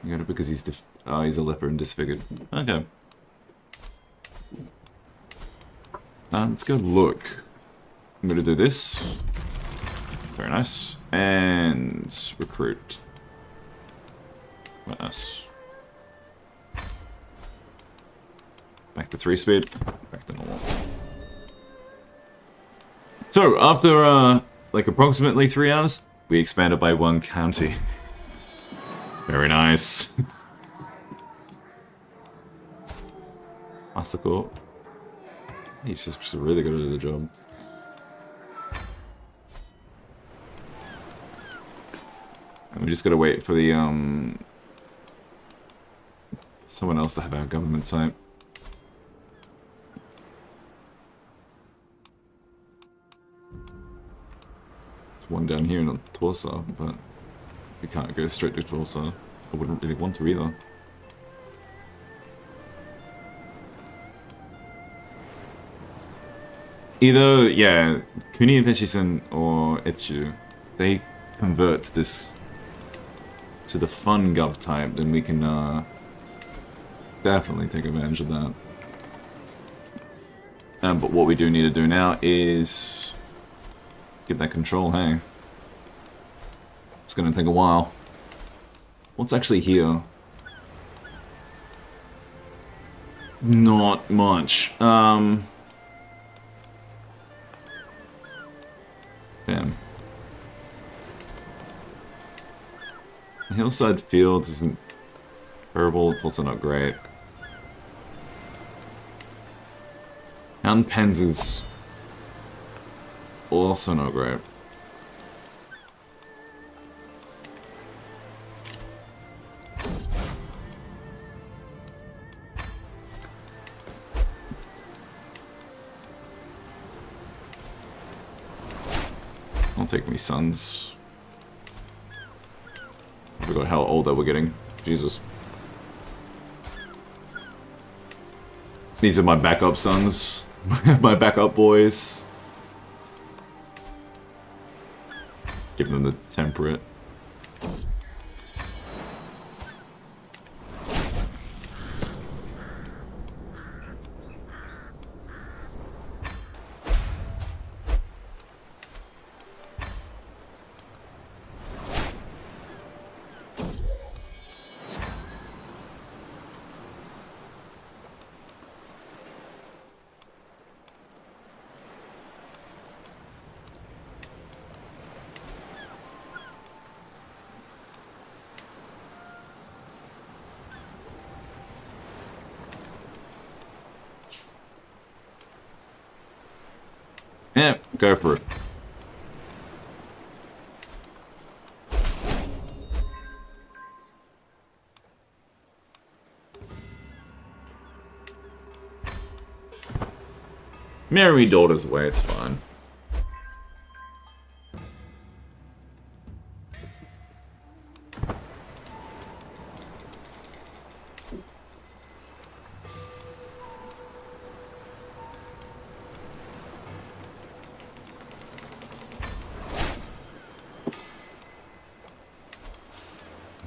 You got it because he's he's a leper and disfigured. Okay. Let's go look. I'm gonna do this. Very nice. And recruit. Nice. Back to 3 speed. Back to normal. So, after like approximately 3 hours, we expanded by 1 county. Very nice. Masako. He's just really good at the job. And we just gotta wait for the someone else to have our government site. There's one down here in Tulsa, but we can't go straight to Tulsa. I wouldn't really want to either. Either, yeah, Kuni Invasive or Etsu, they convert this to the fun gov type, then we can definitely take advantage of that. But what we do need to do now is get that control, hey. It's gonna take a while. What's actually here? Not much. Damn. Hillside Fields isn't terrible, it's also not great. Hound Pens is also not great. I'll take me sons. I forgot how old they were getting. Jesus. These are my backup sons. My backup boys. Give them the temperate. Yeah, go for it. Marry daughter's away, it's fine.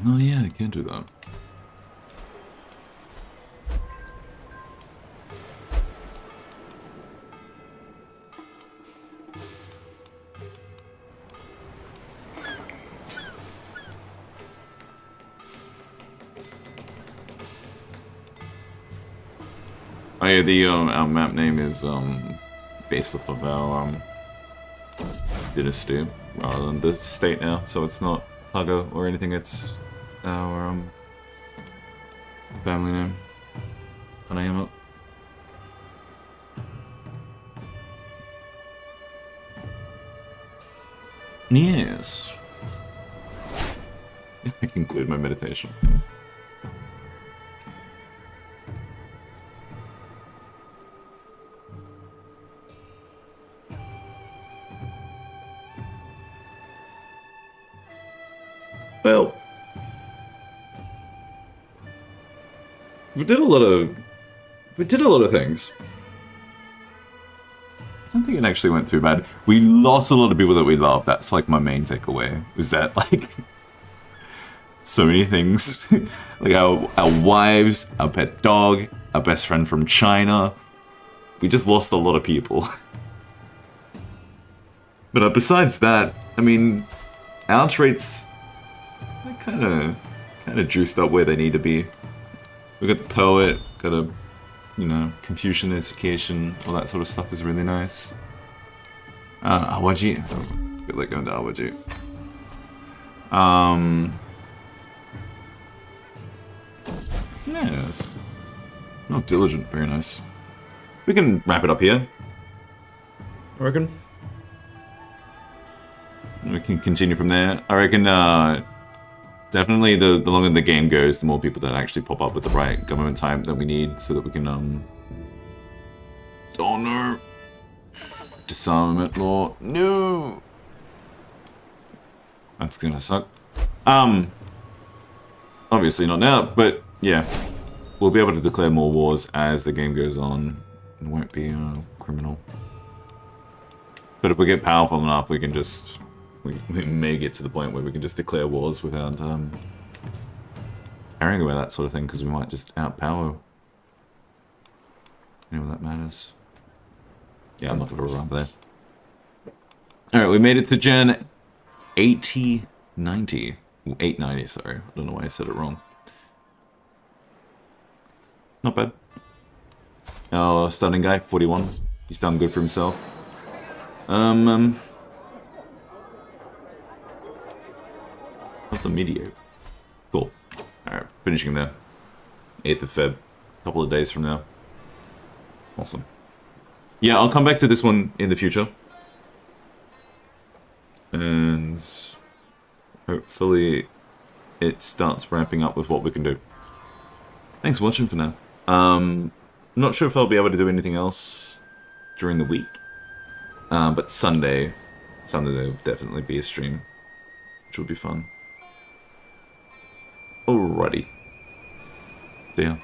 Oh yeah, I can't do that. Oh yeah, our map name is based off of our dynasty rather than the state now, so it's not Kaga or anything, it's our family name. Can I am up? Yes. I conclude my meditation. Well, we did a lot of things. I don't think it actually went too bad. We lost a lot of people that we love. That's like my main takeaway. Was that like so many things, like our wives, our pet dog, our best friend from China. We just lost a lot of people. But besides that, I mean, our traits are kind of juiced up where they need to be. We got the poet, got a, you know, Confucian education, all that sort of stuff is really nice. Awaji, I feel like going to Awaji. Yeah, not diligent, very nice. We can wrap it up here, I reckon. We can continue from there. I reckon, definitely the longer the game goes, the more people that actually pop up with the right government type that we need so that we can, oh no! Disarmament law. No! That's gonna suck. Obviously not now, but yeah. We'll be able to declare more wars as the game goes on. It won't be criminal. But if we get powerful enough, we can just... We may get to the point where we can just declare wars without carrying away that sort of thing, because we might just outpower anyone that matters. Yeah, I'm not going to run there. Alright, we made it to Gen 8090. 890, sorry. I don't know why I said it wrong. Not bad. Our starting guy, 41. He's done good for himself. What's the meteor? Cool. Alright, finishing there. 8th of Feb. Couple of days from now. Awesome. Yeah, I'll come back to this one in the future. And hopefully it starts ramping up with what we can do. Thanks for watching for now. Not sure if I'll be able to do anything else during the week. But Sunday there'll definitely be a stream, which will be fun. Alrighty. See ya.